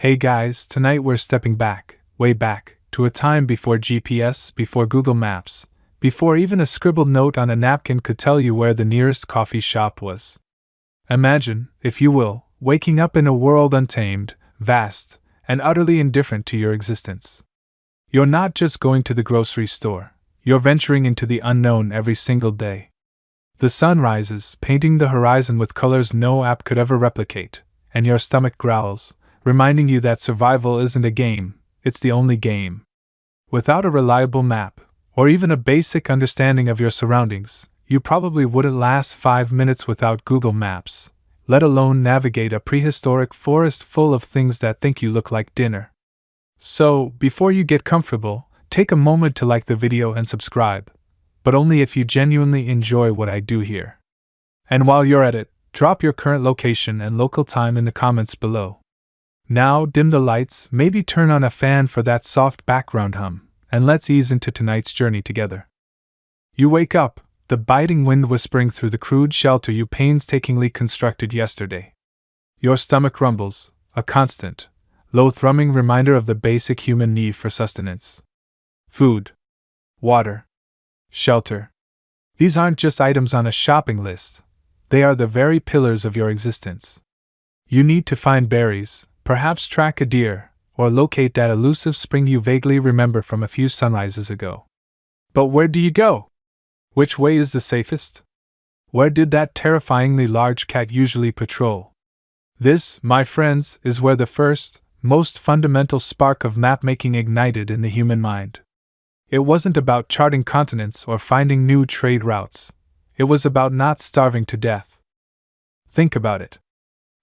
Hey guys, tonight we're stepping back, way back, to a time before GPS, before Google Maps, before even a scribbled note on a napkin could tell you where the nearest coffee shop was. Imagine, if you will, waking up in a world untamed, vast, and utterly indifferent to your existence. You're not just going to the grocery store, you're venturing into the unknown every single day. The sun rises, painting the horizon with colors no app could ever replicate, and your stomach growls, reminding you that survival isn't a game, it's the only game. Without a reliable map, or even a basic understanding of your surroundings, you probably wouldn't last 5 minutes without Google Maps, let alone navigate a prehistoric forest full of things that think you look like dinner. So, before you get comfortable, take a moment to like the video and subscribe, but only if you genuinely enjoy what I do here. And while you're at it, drop your current location and local time in the comments below. Now, dim the lights, maybe turn on a fan for that soft background hum, and let's ease into tonight's journey together. You wake up, the biting wind whispering through the crude shelter you painstakingly constructed yesterday. Your stomach rumbles, a constant, low-thrumming reminder of the basic human need for sustenance. Food, water, shelter. These aren't just items on a shopping list, they are the very pillars of your existence. You need to find berries, perhaps track a deer, or locate that elusive spring you vaguely remember from a few sunrises ago. But where do you go? Which way is the safest? Where did that terrifyingly large cat usually patrol? This, my friends, is where the first, most fundamental spark of map-making ignited in the human mind. It wasn't about charting continents or finding new trade routes. It was about not starving to death. Think about it.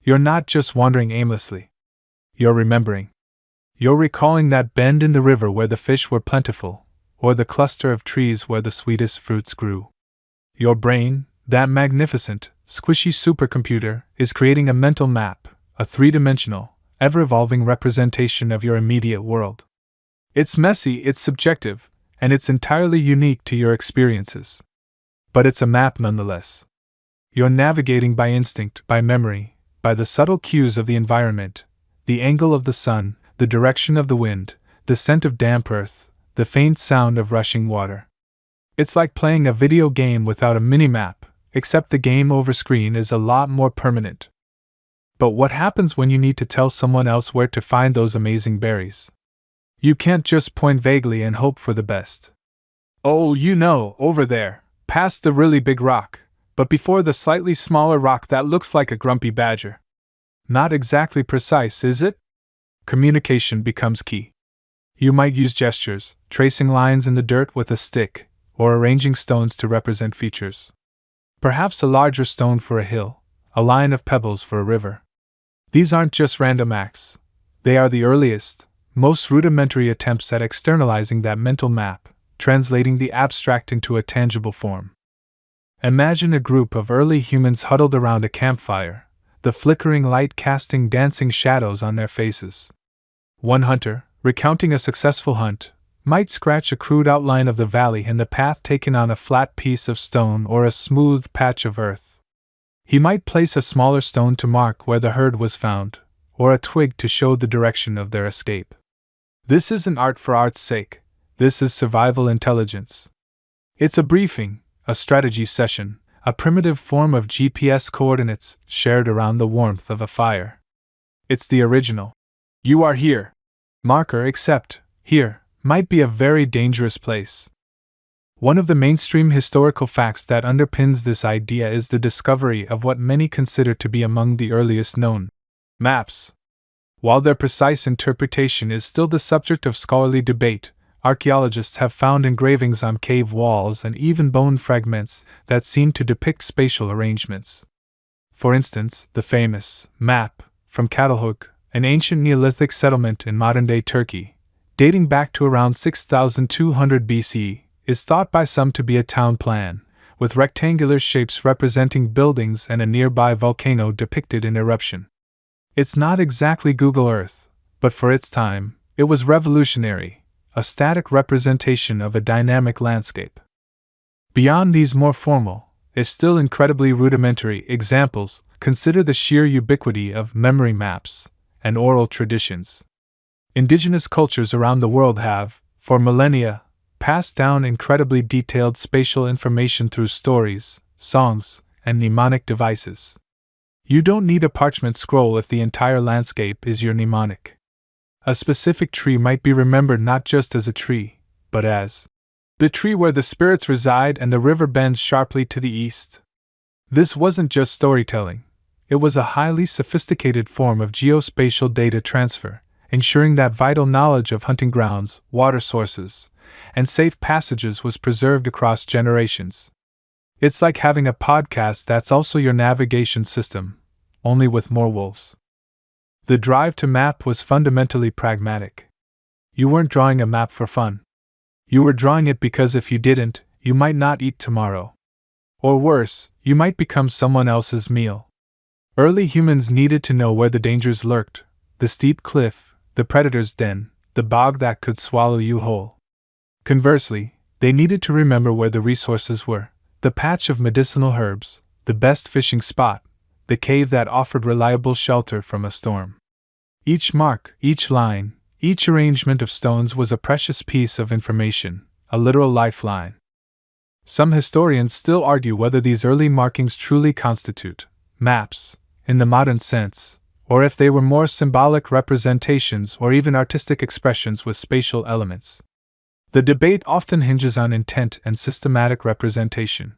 You're not just wandering aimlessly. You're remembering. You're recalling that bend in the river where the fish were plentiful, or the cluster of trees where the sweetest fruits grew. Your brain, that magnificent, squishy supercomputer, is creating a mental map, a three-dimensional, ever-evolving representation of your immediate world. It's messy, it's subjective, and it's entirely unique to your experiences. But it's a map nonetheless. You're navigating by instinct, by memory, by the subtle cues of the environment, the angle of the sun, the direction of the wind, the scent of damp earth, the faint sound of rushing water. It's like playing a video game without a mini-map, except the game over screen is a lot more permanent. But what happens when you need to tell someone else where to find those amazing berries? You can't just point vaguely and hope for the best. Oh, you know, over there, past the really big rock, but before the slightly smaller rock that looks like a grumpy badger. Not exactly precise, is it? Communication becomes key. You might use gestures, tracing lines in the dirt with a stick, or arranging stones to represent features. Perhaps a larger stone for a hill, a line of pebbles for a river. These aren't just random acts. They are the earliest, most rudimentary attempts at externalizing that mental map, translating the abstract into a tangible form. Imagine a group of early humans huddled around a campfire, the flickering light casting dancing shadows on their faces. One hunter, recounting a successful hunt, might scratch a crude outline of the valley and the path taken on a flat piece of stone or a smooth patch of earth. He might place a smaller stone to mark where the herd was found, or a twig to show the direction of their escape. This isn't art for art's sake, this is survival intelligence. It's a briefing, a strategy session, a primitive form of GPS coordinates shared around the warmth of a fire. It's the original. You are here. Marker, except, here, might be a very dangerous place. One of the mainstream historical facts that underpins this idea is the discovery of what many consider to be among the earliest known maps. While their precise interpretation is still the subject of scholarly debate, archaeologists have found engravings on cave walls and even bone fragments that seem to depict spatial arrangements. For instance, the famous map from Catalhook, an ancient Neolithic settlement in modern-day Turkey, dating back to around 6200 BC, is thought by some to be a town plan, with rectangular shapes representing buildings and a nearby volcano depicted in eruption. It's not exactly Google Earth, but for its time, it was revolutionary, a static representation of a dynamic landscape. Beyond these more formal, if still incredibly rudimentary, examples, consider the sheer ubiquity of memory maps, and oral traditions. Indigenous cultures around the world have, for millennia, passed down incredibly detailed spatial information through stories, songs, and mnemonic devices. You don't need a parchment scroll if the entire landscape is your mnemonic. A specific tree might be remembered not just as a tree, but as the tree where the spirits reside and the river bends sharply to the east. This wasn't just storytelling. It was a highly sophisticated form of geospatial data transfer, ensuring that vital knowledge of hunting grounds, water sources, and safe passages was preserved across generations. It's like having a podcast that's also your navigation system, only with more wolves. The drive to map was fundamentally pragmatic. You weren't drawing a map for fun. You were drawing it because if you didn't, you might not eat tomorrow. Or worse, you might become someone else's meal. Early humans needed to know where the dangers lurked, the steep cliff, the predator's den, the bog that could swallow you whole. Conversely, they needed to remember where the resources were, the patch of medicinal herbs, the best fishing spot, the cave that offered reliable shelter from a storm. Each mark, each line, each arrangement of stones was a precious piece of information, a literal lifeline. Some historians still argue whether these early markings truly constitute maps, in the modern sense, or if they were more symbolic representations or even artistic expressions with spatial elements. The debate often hinges on intent and systematic representation.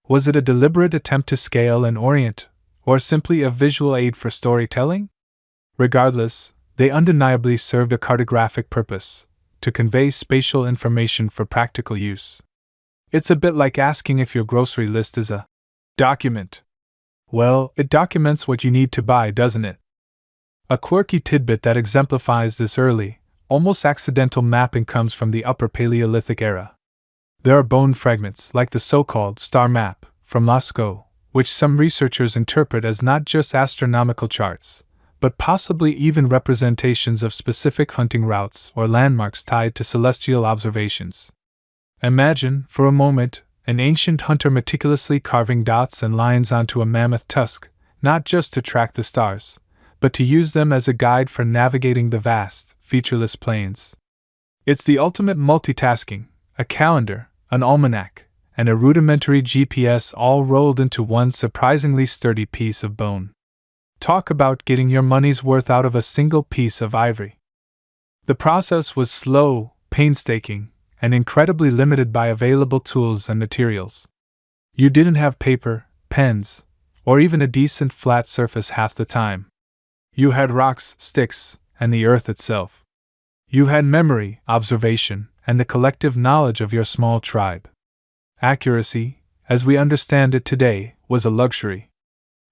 Was it a deliberate attempt to scale and orient, or simply a visual aid for storytelling? Regardless, they undeniably served a cartographic purpose, to convey spatial information for practical use. It's a bit like asking if your grocery list is a document. Well, it documents what you need to buy, doesn't it? A quirky tidbit that exemplifies this early, almost accidental mapping comes from the Upper Paleolithic era. There are bone fragments, like the so-called star map, from Lascaux, which some researchers interpret as not just astronomical charts, but possibly even representations of specific hunting routes or landmarks tied to celestial observations. Imagine, for a moment, an ancient hunter meticulously carving dots and lines onto a mammoth tusk, not just to track the stars, but to use them as a guide for navigating the vast, featureless plains. It's the ultimate multitasking, a calendar, an almanac, and a rudimentary GPS all rolled into one surprisingly sturdy piece of bone. Talk about getting your money's worth out of a single piece of ivory. The process was slow, painstaking, and incredibly limited by available tools and materials. You didn't have paper, pens, or even a decent flat surface half the time. You had rocks, sticks, and the earth itself. You had memory, observation, and the collective knowledge of your small tribe. Accuracy, as we understand it today, was a luxury.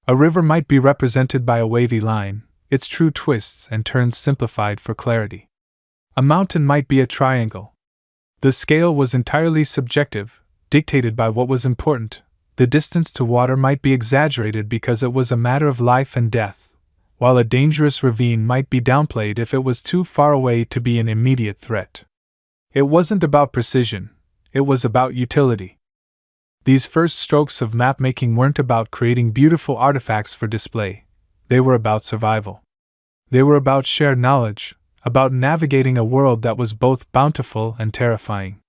A river might be represented by a wavy line, its true twists and turns simplified for clarity. A mountain might be a triangle. The scale was entirely subjective, dictated by what was important. The distance to water might be exaggerated because it was a matter of life and death, while a dangerous ravine might be downplayed if it was too far away to be an immediate threat. It wasn't about precision, it was about utility. These first strokes of map-making weren't about creating beautiful artifacts for display, they were about survival. They were about shared knowledge, about navigating a world that was both bountiful and terrifying.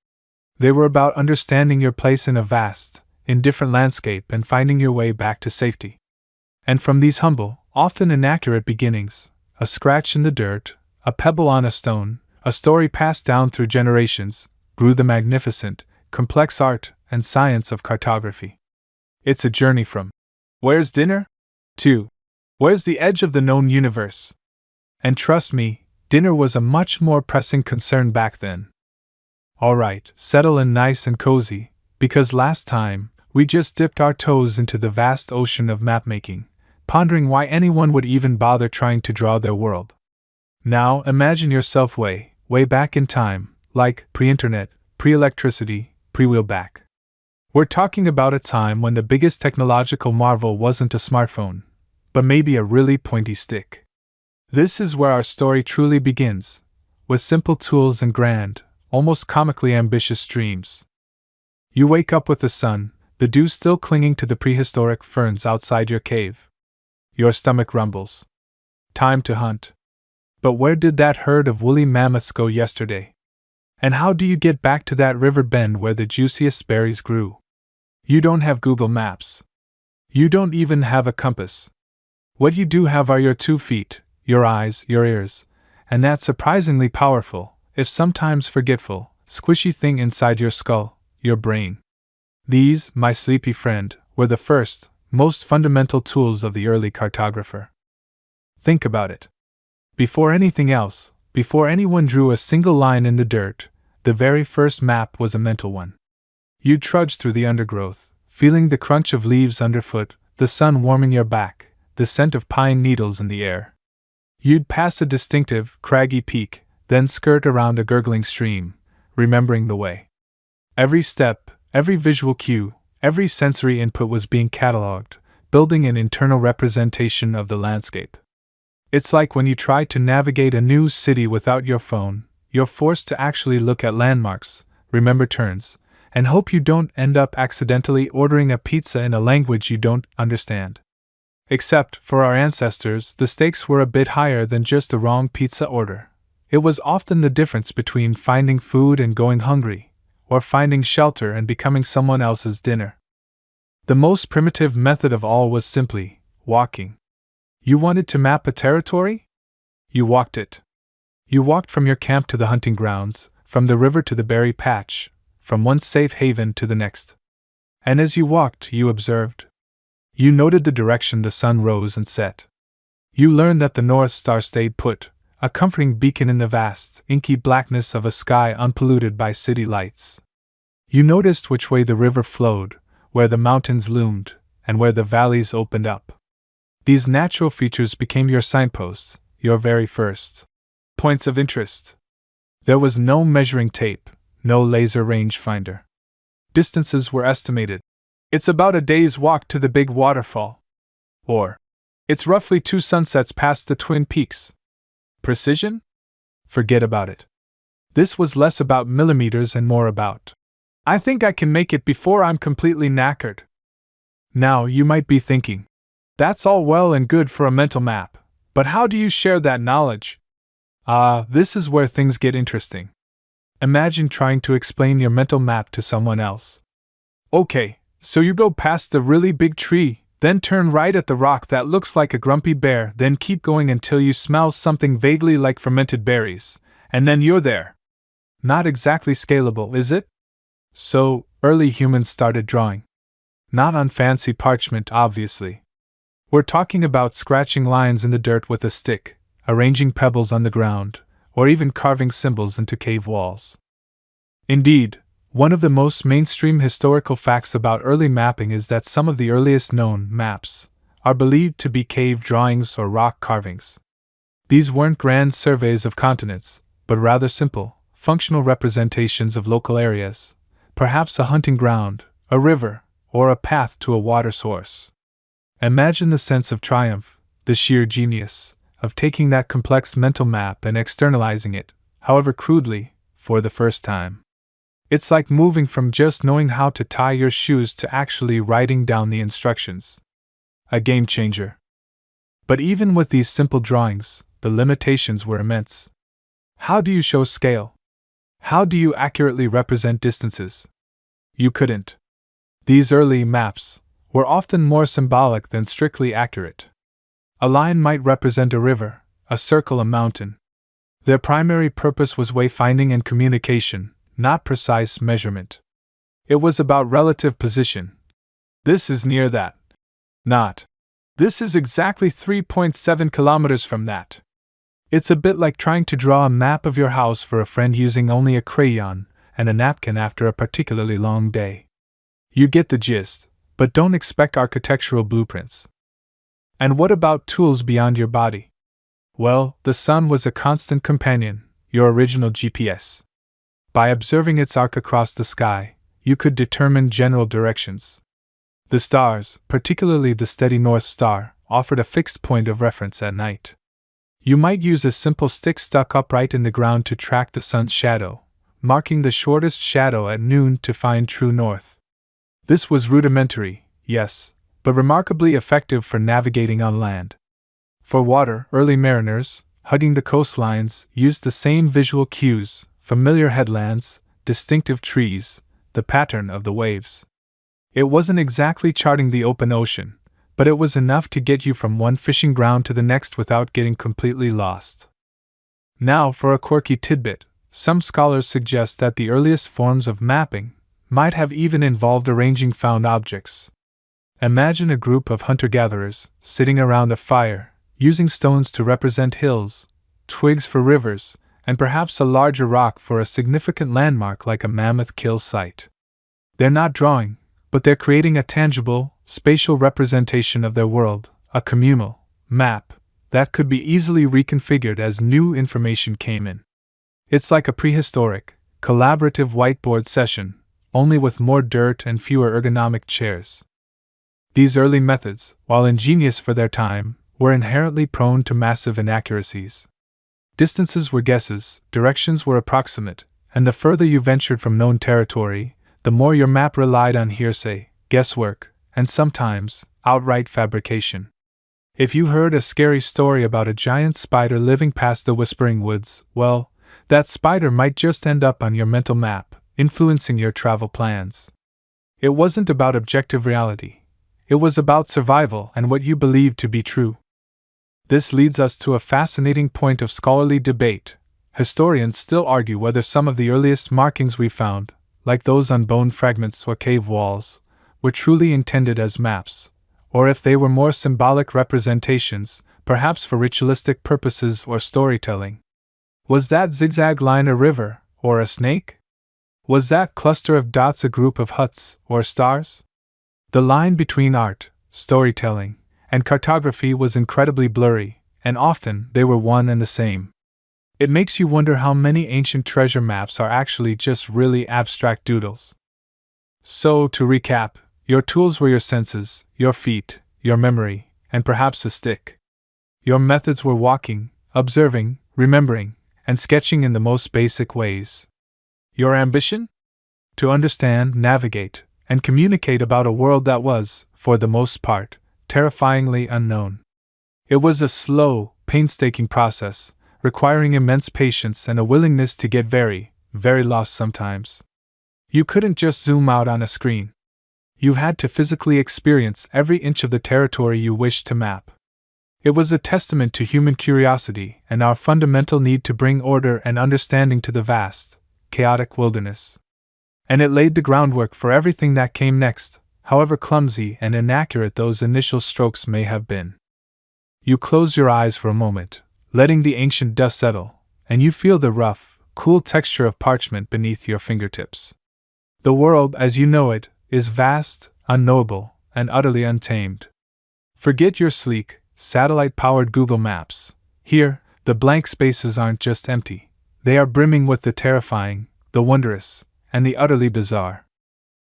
They were about understanding your place in a vast, indifferent landscape and finding your way back to safety. And from these humble, often inaccurate beginnings, a scratch in the dirt, a pebble on a stone, a story passed down through generations, grew the magnificent, complex art and science of cartography. It's a journey from "Where's dinner?" to "Where's the edge of the known universe?" And trust me, dinner was a much more pressing concern back then. Alright, settle in nice and cozy, because last time, we just dipped our toes into the vast ocean of mapmaking, pondering why anyone would even bother trying to draw their world. Now imagine yourself way back in time, like pre-internet, pre-electricity, pre-wheelback. We're talking about a time when the biggest technological marvel wasn't a smartphone, but maybe a really pointy stick. This is where our story truly begins, with simple tools and grand, almost comically ambitious dreams. You wake up with the sun, the dew still clinging to the prehistoric ferns outside your cave. Your stomach rumbles. Time to hunt. But where did that herd of woolly mammoths go yesterday? And how do you get back to that river bend where the juiciest berries grew? You don't have Google Maps. You don't even have a compass. What you do have are your 2 feet, your eyes, your ears, and that surprisingly powerful, if sometimes forgetful, squishy thing inside your skull, your brain. These, my sleepy friend, were the first, most fundamental tools of the early cartographer. Think about it. Before anything else, before anyone drew a single line in the dirt, the very first map was a mental one. You'd trudge through the undergrowth, feeling the crunch of leaves underfoot, the sun warming your back, the scent of pine needles in the air. You'd pass a distinctive, craggy peak, then skirt around a gurgling stream, remembering the way. Every step, every visual cue, every sensory input was being catalogued, building an internal representation of the landscape. It's like when you try to navigate a new city without your phone, you're forced to actually look at landmarks, remember turns, and hope you don't end up accidentally ordering a pizza in a language you don't understand. Except, for our ancestors, the stakes were a bit higher than just a wrong pizza order. It was often the difference between finding food and going hungry, or finding shelter and becoming someone else's dinner. The most primitive method of all was simply walking. You wanted to map a territory? You walked it. You walked from your camp to the hunting grounds, from the river to the berry patch, from one safe haven to the next. And as you walked, you observed. You noted the direction the sun rose and set. You learned that the North Star stayed put, a comforting beacon in the vast, inky blackness of a sky unpolluted by city lights. You noticed which way the river flowed, where the mountains loomed, and where the valleys opened up. These natural features became your signposts, your very first points of interest. There was no measuring tape, no laser rangefinder. Distances were estimated. It's about a day's walk to the big waterfall. Or, it's roughly 2 sunsets past the Twin Peaks. Precision? Forget about it. This was less about millimeters and more about, I think I can make it before I'm completely knackered. Now you might be thinking, that's all well and good for a mental map, but how do you share that knowledge? This is where things get interesting. Imagine trying to explain your mental map to someone else. Okay, so you go past the really big tree, then turn right at the rock that looks like a grumpy bear, then keep going until you smell something vaguely like fermented berries, and then you're there. Not exactly scalable, is it? So, early humans started drawing. Not on fancy parchment, obviously. We're talking about scratching lines in the dirt with a stick, arranging pebbles on the ground, or even carving symbols into cave walls. Indeed, one of the most mainstream historical facts about early mapping is that some of the earliest known maps are believed to be cave drawings or rock carvings. These weren't grand surveys of continents, but rather simple, functional representations of local areas, perhaps a hunting ground, a river, or a path to a water source. Imagine the sense of triumph, the sheer genius, of taking that complex mental map and externalizing it, however crudely, for the first time. It's like moving from just knowing how to tie your shoes to actually writing down the instructions. A game changer. But even with these simple drawings, the limitations were immense. How do you show scale? How do you accurately represent distances? You couldn't. These early maps were often more symbolic than strictly accurate. A line might represent a river, a circle a mountain. Their primary purpose was wayfinding and communication, not precise measurement. It was about relative position. This is near that. Not. This is exactly 3.7 kilometers from that. It's a bit like trying to draw a map of your house for a friend using only a crayon and a napkin after a particularly long day. You get the gist, but don't expect architectural blueprints. And what about tools beyond your body? Well, the sun was a constant companion, your original GPS. By observing its arc across the sky, you could determine general directions. The stars, particularly the steady North Star, offered a fixed point of reference at night. You might use a simple stick stuck upright in the ground to track the sun's shadow, marking the shortest shadow at noon to find true north. This was rudimentary, yes, but remarkably effective for navigating on land. For water, early mariners, hugging the coastlines, used the same visual cues: familiar headlands, distinctive trees, the pattern of the waves. It wasn't exactly charting the open ocean, but it was enough to get you from one fishing ground to the next without getting completely lost. Now for a quirky tidbit. Some scholars suggest that the earliest forms of mapping might have even involved arranging found objects. Imagine a group of hunter-gatherers sitting around a fire, using stones to represent hills, twigs for rivers, and perhaps a larger rock for a significant landmark like a mammoth kill site. They're not drawing, but they're creating a tangible, spatial representation of their world, a communal map that could be easily reconfigured as new information came in. It's like a prehistoric, collaborative whiteboard session, only with more dirt and fewer ergonomic chairs. These early methods, while ingenious for their time, were inherently prone to massive inaccuracies. Distances were guesses, directions were approximate, and the further you ventured from known territory, the more your map relied on hearsay, guesswork, and sometimes outright fabrication. If you heard a scary story about a giant spider living past the Whispering Woods, well, that spider might just end up on your mental map, influencing your travel plans. It wasn't about objective reality. It was about survival and what you believed to be true. This leads us to a fascinating point of scholarly debate. Historians still argue whether some of the earliest markings we found, like those on bone fragments or cave walls, were truly intended as maps, or if they were more symbolic representations, perhaps for ritualistic purposes or storytelling. Was that zigzag line a river, or a snake? Was that cluster of dots a group of huts, or stars? The line between art, storytelling, and cartography was incredibly blurry, and often they were one and the same. It makes you wonder how many ancient treasure maps are actually just really abstract doodles. So, to recap, your tools were your senses, your feet, your memory, and perhaps a stick. Your methods were walking, observing, remembering, and sketching in the most basic ways. Your ambition? To understand, navigate, and communicate about a world that was, for the most part, terrifyingly unknown. It was a slow, painstaking process, requiring immense patience and a willingness to get very, very lost sometimes. You couldn't just zoom out on a screen. You had to physically experience every inch of the territory you wished to map. It was a testament to human curiosity and our fundamental need to bring order and understanding to the vast, chaotic wilderness. And it laid the groundwork for everything that came next, however clumsy and inaccurate those initial strokes may have been. You close your eyes for a moment, letting the ancient dust settle, and you feel the rough, cool texture of parchment beneath your fingertips. The world, as you know it, is vast, unknowable, and utterly untamed. Forget your sleek, satellite-powered Google Maps. Here, the blank spaces aren't just empty. They are brimming with the terrifying, the wondrous, and the utterly bizarre.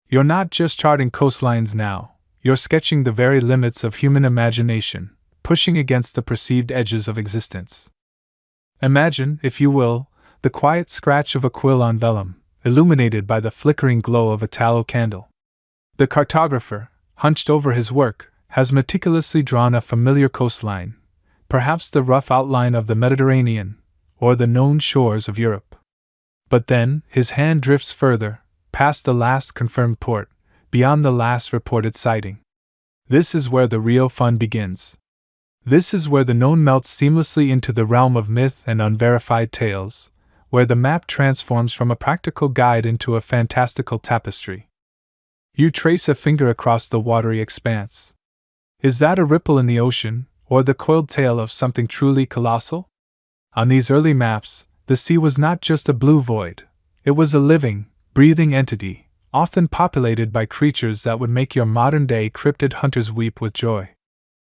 You're not just charting coastlines now, you're sketching the very limits of human imagination, pushing against the perceived edges of existence. Imagine, if you will, the quiet scratch of a quill on vellum, illuminated by the flickering glow of a tallow candle. The cartographer, hunched over his work, has meticulously drawn a familiar coastline, perhaps the rough outline of the Mediterranean, or the known shores of Europe. But then, his hand drifts further, past the last confirmed port, beyond the last reported sighting. This is where the real fun begins. This is where the known melts seamlessly into the realm of myth and unverified tales, where the map transforms from a practical guide into a fantastical tapestry. You trace a finger across the watery expanse. Is that a ripple in the ocean, or the coiled tail of something truly colossal? On these early maps, the sea was not just a blue void. It was a living, breathing entity, often populated by creatures that would make your modern-day cryptid hunters weep with joy.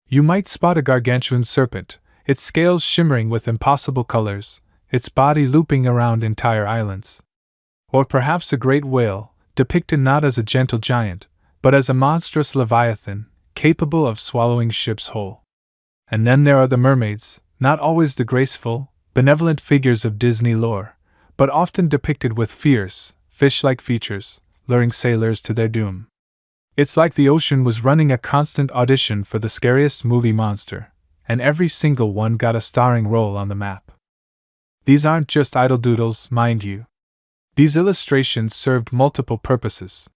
You might spot a gargantuan serpent, its scales shimmering with impossible colors, its body looping around entire islands. Or perhaps a great whale, depicted not as a gentle giant, but as a monstrous leviathan, capable of swallowing ships whole. And then there are the mermaids, not always the graceful, benevolent figures of Disney lore, but often depicted with fierce, fish-like features, luring sailors to their doom. It's like the ocean was running a constant audition for the scariest movie monster, and every single one got a starring role on the map. These aren't just idle doodles, mind you. These illustrations served multiple purposes.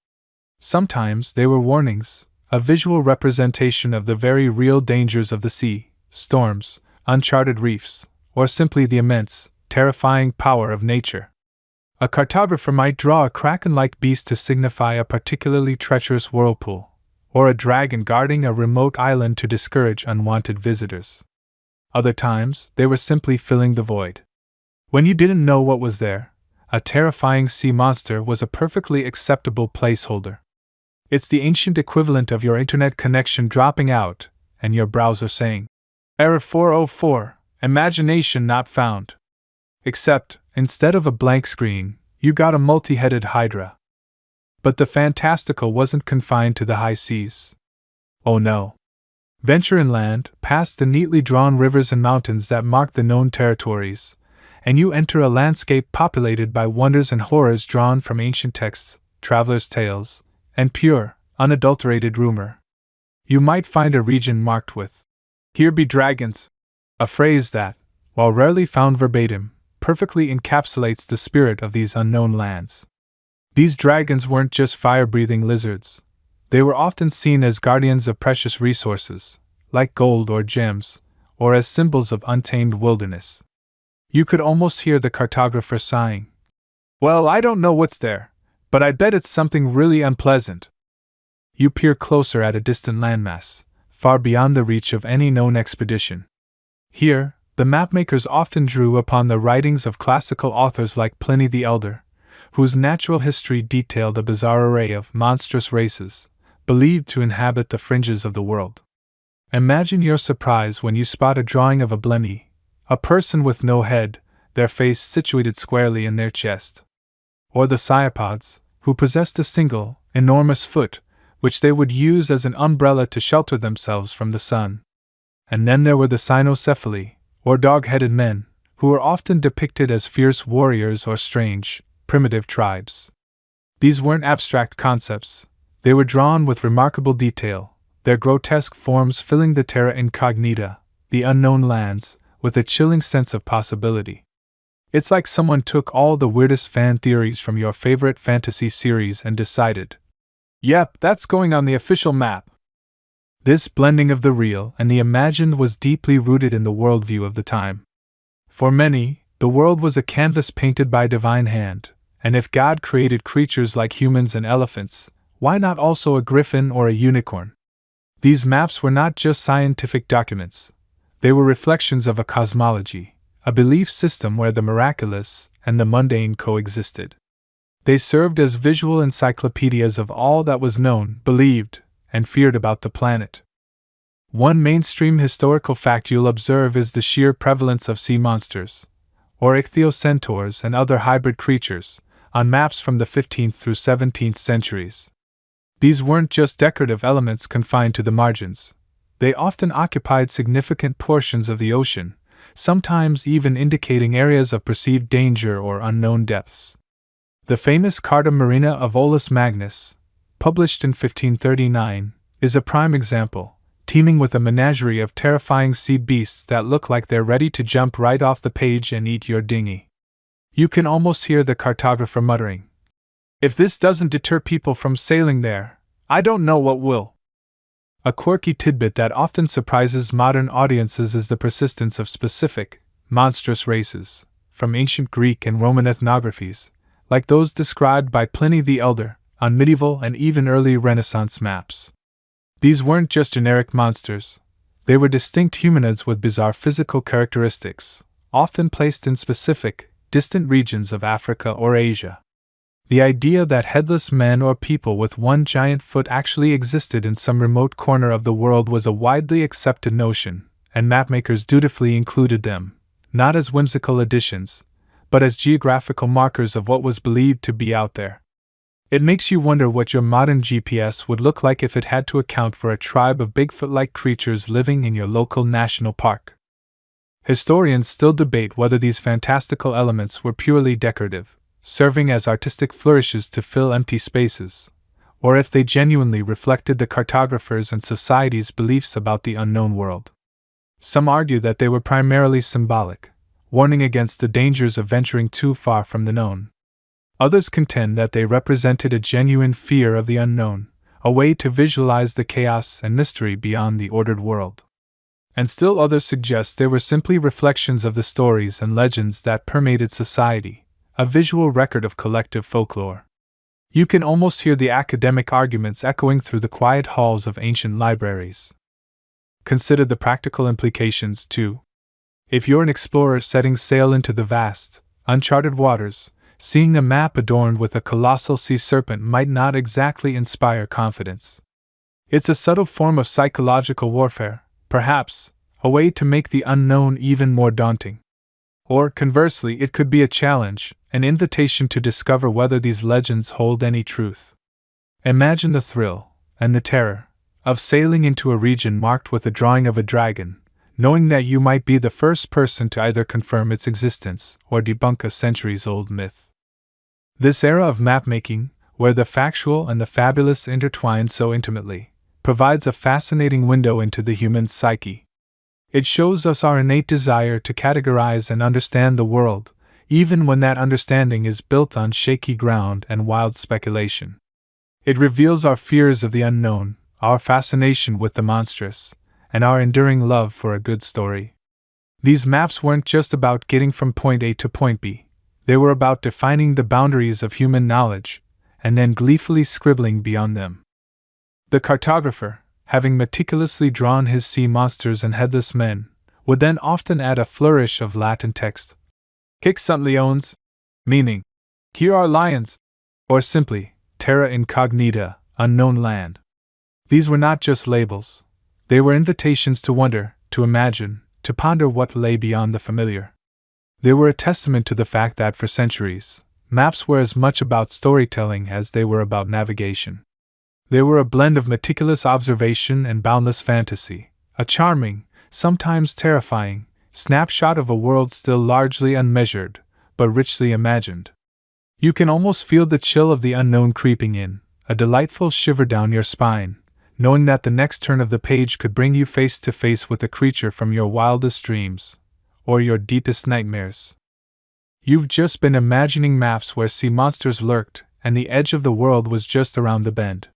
Sometimes they were warnings, a visual representation of the very real dangers of the sea, storms, uncharted reefs, or simply the immense, terrifying power of nature. A cartographer might draw a kraken-like beast to signify a particularly treacherous whirlpool, or a dragon guarding a remote island to discourage unwanted visitors. Other times, they were simply filling the void. When you didn't know what was there, a terrifying sea monster was a perfectly acceptable placeholder. It's the ancient equivalent of your internet connection dropping out and your browser saying, "Error 404, imagination not found." Except, instead of a blank screen, you got a multi-headed hydra. But the fantastical wasn't confined to the high seas. Oh no. Venture inland, past the neatly drawn rivers and mountains that mark the known territories, and you enter a landscape populated by wonders and horrors drawn from ancient texts, travelers' tales, and pure, unadulterated rumor. You might find a region marked with, "Here be dragons," a phrase that, while rarely found verbatim, perfectly encapsulates the spirit of these unknown lands. These dragons weren't just fire-breathing lizards. They were often seen as guardians of precious resources, like gold or gems, or as symbols of untamed wilderness. You could almost hear the cartographer sighing, "Well, I don't know what's there, but I bet it's something really unpleasant." You peer closer at a distant landmass, far beyond the reach of any known expedition. Here, the mapmakers often drew upon the writings of classical authors like Pliny the Elder, whose natural history detailed a bizarre array of monstrous races, believed to inhabit the fringes of the world. Imagine your surprise when you spot a drawing of a blenny, a person with no head, their face situated squarely in their chest. Or the cyopods, who possessed a single, enormous foot, which they would use as an umbrella to shelter themselves from the sun. And then there were the cynocephali, or dog-headed men, who were often depicted as fierce warriors or strange, primitive tribes. These weren't abstract concepts, they were drawn with remarkable detail, their grotesque forms filling the terra incognita, the unknown lands, with a chilling sense of possibility. It's like someone took all the weirdest fan theories from your favorite fantasy series and decided, "Yep, that's going on the official map." This blending of the real and the imagined was deeply rooted in the worldview of the time. For many, the world was a canvas painted by divine hand, and if God created creatures like humans and elephants, why not also a griffin or a unicorn? These maps were not just scientific documents, they were reflections of a cosmology, a belief system where the miraculous and the mundane coexisted. They served as visual encyclopedias of all that was known, believed, and feared about the planet. One mainstream historical fact you'll observe is the sheer prevalence of sea monsters, or ichthyocentaurs and other hybrid creatures, on maps from the 15th through 17th centuries. These weren't just decorative elements confined to the margins. They often occupied significant portions of the ocean, sometimes even indicating areas of perceived danger or unknown depths. The famous Carta Marina of Olaus Magnus, published in 1539, is a prime example, teeming with a menagerie of terrifying sea beasts that look like they're ready to jump right off the page and eat your dinghy. You can almost hear the cartographer muttering, "If this doesn't deter people from sailing there, I don't know what will." A quirky tidbit that often surprises modern audiences is the persistence of specific, monstrous races, from ancient Greek and Roman ethnographies, like those described by Pliny the Elder, on medieval and even early Renaissance maps. These weren't just generic monsters, they were distinct humanoids with bizarre physical characteristics, often placed in specific, distant regions of Africa or Asia. The idea that headless men or people with one giant foot actually existed in some remote corner of the world was a widely accepted notion, and mapmakers dutifully included them, not as whimsical additions, but as geographical markers of what was believed to be out there. It makes you wonder what your modern GPS would look like if it had to account for a tribe of Bigfoot-like creatures living in your local national park. Historians still debate whether these fantastical elements were purely decorative, serving as artistic flourishes to fill empty spaces, or if they genuinely reflected the cartographers and society's beliefs about the unknown world. Some argue that they were primarily symbolic, warning against the dangers of venturing too far from the known. Others contend that they represented a genuine fear of the unknown, a way to visualize the chaos and mystery beyond the ordered world. And still others suggest they were simply reflections of the stories and legends that permeated society, a visual record of collective folklore. You can almost hear the academic arguments echoing through the quiet halls of ancient libraries. Consider the practical implications, too. If you're an explorer setting sail into the vast, uncharted waters, seeing a map adorned with a colossal sea serpent might not exactly inspire confidence. It's a subtle form of psychological warfare, perhaps, a way to make the unknown even more daunting. Or, conversely, it could be a challenge, an invitation to discover whether these legends hold any truth. Imagine the thrill, and the terror, of sailing into a region marked with a drawing of a dragon, knowing that you might be the first person to either confirm its existence or debunk a centuries-old myth. This era of mapmaking, where the factual and the fabulous intertwine so intimately, provides a fascinating window into the human psyche. It shows us our innate desire to categorize and understand the world, even when that understanding is built on shaky ground and wild speculation. It reveals our fears of the unknown, our fascination with the monstrous, and our enduring love for a good story. These maps weren't just about getting from point A to point B. They were about defining the boundaries of human knowledge, and then gleefully scribbling beyond them. The cartographer, having meticulously drawn his sea monsters and headless men, would then often add a flourish of Latin text. Hic sunt leones, meaning, here are lions, or simply, terra incognita, unknown land. These were not just labels. They were invitations to wonder, to imagine, to ponder what lay beyond the familiar. They were a testament to the fact that for centuries, maps were as much about storytelling as they were about navigation. They were a blend of meticulous observation and boundless fantasy, a charming, sometimes terrifying, snapshot of a world still largely unmeasured, but richly imagined. You can almost feel the chill of the unknown creeping in, a delightful shiver down your spine, knowing that the next turn of the page could bring you face to face with a creature from your wildest dreams, or your deepest nightmares. You've just been imagining maps where sea monsters lurked, and the edge of the world was just around the bend.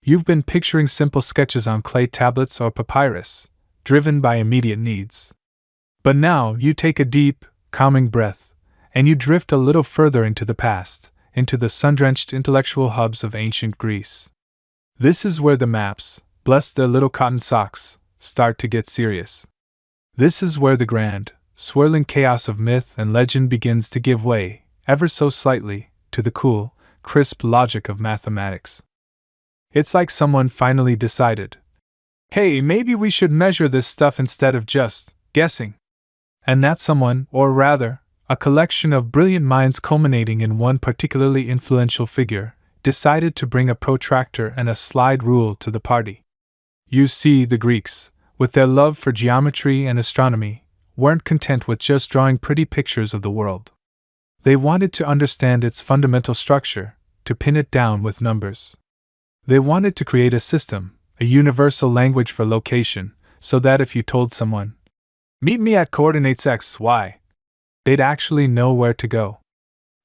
You've been picturing simple sketches on clay tablets or papyrus, driven by immediate needs. But now you take a deep, calming breath, and you drift a little further into the past, into the sun-drenched intellectual hubs of ancient Greece. This is where the maps, bless their little cotton socks, start to get serious. This is where the grand, swirling chaos of myth and legend begins to give way, ever so slightly, to the cool, crisp logic of mathematics. It's like someone finally decided, hey, maybe we should measure this stuff instead of just guessing. And that someone, or rather, a collection of brilliant minds culminating in one particularly influential figure, decided to bring a protractor and a slide rule to the party. You see, the Greeks, with their love for geometry and astronomy, weren't content with just drawing pretty pictures of the world. They wanted to understand its fundamental structure, to pin it down with numbers. They wanted to create a system, a universal language for location, so that if you told someone, meet me at coordinates x, y, they'd actually know where to go.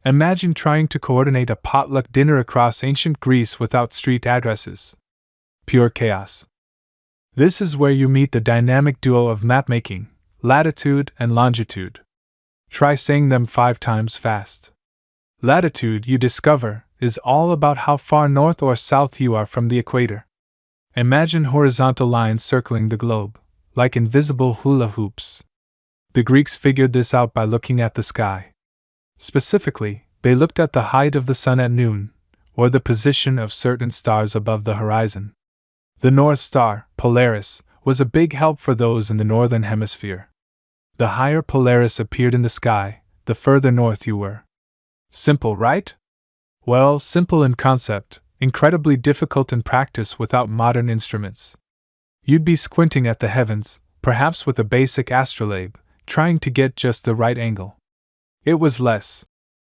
Imagine trying to coordinate a potluck dinner across ancient Greece without street addresses. Pure chaos. This is where you meet the dynamic duo of mapmaking, latitude and longitude. Try saying them 5 times fast. Latitude, you discover, is all about how far north or south you are from the equator. Imagine horizontal lines circling the globe, like invisible hula hoops. The Greeks figured this out by looking at the sky. Specifically, they looked at the height of the sun at noon, or the position of certain stars above the horizon. The North Star, Polaris, was a big help for those in the northern hemisphere. The higher Polaris appeared in the sky, the further north you were. Simple, right? Well, simple in concept, incredibly difficult in practice without modern instruments. You'd be squinting at the heavens, perhaps with a basic astrolabe, trying to get just the right angle. It was less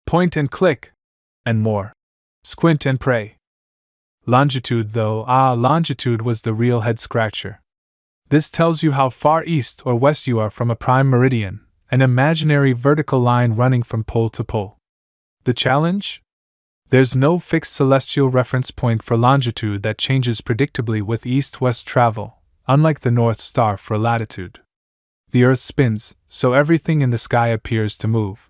point and click, and more squint and pray. Longitude, though, longitude was the real head-scratcher. This tells you how far east or west you are from a prime meridian, an imaginary vertical line running from pole to pole. The challenge? There's no fixed celestial reference point for longitude that changes predictably with east-west travel, unlike the North Star for latitude. The Earth spins, so everything in the sky appears to move.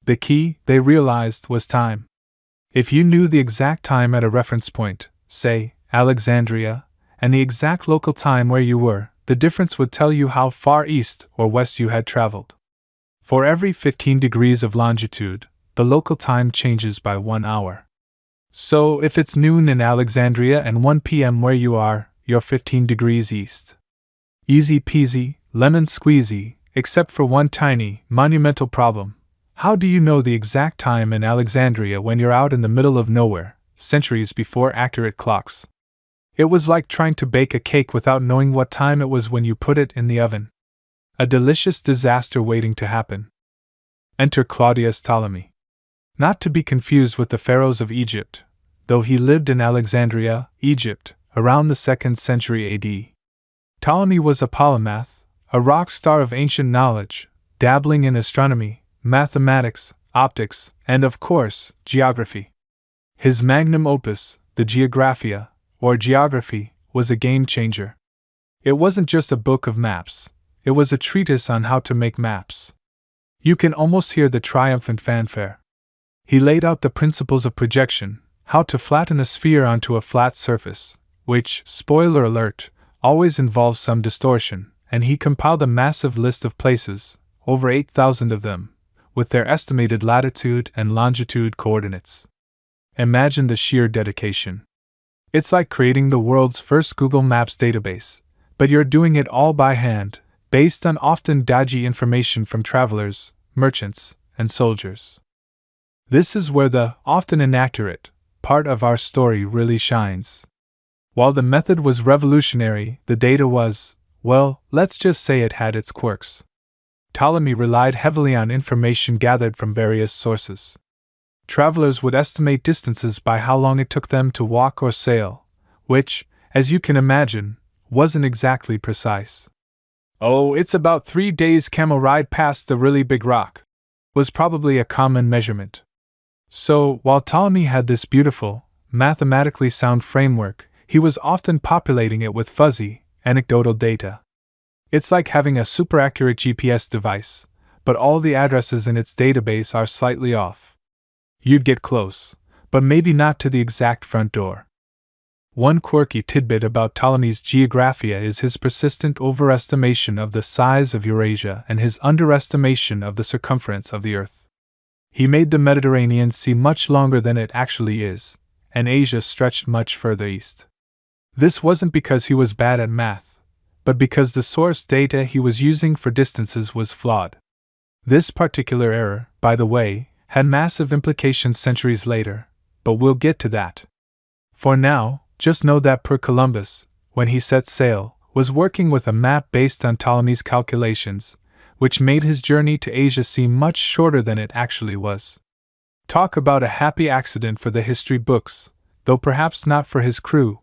The key, they realized, was time. If you knew the exact time at a reference point, say, Alexandria, and the exact local time where you were, the difference would tell you how far east or west you had traveled. For every 15 degrees of longitude, the local time changes by 1 hour. So, if it's noon in Alexandria and 1 p.m. where you are, you're 15 degrees east. Easy peasy, lemon squeezy, except for one tiny, monumental problem. How do you know the exact time in Alexandria when you're out in the middle of nowhere, centuries before accurate clocks? It was like trying to bake a cake without knowing what time it was when you put it in the oven. A delicious disaster waiting to happen. Enter Claudius Ptolemy. Not to be confused with the pharaohs of Egypt, though he lived in Alexandria, Egypt, around the 2nd century AD. Ptolemy was a polymath, a rock star of ancient knowledge, dabbling in astronomy, mathematics, optics, and of course, geography. His magnum opus, the Geographia, or Geography, was a game-changer. It wasn't just a book of maps, it was a treatise on how to make maps. You can almost hear the triumphant fanfare. He laid out the principles of projection, how to flatten a sphere onto a flat surface, which, spoiler alert, always involves some distortion, and he compiled a massive list of places, over 8,000 of them, with their estimated latitude and longitude coordinates. Imagine the sheer dedication. It's like creating the world's first Google Maps database, but you're doing it all by hand, based on often dodgy information from travelers, merchants, and soldiers. This is where the, often inaccurate, part of our story really shines. While the method was revolutionary, the data was, well, let's just say it had its quirks. Ptolemy relied heavily on information gathered from various sources. Travelers would estimate distances by how long it took them to walk or sail, which, as you can imagine, wasn't exactly precise. Oh, it's about 3 days camel ride past the really big rock, was probably a common measurement. So, while Ptolemy had this beautiful, mathematically sound framework, he was often populating it with fuzzy, anecdotal data. It's like having a super accurate GPS device, but all the addresses in its database are slightly off. You'd get close, but maybe not to the exact front door. One quirky tidbit about Ptolemy's Geographia is his persistent overestimation of the size of Eurasia and his underestimation of the circumference of the Earth. He made the Mediterranean seem much longer than it actually is, and Asia stretched much further east. This wasn't because he was bad at math, but because the source data he was using for distances was flawed. This particular error, by the way, had massive implications centuries later, but we'll get to that. For now, just know that Columbus, when he set sail, was working with a map based on Ptolemy's calculations, which made his journey to Asia seem much shorter than it actually was. Talk about a happy accident for the history books, though perhaps not for his crew.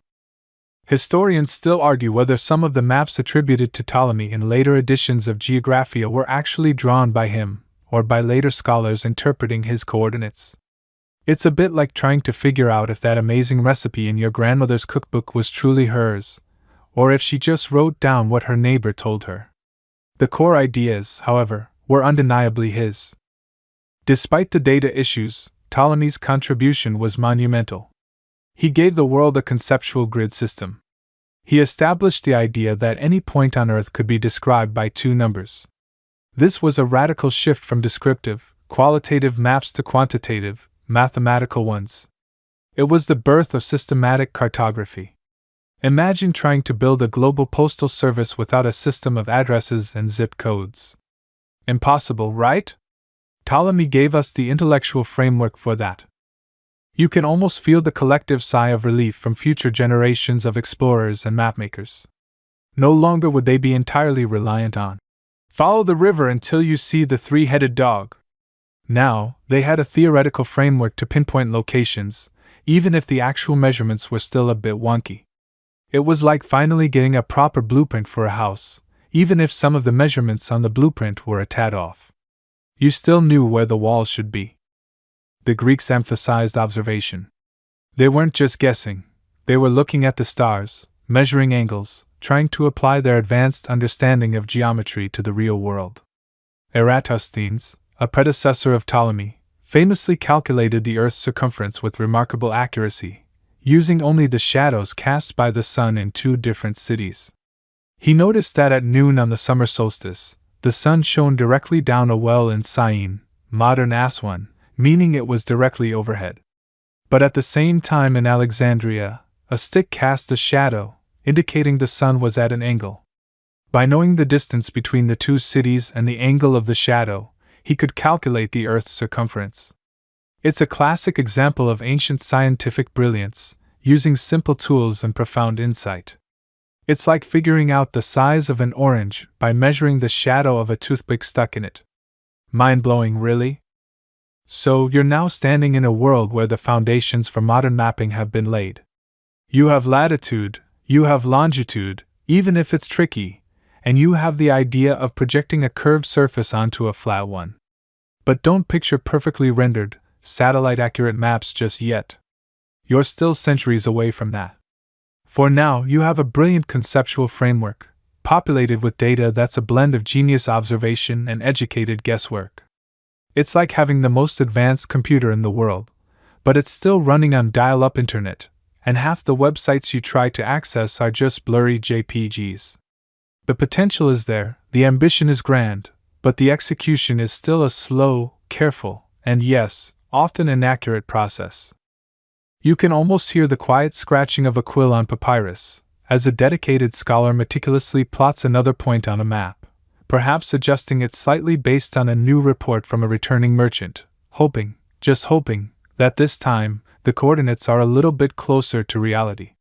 Historians still argue whether some of the maps attributed to Ptolemy in later editions of Geographia were actually drawn by him, or by later scholars interpreting his coordinates. It's a bit like trying to figure out if that amazing recipe in your grandmother's cookbook was truly hers, or if she just wrote down what her neighbor told her. The core ideas, however, were undeniably his. Despite the data issues, Ptolemy's contribution was monumental. He gave the world a conceptual grid system. He established the idea that any point on Earth could be described by 2 numbers. This was a radical shift from descriptive, qualitative maps to quantitative, mathematical ones. It was the birth of systematic cartography. Imagine trying to build a global postal service without a system of addresses and zip codes. Impossible, right? Ptolemy gave us the intellectual framework for that. You can almost feel the collective sigh of relief from future generations of explorers and mapmakers. No longer would they be entirely reliant on "follow the river until you see the 3-headed dog." Now, they had a theoretical framework to pinpoint locations, even if the actual measurements were still a bit wonky. It was like finally getting a proper blueprint for a house, even if some of the measurements on the blueprint were a tad off. You still knew where the walls should be. The Greeks emphasized observation. They weren't just guessing, they were looking at the stars, measuring angles, trying to apply their advanced understanding of geometry to the real world. Eratosthenes, a predecessor of Ptolemy, famously calculated the Earth's circumference with remarkable accuracy, using only the shadows cast by the sun in 2 different cities. He noticed that at noon on the summer solstice, the sun shone directly down a well in Syene, modern Aswan, meaning it was directly overhead. But at the same time in Alexandria, a stick cast a shadow, indicating the sun was at an angle. By knowing the distance between the 2 cities and the angle of the shadow, he could calculate the Earth's circumference. It's a classic example of ancient scientific brilliance, using simple tools and profound insight. It's like figuring out the size of an orange by measuring the shadow of a toothpick stuck in it. Mind-blowing, really? So, you're now standing in a world where the foundations for modern mapping have been laid. You have latitude, you have longitude, even if it's tricky, and you have the idea of projecting a curved surface onto a flat one. But don't picture perfectly rendered, satellite-accurate maps just yet. You're still centuries away from that. For now, you have a brilliant conceptual framework, populated with data that's a blend of genius observation and educated guesswork. It's like having the most advanced computer in the world, but it's still running on dial-up internet, and half the websites you try to access are just blurry JPGs. The potential is there, the ambition is grand, but the execution is still a slow, careful, and yes, often inaccurate process. You can almost hear the quiet scratching of a quill on papyrus, as a dedicated scholar meticulously plots another point on a map, perhaps adjusting it slightly based on a new report from a returning merchant, hoping, just hoping, that this time, the coordinates are a little bit closer to reality.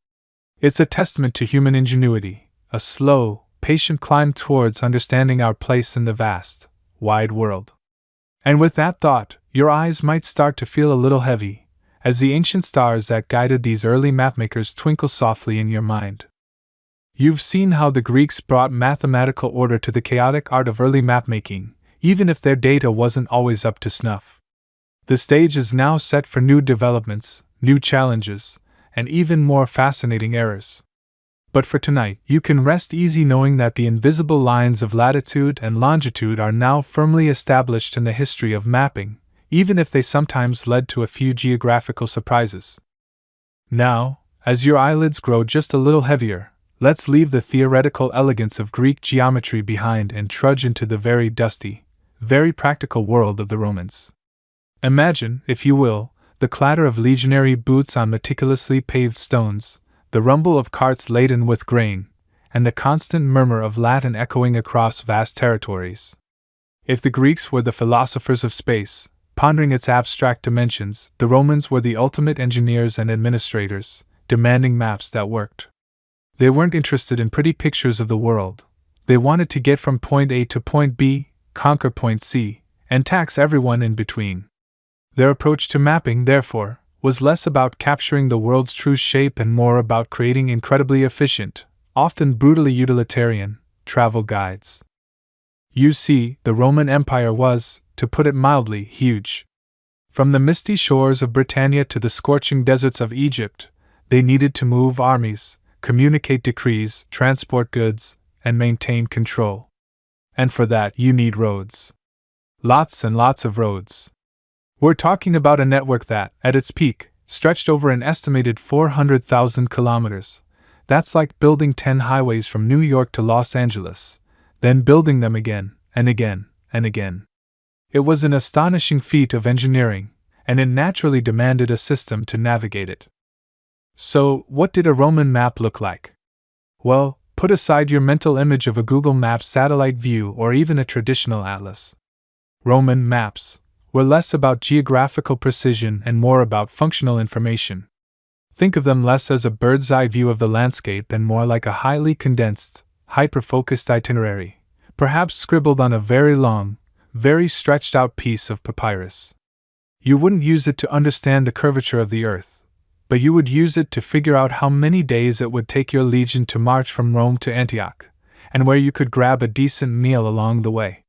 It's a testament to human ingenuity, a slow, patient climb towards understanding our place in the vast, wide world. And with that thought, your eyes might start to feel a little heavy, as the ancient stars that guided these early mapmakers twinkle softly in your mind. You've seen how the Greeks brought mathematical order to the chaotic art of early mapmaking, even if their data wasn't always up to snuff. The stage is now set for new developments, new challenges, and even more fascinating errors. But for tonight, you can rest easy knowing that the invisible lines of latitude and longitude are now firmly established in the history of mapping, even if they sometimes led to a few geographical surprises. Now, as your eyelids grow just a little heavier, let's leave the theoretical elegance of Greek geometry behind and trudge into the very dusty, very practical world of the Romans. Imagine, if you will, the clatter of legionary boots on meticulously paved stones, the rumble of carts laden with grain, and the constant murmur of Latin echoing across vast territories. If the Greeks were the philosophers of space, pondering its abstract dimensions, the Romans were the ultimate engineers and administrators, demanding maps that worked. They weren't interested in pretty pictures of the world. They wanted to get from point A to point B, conquer point C, and tax everyone in between. Their approach to mapping, therefore, was less about capturing the world's true shape and more about creating incredibly efficient, often brutally utilitarian, travel guides. You see, the Roman Empire was, to put it mildly, huge. From the misty shores of Britannia to the scorching deserts of Egypt, they needed to move armies, communicate decrees, transport goods, and maintain control. And for that, you need roads. Lots and lots of roads. We're talking about a network that, at its peak, stretched over an estimated 400,000 kilometers. That's like building 10 highways from New York to Los Angeles, then building them again, and again, and again. It was an astonishing feat of engineering, and it naturally demanded a system to navigate it. So, what did a Roman map look like? Well, put aside your mental image of a Google Maps satellite view or even a traditional atlas. Roman maps were less about geographical precision and more about functional information. Think of them less as a bird's-eye view of the landscape and more like a highly condensed, hyper-focused itinerary, perhaps scribbled on a very long, very stretched-out piece of papyrus. You wouldn't use it to understand the curvature of the Earth, but you would use it to figure out how many days it would take your legion to march from Rome to Antioch, and where you could grab a decent meal along the way.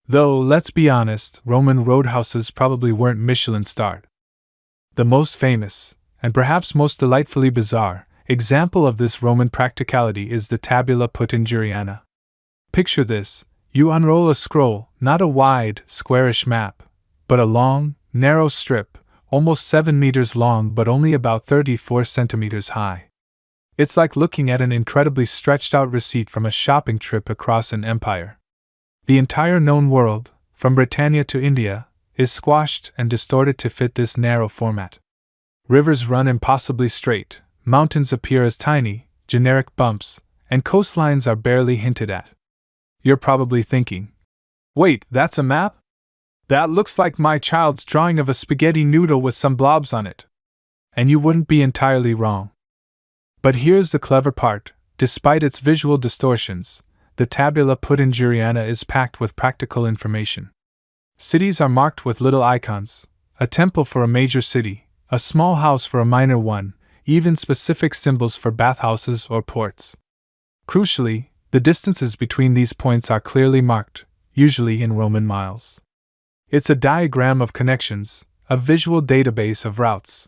Though, let's be honest, Roman roadhouses probably weren't Michelin-starred. The most famous, and perhaps most delightfully bizarre, example of this Roman practicality is the tabula puttingeriana. Picture this: you unroll a scroll, not a wide, squarish map, but a long, narrow strip, almost 7 meters long but only about 34 centimeters high. It's like looking at an incredibly stretched-out receipt from a shopping trip across an empire. The entire known world, from Britannia to India, is squashed and distorted to fit this narrow format. Rivers run impossibly straight, mountains appear as tiny, generic bumps, and coastlines are barely hinted at. You're probably thinking, wait, that's a map? That looks like my child's drawing of a spaghetti noodle with some blobs on it. And you wouldn't be entirely wrong. But here's the clever part: despite its visual distortions, the tabula puttingeriana is packed with practical information. Cities are marked with little icons: a temple for a major city, a small house for a minor one, even specific symbols for bathhouses or ports. Crucially, the distances between these points are clearly marked, usually in Roman miles. It's a diagram of connections, a visual database of routes.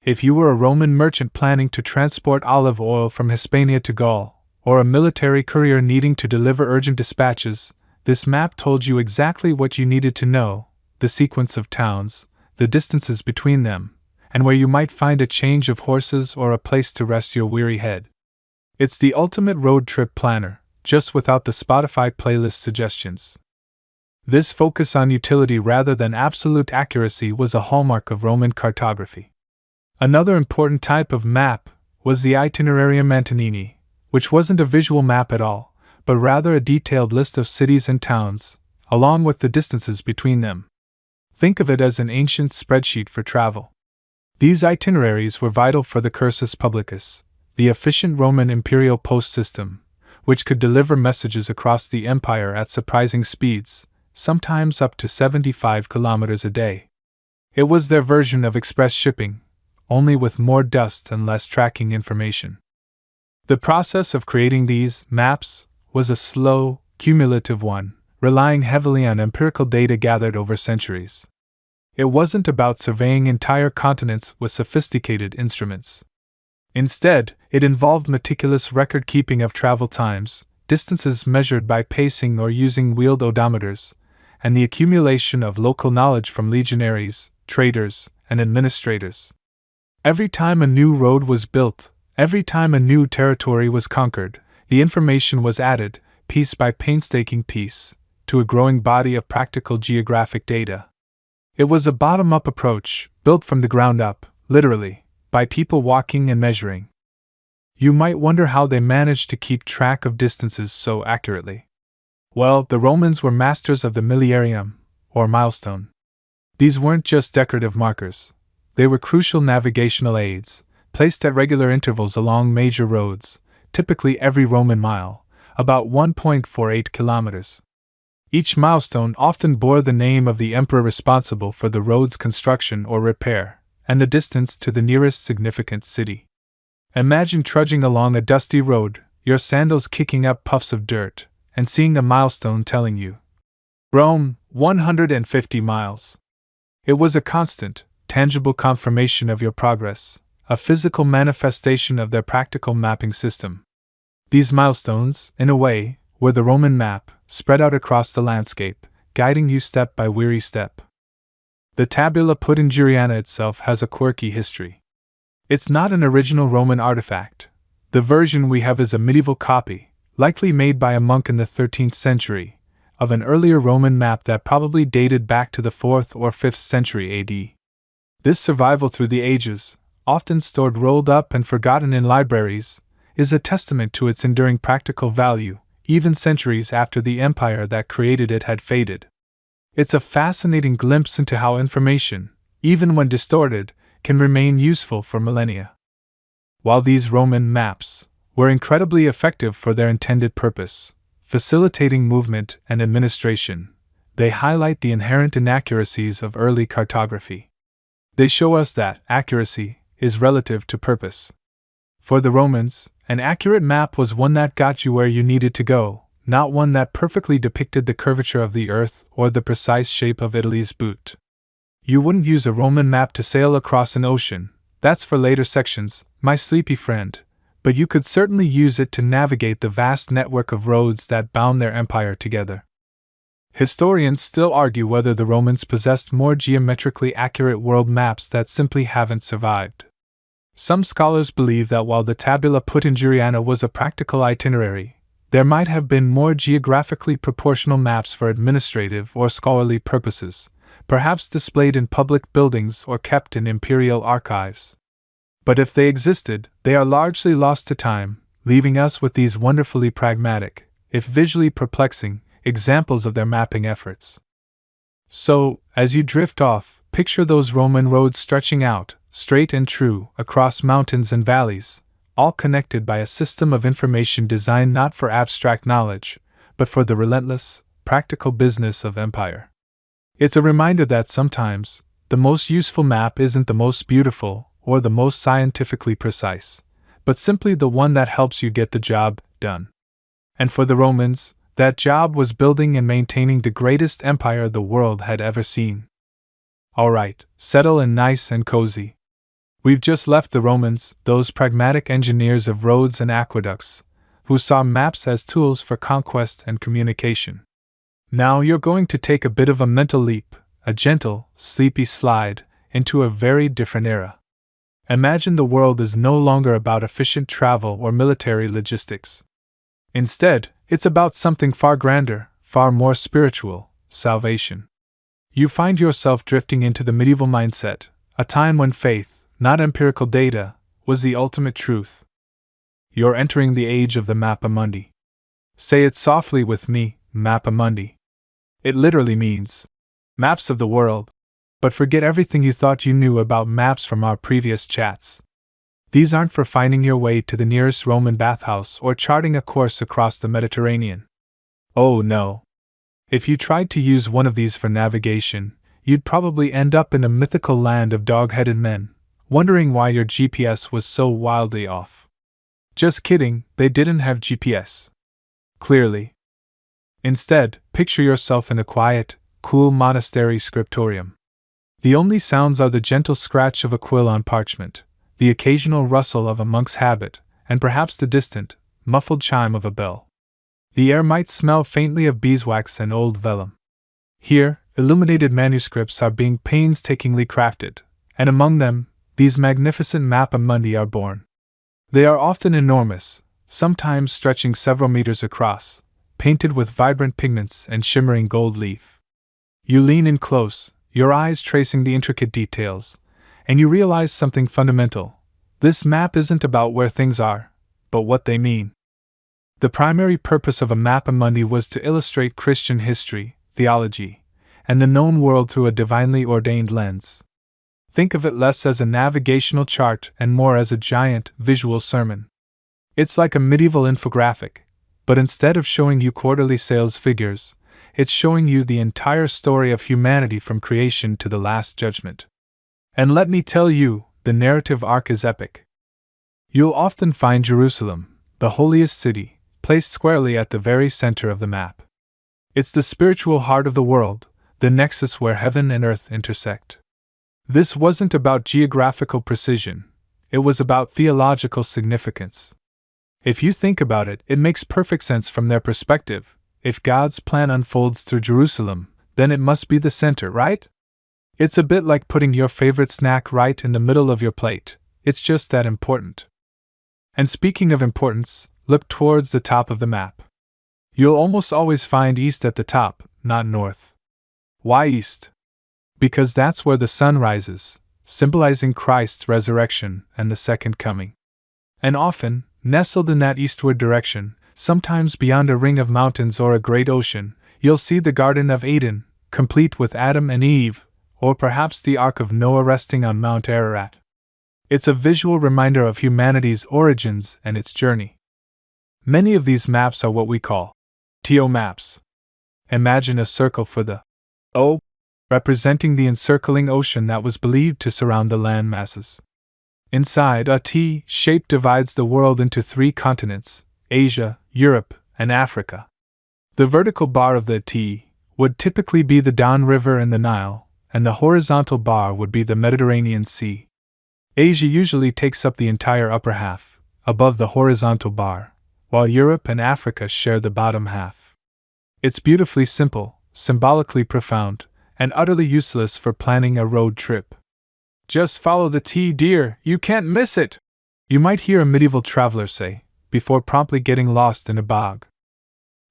If you were a Roman merchant planning to transport olive oil from Hispania to Gaul, or a military courier needing to deliver urgent dispatches, this map told you exactly what you needed to know: the sequence of towns, the distances between them, and where you might find a change of horses or a place to rest your weary head. It's the ultimate road trip planner, just without the Spotify playlist suggestions. This focus on utility rather than absolute accuracy was a hallmark of Roman cartography. Another important type of map was the itinerarium Antonini, which wasn't a visual map at all, but rather a detailed list of cities and towns, along with the distances between them. Think of it as an ancient spreadsheet for travel. These itineraries were vital for the cursus publicus, the efficient Roman imperial post system, which could deliver messages across the empire at surprising speeds, sometimes up to 75 kilometers a day. It was their version of express shipping, only with more dust and less tracking information. The process of creating these maps was a slow, cumulative one, relying heavily on empirical data gathered over centuries. It wasn't about surveying entire continents with sophisticated instruments. Instead, it involved meticulous record-keeping of travel times, distances measured by pacing or using wheeled odometers, and the accumulation of local knowledge from legionaries, traders, and administrators. Every time a new road was built, every time a new territory was conquered, the information was added, piece by painstaking piece, to a growing body of practical geographic data. It was a bottom-up approach, built from the ground up, literally, by people walking and measuring. You might wonder how they managed to keep track of distances so accurately. Well, the Romans were masters of the miliarium, or milestone. These weren't just decorative markers. They were crucial navigational aids, placed at regular intervals along major roads, typically every Roman mile, about 1.48 kilometers. Each milestone often bore the name of the emperor responsible for the road's construction or repair, and the distance to the nearest significant city. Imagine trudging along a dusty road, your sandals kicking up puffs of dirt, and seeing a milestone telling you, Rome, 150 miles. It was a constant, tangible confirmation of your progress, a physical manifestation of their practical mapping system. These milestones, in a way, were the Roman map, spread out across the landscape, guiding you step by weary step. The tabula puttingeriana itself has a quirky history. It's not an original Roman artifact. The version we have is a medieval copy, likely made by a monk in the 13th century, of an earlier Roman map that probably dated back to the 4th or 5th century AD. This survival through the ages, often stored rolled up and forgotten in libraries, is a testament to its enduring practical value, even centuries after the empire that created it had faded. It's a fascinating glimpse into how information, even when distorted, can remain useful for millennia. While these Roman maps were incredibly effective for their intended purpose, facilitating movement and administration, they highlight the inherent inaccuracies of early cartography. They show us that accuracy, is relative to purpose. For the Romans, an accurate map was one that got you where you needed to go, not one that perfectly depicted the curvature of the earth or the precise shape of Italy's boot. You wouldn't use a Roman map to sail across an ocean, that's for later sections, my sleepy friend, but you could certainly use it to navigate the vast network of roads that bound their empire together. Historians still argue whether the Romans possessed more geometrically accurate world maps that simply haven't survived. Some scholars believe that while the tabula puttingeriana was a practical itinerary, there might have been more geographically proportional maps for administrative or scholarly purposes, perhaps displayed in public buildings or kept in imperial archives. But if they existed, they are largely lost to time, leaving us with these wonderfully pragmatic, if visually perplexing, examples of their mapping efforts. So, as you drift off, picture those Roman roads stretching out, straight and true, across mountains and valleys, all connected by a system of information designed not for abstract knowledge, but for the relentless, practical business of empire. It's a reminder that sometimes, the most useful map isn't the most beautiful or the most scientifically precise, but simply the one that helps you get the job done. And for the Romans, that job was building and maintaining the greatest empire the world had ever seen. Alright, settle in nice and cozy. We've just left the Romans, those pragmatic engineers of roads and aqueducts, who saw maps as tools for conquest and communication. Now you're going to take a bit of a mental leap, a gentle, sleepy slide, into a very different era. Imagine the world is no longer about efficient travel or military logistics. Instead, it's about something far grander, far more spiritual: salvation. You find yourself drifting into the medieval mindset, a time when faith, not empirical data, was the ultimate truth. You're entering the age of the Mappa Mundi. Say it softly with me, Mappa Mundi. It literally means maps of the world, but forget everything you thought you knew about maps from our previous chats. These aren't for finding your way to the nearest Roman bathhouse or charting a course across the Mediterranean. Oh no. If you tried to use one of these for navigation, you'd probably end up in a mythical land of dog-headed men, wondering why your GPS was so wildly off. Just kidding, they didn't have GPS. Clearly. Instead, picture yourself in a quiet, cool monastery scriptorium. The only sounds are the gentle scratch of a quill on parchment, the occasional rustle of a monk's habit, and perhaps the distant, muffled chime of a bell. The air might smell faintly of beeswax and old vellum. Here, illuminated manuscripts are being painstakingly crafted, and among them, these magnificent Mappa Mundi are born. They are often enormous, sometimes stretching several meters across, painted with vibrant pigments and shimmering gold leaf. You lean in close, your eyes tracing the intricate details, and you realize something fundamental. This map isn't about where things are, but what they mean. The primary purpose of a Mappa Mundi was to illustrate Christian history, theology, and the known world through a divinely ordained lens. Think of it less as a navigational chart and more as a giant, visual sermon. It's like a medieval infographic, but instead of showing you quarterly sales figures, it's showing you the entire story of humanity from creation to the Last Judgment. And let me tell you, the narrative arc is epic. You'll often find Jerusalem, the holiest city, placed squarely at the very center of the map. It's the spiritual heart of the world, the nexus where heaven and earth intersect. This wasn't about geographical precision, it was about theological significance. If you think about it, it makes perfect sense from their perspective. If God's plan unfolds through Jerusalem, then it must be the center, right? It's a bit like putting your favorite snack right in the middle of your plate. It's just that important. And speaking of importance, look towards the top of the map. You'll almost always find east at the top, not north. Why east? Because that's where the sun rises, symbolizing Christ's resurrection and the second coming. And often, nestled in that eastward direction, sometimes beyond a ring of mountains or a great ocean, you'll see the Garden of Eden, complete with Adam and Eve, or perhaps the Ark of Noah resting on Mount Ararat. It's a visual reminder of humanity's origins and its journey. Many of these maps are what we call TO maps. Imagine a circle for the O, representing the encircling ocean that was believed to surround the land masses. Inside, a T shape divides the world into 3 continents: Asia, Europe, and Africa. The vertical bar of the T would typically be the Don River and the Nile, and the horizontal bar would be the Mediterranean Sea. Asia usually takes up the entire upper half, above the horizontal bar, while Europe and Africa share the bottom half. It's beautifully simple, symbolically profound, and utterly useless for planning a road trip. Just follow the T, dear, you can't miss it! You might hear a medieval traveler say, before promptly getting lost in a bog.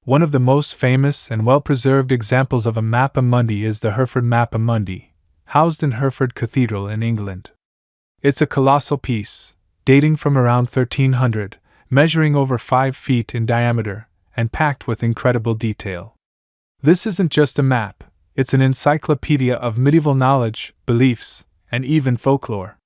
One of the most famous and well-preserved examples of a Mappa Mundi is the Hereford Mappa Mundi, housed in Hereford Cathedral in England. It's a colossal piece, dating from around 1300, measuring over 5 feet in diameter, and packed with incredible detail. This isn't just a map, it's an encyclopedia of medieval knowledge, beliefs, and even folklore.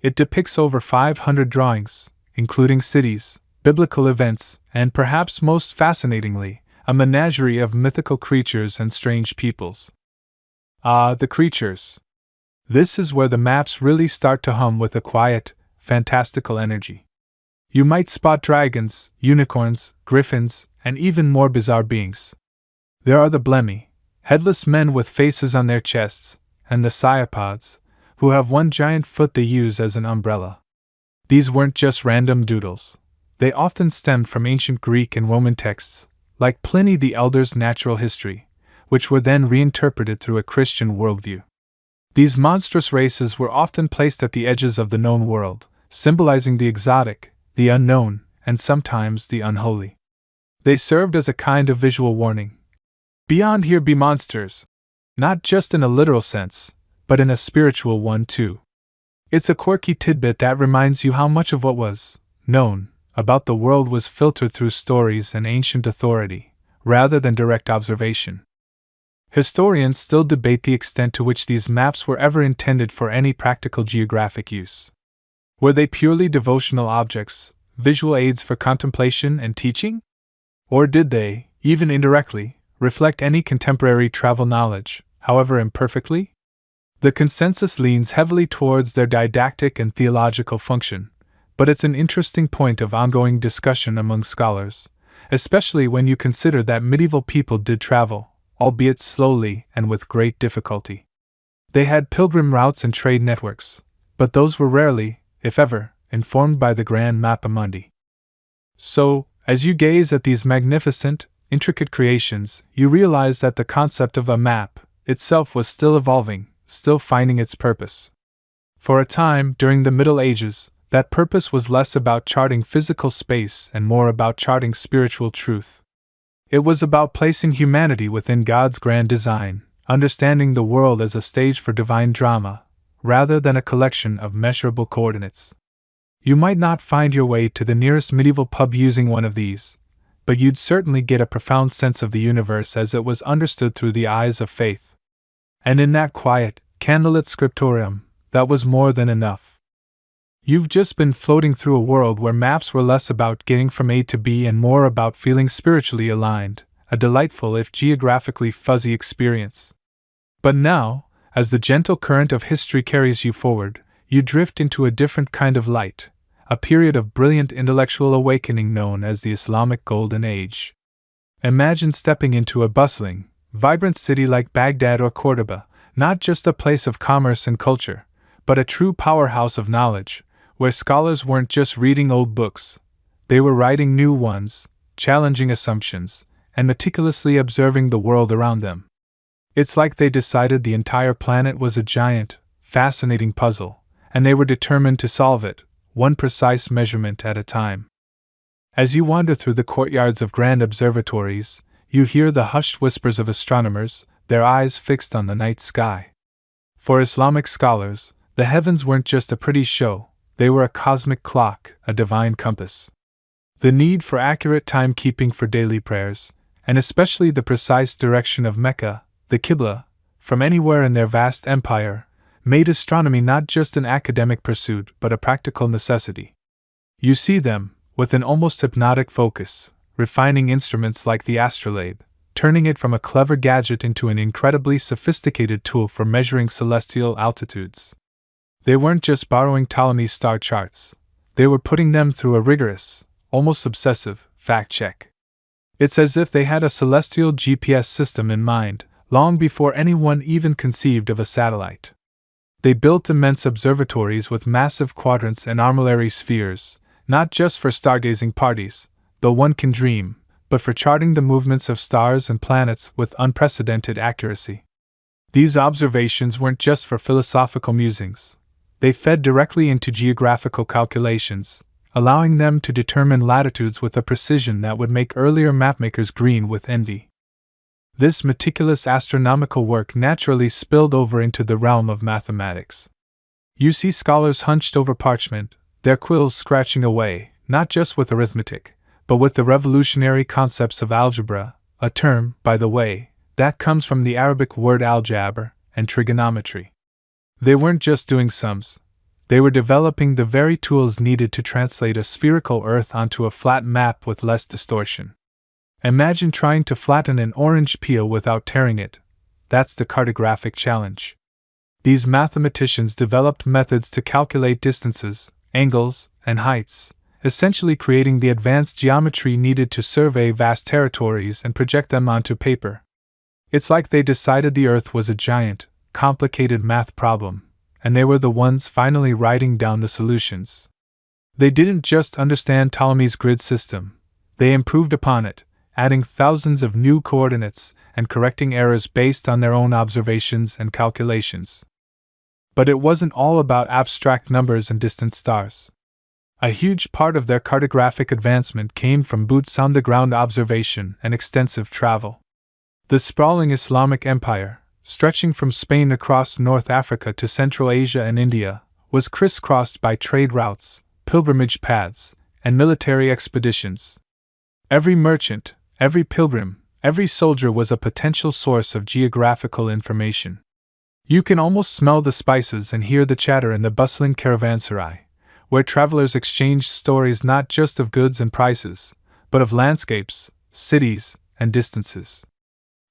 It depicts over 500 drawings, including cities, biblical events, and perhaps most fascinatingly, a menagerie of mythical creatures and strange peoples. Ah, the creatures. This is where the maps really start to hum with a quiet, fantastical energy. You might spot dragons, unicorns, griffins, and even more bizarre beings. There are the blemmy, headless men with faces on their chests, and the cyopods, who have one giant foot they use as an umbrella. These weren't just random doodles. They often stemmed from ancient Greek and Roman texts, like Pliny the Elder's Natural History, which were then reinterpreted through a Christian worldview. These monstrous races were often placed at the edges of the known world, symbolizing the exotic, the unknown, and sometimes the unholy. They served as a kind of visual warning. Beyond here be monsters. Not just in a literal sense, but in a spiritual one too. It's a quirky tidbit that reminds you how much of what was known about the world was filtered through stories and ancient authority, rather than direct observation. Historians still debate the extent to which these maps were ever intended for any practical geographic use. Were they purely devotional objects, visual aids for contemplation and teaching? Or did they, even indirectly, reflect any contemporary travel knowledge, however imperfectly? The consensus leans heavily towards their didactic and theological function, but it's an interesting point of ongoing discussion among scholars, especially when you consider that medieval people did travel, albeit slowly and with great difficulty. They had pilgrim routes and trade networks, but those were rarely, if ever, informed by the grand Mappa Mundi. So, as you gaze at these magnificent, intricate creations, you realize that the concept of a map itself was still evolving, still finding its purpose. For a time, during the Middle Ages, that purpose was less about charting physical space and more about charting spiritual truth. It was about placing humanity within God's grand design, understanding the world as a stage for divine drama, rather than a collection of measurable coordinates. You might not find your way to the nearest medieval pub using one of these, but you'd certainly get a profound sense of the universe as it was understood through the eyes of faith. And in that quiet, candlelit scriptorium, that was more than enough. You've just been floating through a world where maps were less about getting from A to B and more about feeling spiritually aligned, a delightful if geographically fuzzy experience. But now, as the gentle current of history carries you forward, you drift into a different kind of light, a period of brilliant intellectual awakening known as the Islamic Golden Age. Imagine stepping into a bustling, vibrant city like Baghdad or Cordoba, not just a place of commerce and culture, but a true powerhouse of knowledge, where scholars weren't just reading old books, they were writing new ones, challenging assumptions, and meticulously observing the world around them. It's like they decided the entire planet was a giant, fascinating puzzle, and they were determined to solve it, one precise measurement at a time. As you wander through the courtyards of grand observatories, you hear the hushed whispers of astronomers, their eyes fixed on the night sky. For Islamic scholars, the heavens weren't just a pretty show, they were a cosmic clock, a divine compass. The need for accurate timekeeping for daily prayers, and especially the precise direction of Mecca, the Qibla, from anywhere in their vast empire, made astronomy not just an academic pursuit but a practical necessity. You see them, with an almost hypnotic focus, refining instruments like the astrolabe, turning it from a clever gadget into an incredibly sophisticated tool for measuring celestial altitudes. They weren't just borrowing Ptolemy's star charts, they were putting them through a rigorous, almost obsessive, fact check. It's as if they had a celestial GPS system in mind, long before anyone even conceived of a satellite. They built immense observatories with massive quadrants and armillary spheres, not just for stargazing parties, though one can dream, but for charting the movements of stars and planets with unprecedented accuracy. These observations weren't just for philosophical musings. They fed directly into geographical calculations, allowing them to determine latitudes with a precision that would make earlier mapmakers green with envy. This meticulous astronomical work naturally spilled over into the realm of mathematics. You see scholars hunched over parchment, their quills scratching away, not just with arithmetic, but with the revolutionary concepts of algebra, a term, by the way, that comes from the Arabic word aljabr, and trigonometry. They weren't just doing sums. They were developing the very tools needed to translate a spherical Earth onto a flat map with less distortion. Imagine trying to flatten an orange peel without tearing it. That's the cartographic challenge. These mathematicians developed methods to calculate distances, angles, and heights, essentially creating the advanced geometry needed to survey vast territories and project them onto paper. It's like they decided the Earth was a giant, complicated math problem, and they were the ones finally writing down the solutions. They didn't just understand Ptolemy's grid system, they improved upon it, adding thousands of new coordinates and correcting errors based on their own observations and calculations. But it wasn't all about abstract numbers and distant stars. A huge part of their cartographic advancement came from boots-on-the-ground observation and extensive travel. The sprawling Islamic Empire, stretching from Spain across North Africa to Central Asia and India, was crisscrossed by trade routes, pilgrimage paths, and military expeditions. Every merchant, every pilgrim, every soldier was a potential source of geographical information. You can almost smell the spices and hear the chatter in the bustling caravanserai, where travelers exchanged stories not just of goods and prices, but of landscapes, cities, and distances.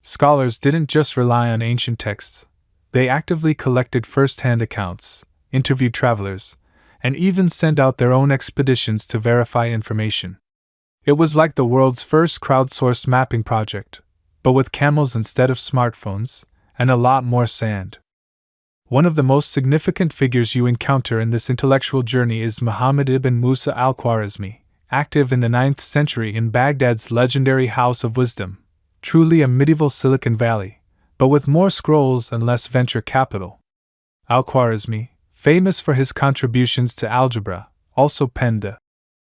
Scholars didn't just rely on ancient texts, they actively collected first-hand accounts, interviewed travelers, and even sent out their own expeditions to verify information. It was like the world's first crowdsourced mapping project, but with camels instead of smartphones, and a lot more sand. One of the most significant figures you encounter in this intellectual journey is Muhammad ibn Musa al-Khwarizmi, active in the 9th century in Baghdad's legendary House of Wisdom, truly a medieval Silicon Valley, but with more scrolls and less venture capital. Al-Khwarizmi, famous for his contributions to algebra, also penned the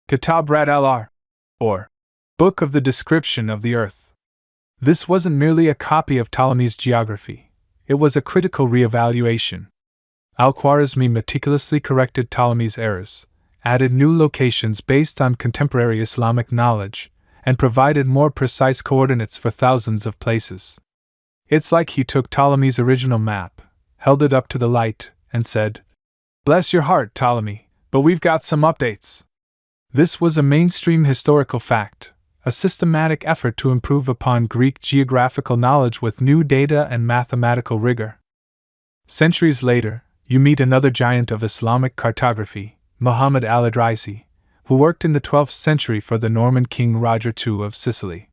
Kitab Rad al-Ar, or Book of the Description of the Earth. This wasn't merely a copy of Ptolemy's geography, it was a critical re-evaluation. Al-Khwarizmi meticulously corrected Ptolemy's errors, added new locations based on contemporary Islamic knowledge, and provided more precise coordinates for thousands of places. It's like he took Ptolemy's original map, held it up to the light, and said, "Bless your heart, Ptolemy, but we've got some updates." This was a mainstream historical fact, a systematic effort to improve upon Greek geographical knowledge with new data and mathematical rigor. Centuries later, you meet another giant of Islamic cartography, Muhammad al-Idrisi, who worked in the 12th century for the Norman king Roger II of Sicily.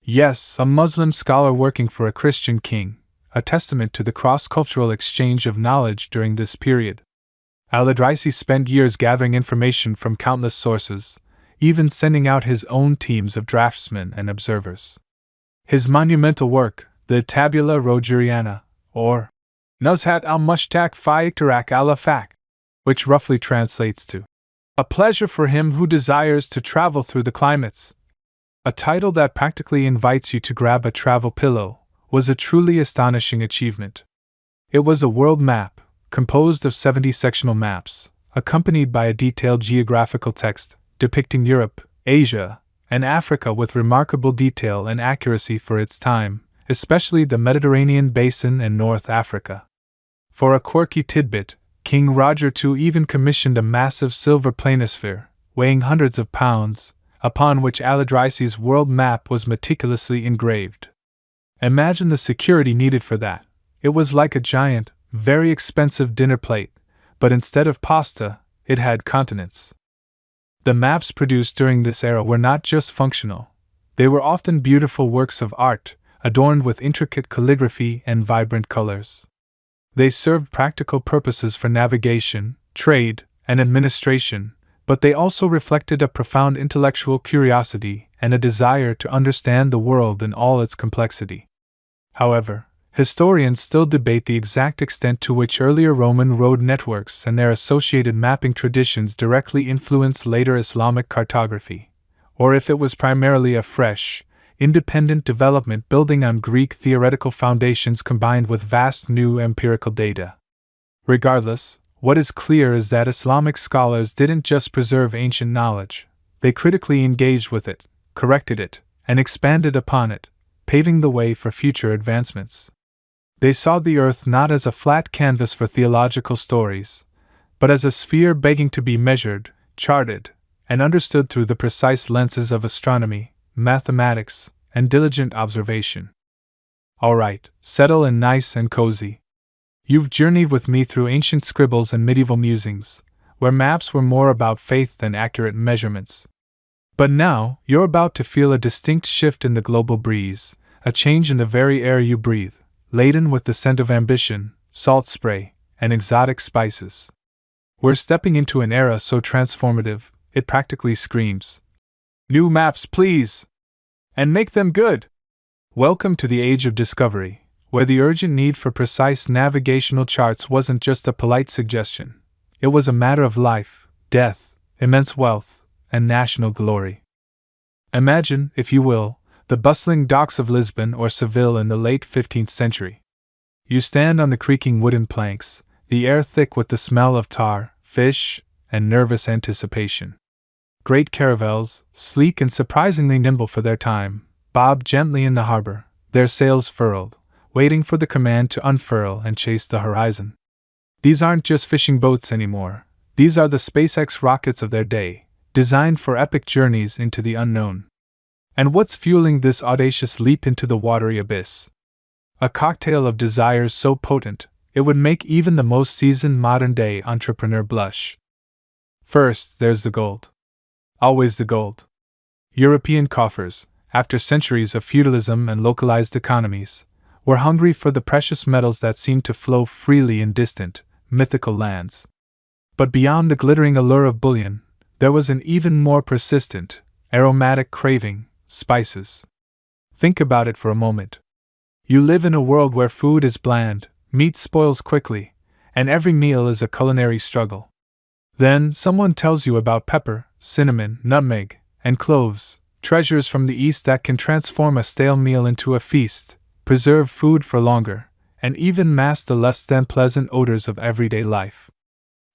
Yes, a Muslim scholar working for a Christian king, a testament to the cross-cultural exchange of knowledge during this period. Al-Idrisi spent years gathering information from countless sources, even sending out his own teams of draftsmen and observers. His monumental work, the Tabula Rogeriana, or Nuzhat al-Mushtaq fi Iktarak al-Afaq, which roughly translates to "A pleasure for him who desires to travel through the climates," a title that practically invites you to grab a travel pillow, was a truly astonishing achievement. It was a world map, composed of 70 sectional maps, accompanied by a detailed geographical text depicting Europe, Asia, and Africa with remarkable detail and accuracy for its time, especially the Mediterranean basin and North Africa. For a quirky tidbit, King Roger II even commissioned a massive silver planisphere, weighing hundreds of pounds, upon which Al-Idrisi's world map was meticulously engraved. Imagine the security needed for that. It was like a giant, very expensive dinner plate, but instead of pasta, it had continents. The maps produced during this era were not just functional, they were often beautiful works of art, adorned with intricate calligraphy and vibrant colors. They served practical purposes for navigation, trade, and administration, but they also reflected a profound intellectual curiosity and a desire to understand the world in all its complexity. However, historians still debate the exact extent to which earlier Roman road networks and their associated mapping traditions directly influenced later Islamic cartography, or if it was primarily a fresh, independent development building on Greek theoretical foundations combined with vast new empirical data. Regardless, what is clear is that Islamic scholars didn't just preserve ancient knowledge, they critically engaged with it, corrected it, and expanded upon it, paving the way for future advancements. They saw the earth not as a flat canvas for theological stories, but as a sphere begging to be measured, charted, and understood through the precise lenses of astronomy, mathematics, and diligent observation. All right, settle in nice and cozy. You've journeyed with me through ancient scribbles and medieval musings, where maps were more about faith than accurate measurements. But now, you're about to feel a distinct shift in the global breeze, a change in the very air you breathe, laden with the scent of ambition, salt spray, and exotic spices. We're stepping into an era so transformative, it practically screams, "New maps, please! And make them good!" Welcome to the age of discovery, where the urgent need for precise navigational charts wasn't just a polite suggestion. It was a matter of life, death, immense wealth, and national glory. Imagine, if you will, the bustling docks of Lisbon or Seville in the late 15th century. You stand on the creaking wooden planks, the air thick with the smell of tar, fish, and nervous anticipation. Great caravels, sleek and surprisingly nimble for their time, bob gently in the harbor, their sails furled, waiting for the command to unfurl and chase the horizon. These aren't just fishing boats anymore, these are the SpaceX rockets of their day, designed for epic journeys into the unknown. And what's fueling this audacious leap into the watery abyss? A cocktail of desires so potent, it would make even the most seasoned modern-day entrepreneur blush. First, there's the gold. Always the gold. European coffers, after centuries of feudalism and localized economies, were hungry for the precious metals that seemed to flow freely in distant, mythical lands. But beyond the glittering allure of bullion, there was an even more persistent, aromatic craving: spices. Think about it for a moment. You live in a world where food is bland, meat spoils quickly, and every meal is a culinary struggle. Then someone tells you about pepper, cinnamon, nutmeg, and cloves, treasures from the East that can transform a stale meal into a feast, preserve food for longer, and even mask the less than pleasant odors of everyday life.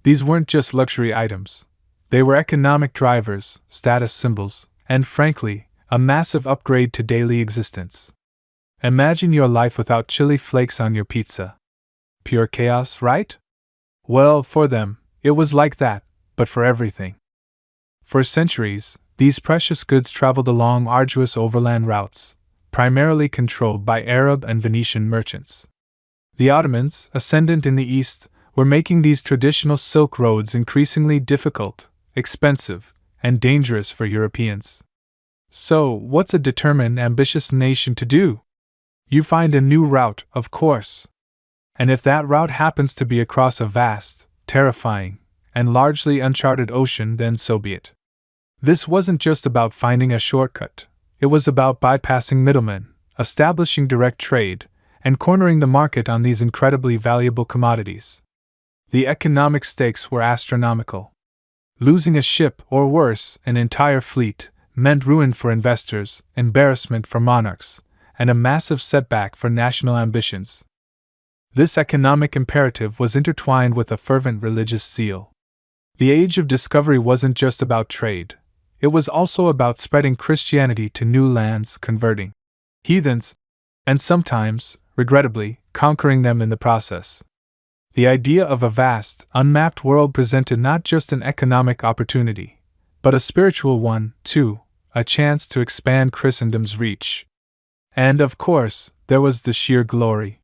These weren't just luxury items. They were economic drivers, status symbols, and frankly, a massive upgrade to daily existence. Imagine your life without chili flakes on your pizza. Pure chaos, right? Well, for them, it was like that, but for everything. For centuries, these precious goods traveled along arduous overland routes, primarily controlled by Arab and Venetian merchants. The Ottomans, ascendant in the East, were making these traditional silk roads increasingly difficult, expensive, and dangerous for Europeans. So, what's a determined, ambitious nation to do? You find a new route, of course. And if that route happens to be across a vast, terrifying, and largely uncharted ocean, then so be it. This wasn't just about finding a shortcut. It was about bypassing middlemen, establishing direct trade, and cornering the market on these incredibly valuable commodities. The economic stakes were astronomical. Losing a ship, or worse, an entire fleet, meant ruin for investors, embarrassment for monarchs, and a massive setback for national ambitions. This economic imperative was intertwined with a fervent religious zeal. The Age of Discovery wasn't just about trade. It was also about spreading Christianity to new lands, converting heathens, and sometimes, regrettably, conquering them in the process. The idea of a vast, unmapped world presented not just an economic opportunity, but a spiritual one, too, a chance to expand Christendom's reach. And, of course, there was the sheer glory.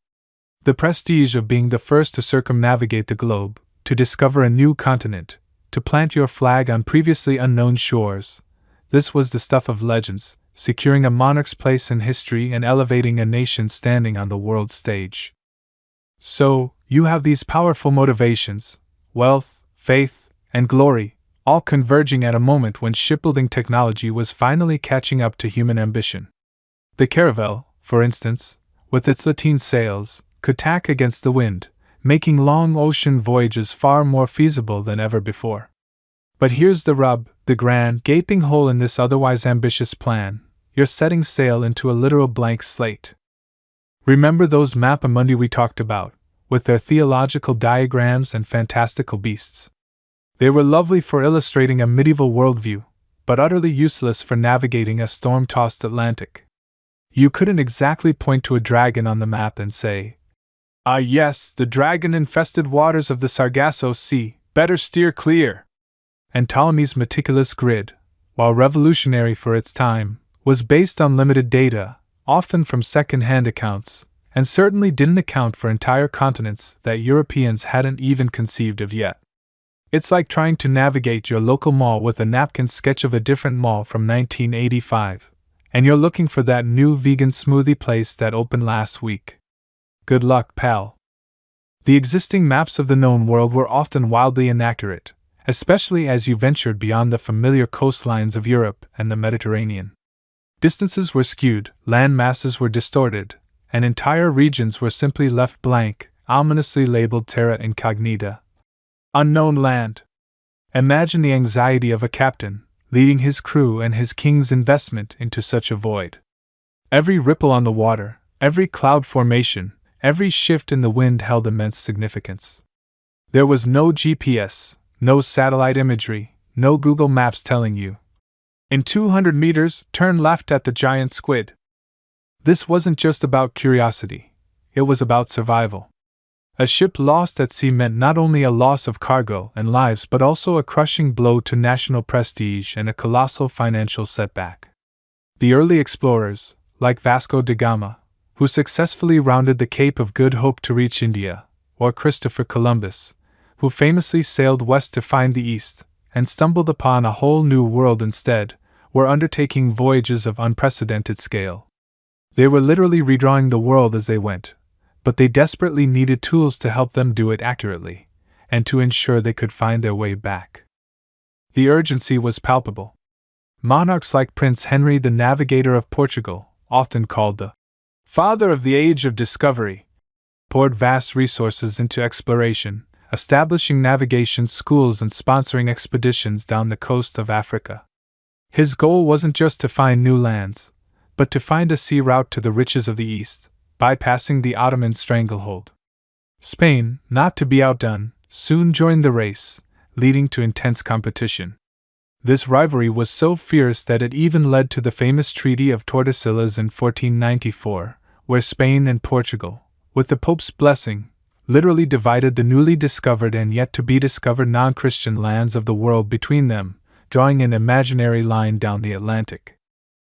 The prestige of being the first to circumnavigate the globe, to discover a new continent, to plant your flag on previously unknown shores. This was the stuff of legends, securing a monarch's place in history and elevating a nation's standing on the world stage. So, you have these powerful motivations: wealth, faith, and glory, all converging at a moment when shipbuilding technology was finally catching up to human ambition. The caravel, for instance, with its lateen sails, could tack against the wind, making long ocean voyages far more feasible than ever before. But here's the rub, the grand, gaping hole in this otherwise ambitious plan: you're setting sail into a literal blank slate. Remember those Mappa Mundi we talked about, with their theological diagrams and fantastical beasts? They were lovely for illustrating a medieval worldview, but utterly useless for navigating a storm-tossed Atlantic. You couldn't exactly point to a dragon on the map and say, "Ah yes, the dragon-infested waters of the Sargasso Sea, better steer clear." And Ptolemy's meticulous grid, while revolutionary for its time, was based on limited data, often from second-hand accounts, and certainly didn't account for entire continents that Europeans hadn't even conceived of yet. It's like trying to navigate your local mall with a napkin sketch of a different mall from 1985, and you're looking for that new vegan smoothie place that opened last week. Good luck, pal. The existing maps of the known world were often wildly inaccurate, especially as you ventured beyond the familiar coastlines of Europe and the Mediterranean. Distances were skewed, land masses were distorted, and entire regions were simply left blank, ominously labeled terra incognita. Unknown land. Imagine the anxiety of a captain, leading his crew and his king's investment into such a void. Every ripple on the water, every cloud formation, every shift in the wind held immense significance. There was no GPS, no satellite imagery, no Google Maps telling you, "In 200 meters, turn left at the giant squid." This wasn't just about curiosity, it was about survival. A ship lost at sea meant not only a loss of cargo and lives but also a crushing blow to national prestige and a colossal financial setback. The early explorers, like Vasco da Gama, who successfully rounded the Cape of Good Hope to reach India, or Christopher Columbus, who famously sailed west to find the East, and stumbled upon a whole new world instead, were undertaking voyages of unprecedented scale. They were literally redrawing the world as they went, but they desperately needed tools to help them do it accurately, and to ensure they could find their way back. The urgency was palpable. Monarchs like Prince Henry the Navigator of Portugal, often called the father of the Age of Discovery, poured vast resources into exploration, establishing navigation schools and sponsoring expeditions down the coast of Africa. His goal wasn't just to find new lands, but to find a sea route to the riches of the East, bypassing the Ottoman stranglehold. Spain, not to be outdone, soon joined the race, leading to intense competition. This rivalry was so fierce that it even led to the famous Treaty of Tordesillas in 1494, where Spain and Portugal, with the Pope's blessing, literally divided the newly discovered and yet to be discovered non-Christian lands of the world between them, drawing an imaginary line down the Atlantic.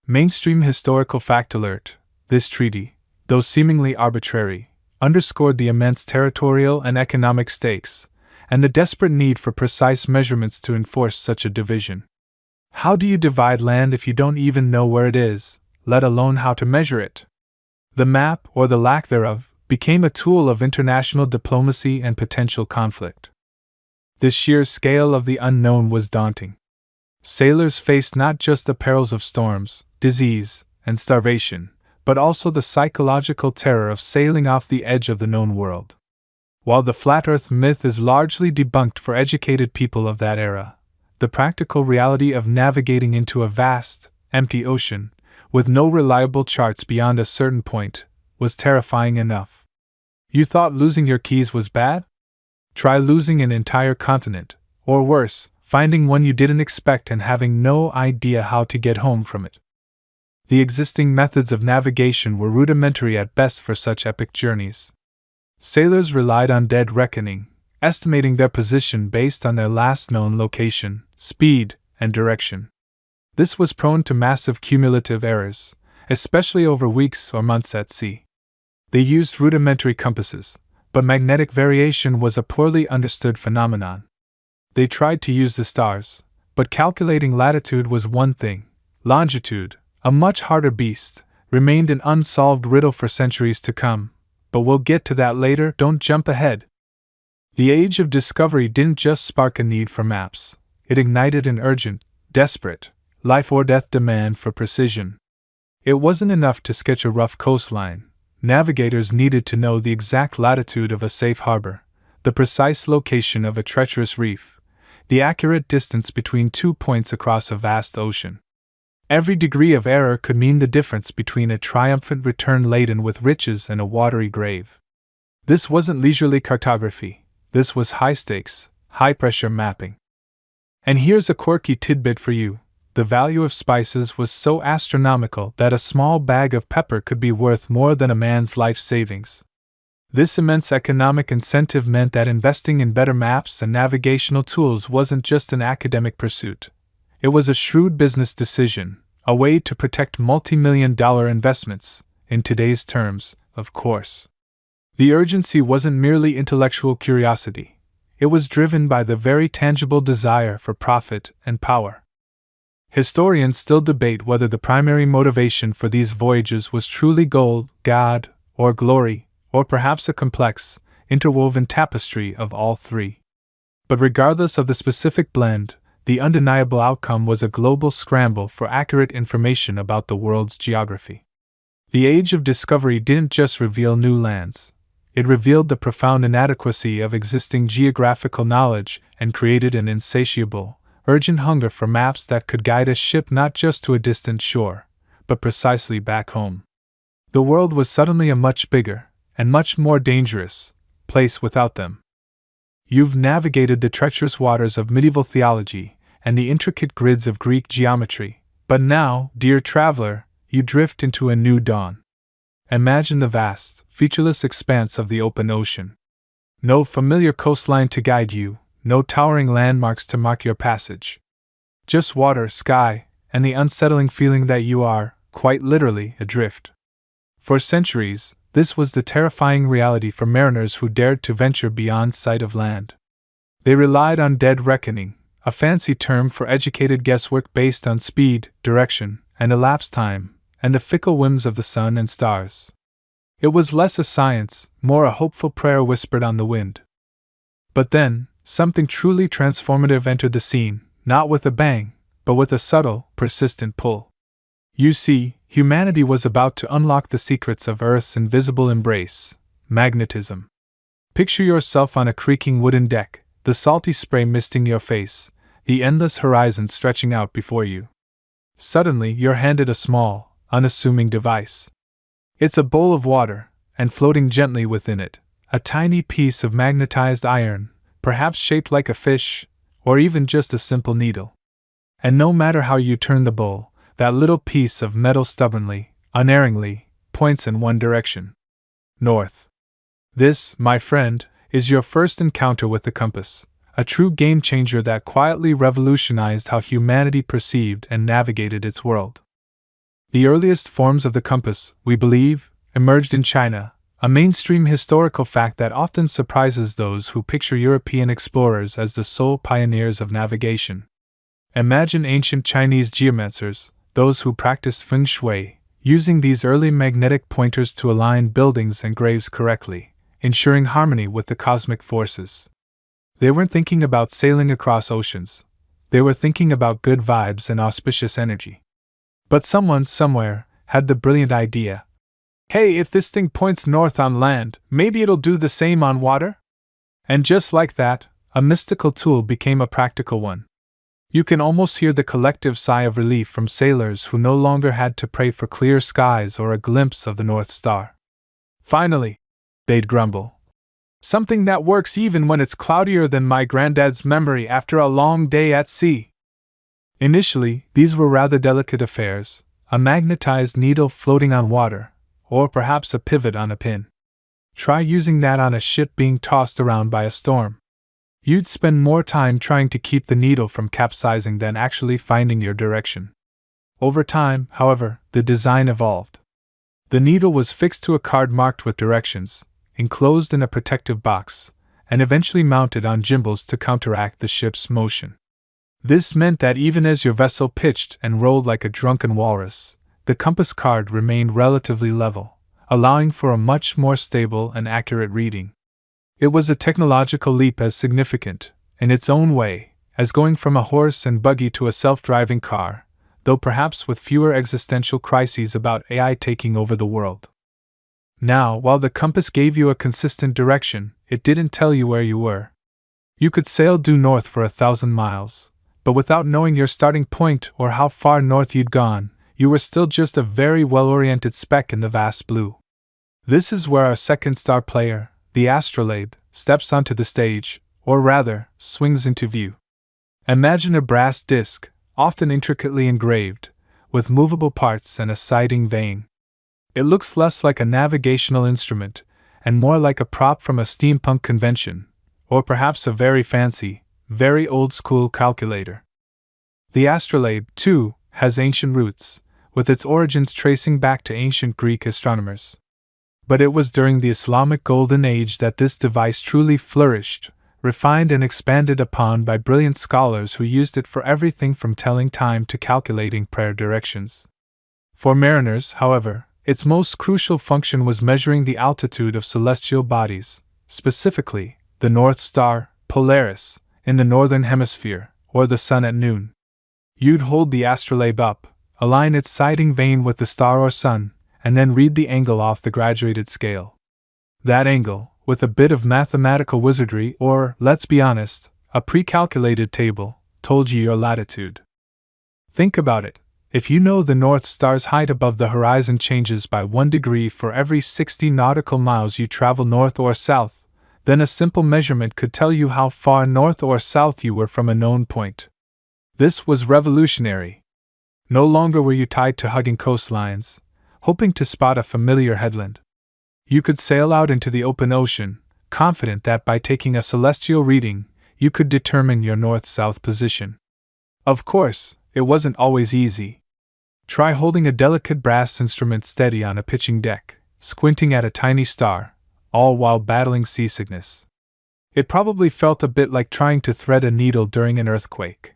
Mainstream historical fact alert: this treaty, though seemingly arbitrary, underscored the immense territorial and economic stakes, and the desperate need for precise measurements to enforce such a division. How do you divide land if you don't even know where it is, let alone how to measure it? The map, or the lack thereof, became a tool of international diplomacy and potential conflict. The sheer scale of the unknown was daunting. Sailors faced not just the perils of storms, disease, and starvation, but also the psychological terror of sailing off the edge of the known world. While the flat Earth myth is largely debunked for educated people of that era, the practical reality of navigating into a vast, empty ocean, with no reliable charts beyond a certain point, was terrifying enough. You thought losing your keys was bad? Try losing an entire continent, or worse, finding one you didn't expect and having no idea how to get home from it. The existing methods of navigation were rudimentary at best for such epic journeys. Sailors relied on dead reckoning, estimating their position based on their last known location, speed, and direction. This was prone to massive cumulative errors, especially over weeks or months at sea. They used rudimentary compasses, But magnetic variation was a poorly understood phenomenon. They tried to use the stars, but calculating latitude was one thing. Longitude, a much harder beast, remained an unsolved riddle for centuries to come. But we'll get to that later, don't jump ahead. The age of discovery didn't just spark a need for maps, it ignited an urgent, desperate, life-or-death demand for precision. It wasn't enough to sketch a rough coastline. Navigators needed to know the exact latitude of a safe harbor, the precise location of a treacherous reef, the accurate distance between 2 points across a vast ocean. Every degree of error could mean the difference between a triumphant return laden with riches and a watery grave. This wasn't leisurely cartography, this was high-stakes, high-pressure mapping. And here's a quirky tidbit for you. The value of spices was so astronomical that a small bag of pepper could be worth more than a man's life savings. This immense economic incentive meant that investing in better maps and navigational tools wasn't just an academic pursuit. It was a shrewd business decision, a way to protect multi-million-dollar investments, in today's terms, of course. The urgency wasn't merely intellectual curiosity. It was driven by the very tangible desire for profit and power. Historians still debate whether the primary motivation for these voyages was truly gold, God, or glory, or perhaps a complex, interwoven tapestry of all three. But regardless of the specific blend, the undeniable outcome was a global scramble for accurate information about the world's geography. The age of discovery didn't just reveal new lands. It revealed the profound inadequacy of existing geographical knowledge and created an insatiable, urgent hunger for maps that could guide a ship not just to a distant shore, but precisely back home. The world was suddenly a much bigger, and much more dangerous, place without them. You've navigated the treacherous waters of medieval theology and the intricate grids of Greek geometry, but now, dear traveler, you drift into a new dawn. Imagine the vast, featureless expanse of the open ocean. No familiar coastline to guide you, no towering landmarks to mark your passage. Just water, sky, and the unsettling feeling that you are, quite literally, adrift. For centuries, this was the terrifying reality for mariners who dared to venture beyond sight of land. They relied on dead reckoning, a fancy term for educated guesswork based on speed, direction, and elapsed time, and the fickle whims of the sun and stars. It was less a science, more a hopeful prayer whispered on the wind. But then, something truly transformative entered the scene, not with a bang, but with a subtle, persistent pull. You see, humanity was about to unlock the secrets of Earth's invisible embrace, magnetism. Picture yourself on a creaking wooden deck, the salty spray misting your face, the endless horizon stretching out before you. Suddenly, you're handed a small, unassuming device. It's a bowl of water, and floating gently within it, a tiny piece of magnetized iron, perhaps shaped like a fish, or even just a simple needle. And no matter how you turn the bowl, that little piece of metal stubbornly, unerringly, points in one direction. North. This, my friend, is your first encounter with the compass, a true game-changer that quietly revolutionized how humanity perceived and navigated its world. The earliest forms of the compass, we believe, emerged in China, a mainstream historical fact that often surprises those who picture European explorers as the sole pioneers of navigation. Imagine ancient Chinese geomancers, those who practiced feng shui, using these early magnetic pointers to align buildings and graves correctly, ensuring harmony with the cosmic forces. They weren't thinking about sailing across oceans. They were thinking about good vibes and auspicious energy. But someone, somewhere, had the brilliant idea. Hey, if this thing points north on land, maybe it'll do the same on water? And just like that, a mystical tool became a practical one. You can almost hear the collective sigh of relief from sailors who no longer had to pray for clear skies or a glimpse of the North Star. Finally, they'd grumble. Something that works even when it's cloudier than my granddad's memory after a long day at sea. Initially, these were rather delicate affairs, a magnetized needle floating on water, or perhaps a pivot on a pin. Try using that on a ship being tossed around by a storm. You'd spend more time trying to keep the needle from capsizing than actually finding your direction. Over time, however, the design evolved. The needle was fixed to a card marked with directions, enclosed in a protective box, and eventually mounted on gimbals to counteract the ship's motion. This meant that even as your vessel pitched and rolled like a drunken walrus, the compass card remained relatively level, allowing for a much more stable and accurate reading. It was a technological leap as significant, in its own way, as going from a horse and buggy to a self-driving car, though perhaps with fewer existential crises about AI taking over the world. Now, while the compass gave you a consistent direction, it didn't tell you where you were. You could sail due north for 1,000 miles, but without knowing your starting point or how far north you'd gone, you were still just a very well-oriented speck in the vast blue. This is where our second star player, the astrolabe, steps onto the stage, or rather, swings into view. Imagine a brass disc, often intricately engraved, with movable parts and a siding vane. It looks less like a navigational instrument, and more like a prop from a steampunk convention, or perhaps a very fancy, very old-school calculator. The astrolabe, too, has ancient roots, with its origins tracing back to ancient Greek astronomers. But it was during the Islamic Golden Age that this device truly flourished, refined and expanded upon by brilliant scholars who used it for everything from telling time to calculating prayer directions. For mariners, however, its most crucial function was measuring the altitude of celestial bodies, specifically, the North Star, Polaris, in the northern hemisphere, or the sun at noon. You'd hold the astrolabe up, align its siding vane with the star or sun, and then read the angle off the graduated scale. That angle, with a bit of mathematical wizardry or, let's be honest, a pre-calculated table, told you your latitude. Think about it. If you know the North Star's height above the horizon changes by 1 degree for every 60 nautical miles you travel north or south, then a simple measurement could tell you how far north or south you were from a known point. This was revolutionary. No longer were you tied to hugging coastlines, hoping to spot a familiar headland. You could sail out into the open ocean, confident that by taking a celestial reading, you could determine your north-south position. Of course, it wasn't always easy. Try holding a delicate brass instrument steady on a pitching deck, squinting at a tiny star, all while battling seasickness. It probably felt a bit like trying to thread a needle during an earthquake.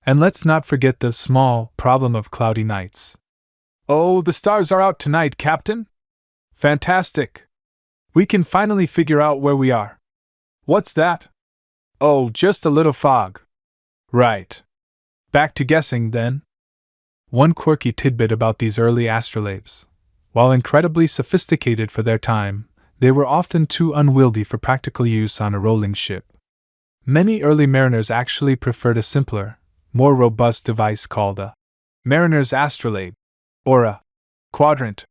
And let's not forget the small problem of cloudy nights. "Oh, the stars are out tonight, Captain? Fantastic! We can finally figure out where we are." "What's that?" "Oh, just a little fog." "Right. Back to guessing, then." One quirky tidbit about these early astrolabes: while incredibly sophisticated for their time, they were often too unwieldy for practical use on a rolling ship. Many early mariners actually preferred a simpler, more robust device called a mariner's astrolabe, or a quadrant,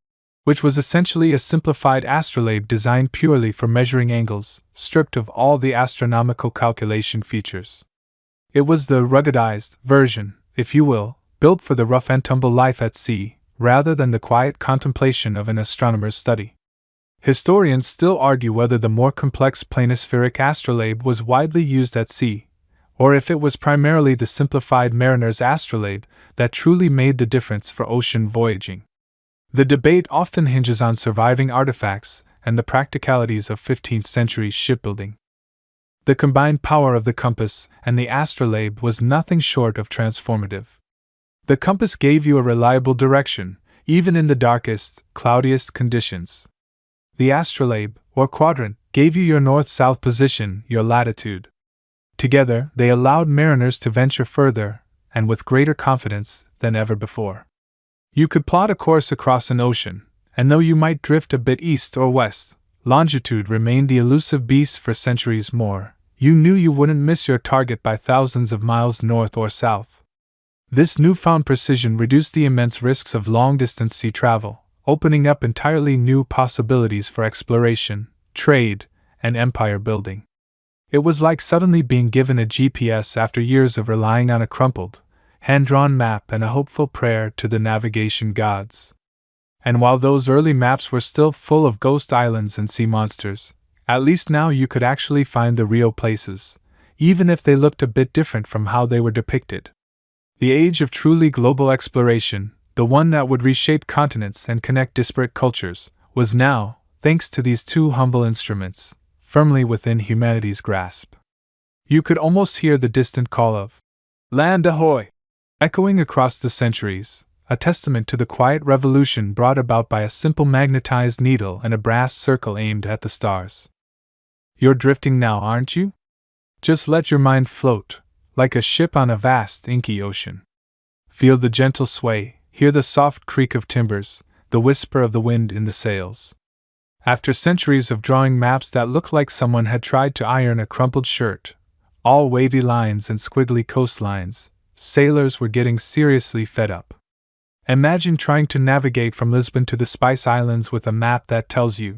which was essentially a simplified astrolabe designed purely for measuring angles, stripped of all the astronomical calculation features. It was the ruggedized version, if you will, built for the rough and tumble life at sea, rather than the quiet contemplation of an astronomer's study. Historians still argue whether the more complex planispheric astrolabe was widely used at sea, or if it was primarily the simplified mariner's astrolabe that truly made the difference for ocean voyaging. The debate often hinges on surviving artifacts and the practicalities of 15th century shipbuilding. The combined power of the compass and the astrolabe was nothing short of transformative. The compass gave you a reliable direction, even in the darkest, cloudiest conditions. The astrolabe, or quadrant, gave you your north-south position, your latitude. Together, they allowed mariners to venture further, and with greater confidence than ever before. You could plot a course across an ocean, and though you might drift a bit east or west, longitude remained the elusive beast for centuries more. You knew you wouldn't miss your target by thousands of miles north or south. This newfound precision reduced the immense risks of long-distance sea travel, opening up entirely new possibilities for exploration, trade, and empire building. It was like suddenly being given a GPS after years of relying on a crumpled, hand-drawn map and a hopeful prayer to the navigation gods. And while those early maps were still full of ghost islands and sea monsters, at least now you could actually find the real places, even if they looked a bit different from how they were depicted. The age of truly global exploration, the one that would reshape continents and connect disparate cultures, was now, thanks to these two humble instruments, firmly within humanity's grasp. You could almost hear the distant call of "Land ahoy!" echoing across the centuries, a testament to the quiet revolution brought about by a simple magnetized needle and a brass circle aimed at the stars. You're drifting now, aren't you? Just let your mind float, like a ship on a vast, inky ocean. Feel the gentle sway, hear the soft creak of timbers, the whisper of the wind in the sails. After centuries of drawing maps that looked like someone had tried to iron a crumpled shirt, all wavy lines and squiggly coastlines, sailors were getting seriously fed up. Imagine trying to navigate from Lisbon to the Spice Islands with a map that tells you,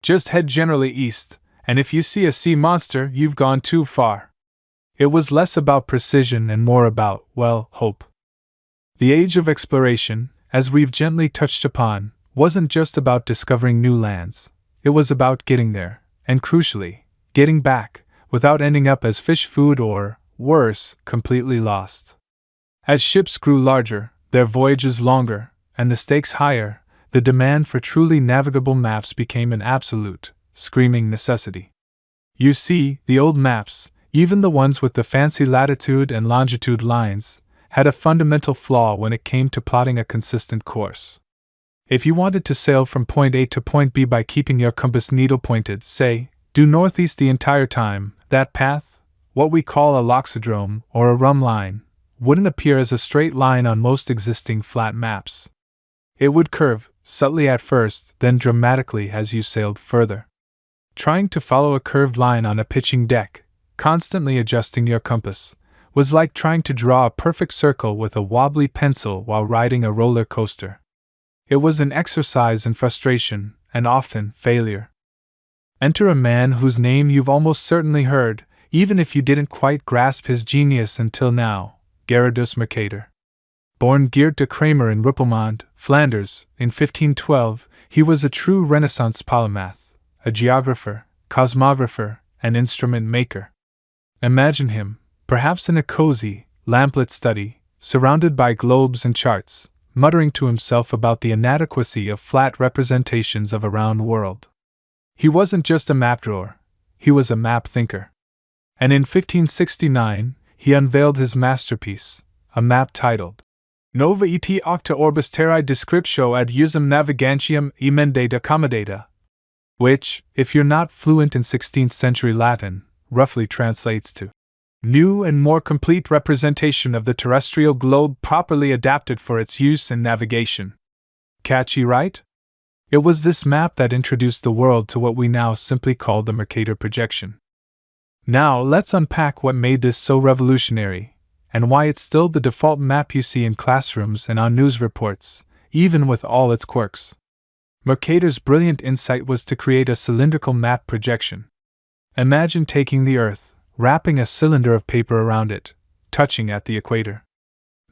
just head generally east, and if you see a sea monster, you've gone too far. It was less about precision and more about, well, hope. The age of exploration, as we've gently touched upon, wasn't just about discovering new lands. It was about getting there, and crucially, getting back, without ending up as fish food or, worse, completely lost. As ships grew larger, their voyages longer, and the stakes higher, the demand for truly navigable maps became an absolute, screaming necessity. You see, the old maps, even the ones with the fancy latitude and longitude lines, had a fundamental flaw when it came to plotting a consistent course. If you wanted to sail from point A to point B by keeping your compass needle pointed, say, due northeast the entire time, that path, what we call a loxodrome or a rum line, wouldn't appear as a straight line on most existing flat maps. It would curve, subtly at first, then dramatically as you sailed further. Trying to follow a curved line on a pitching deck, constantly adjusting your compass, was like trying to draw a perfect circle with a wobbly pencil while riding a roller coaster. It was an exercise in frustration, and often failure. Enter a man whose name you've almost certainly heard, even if you didn't quite grasp his genius until now, Gerardus Mercator. Born Geert de Kramer in Ruppelmond, Flanders, in 1512, he was a true Renaissance polymath, a geographer, cosmographer, and instrument maker. Imagine him, perhaps in a cozy, lamplit study, surrounded by globes and charts, muttering to himself about the inadequacy of flat representations of a round world. He wasn't just a map drawer, he was a map thinker. And in 1569, he unveiled his masterpiece, a map titled Nova et octa orbis terrae descriptio ad usum navigantium emendata commodata, which, if you're not fluent in 16th century Latin, roughly translates to new and more complete representation of the terrestrial globe properly adapted for its use in navigation. Catchy, right? It was this map that introduced the world to what we now simply call the Mercator projection. Now let's unpack what made this so revolutionary, and why it's still the default map you see in classrooms and on news reports, even with all its quirks. Mercator's brilliant insight was to create a cylindrical map projection. Imagine taking the Earth, wrapping a cylinder of paper around it, touching at the equator.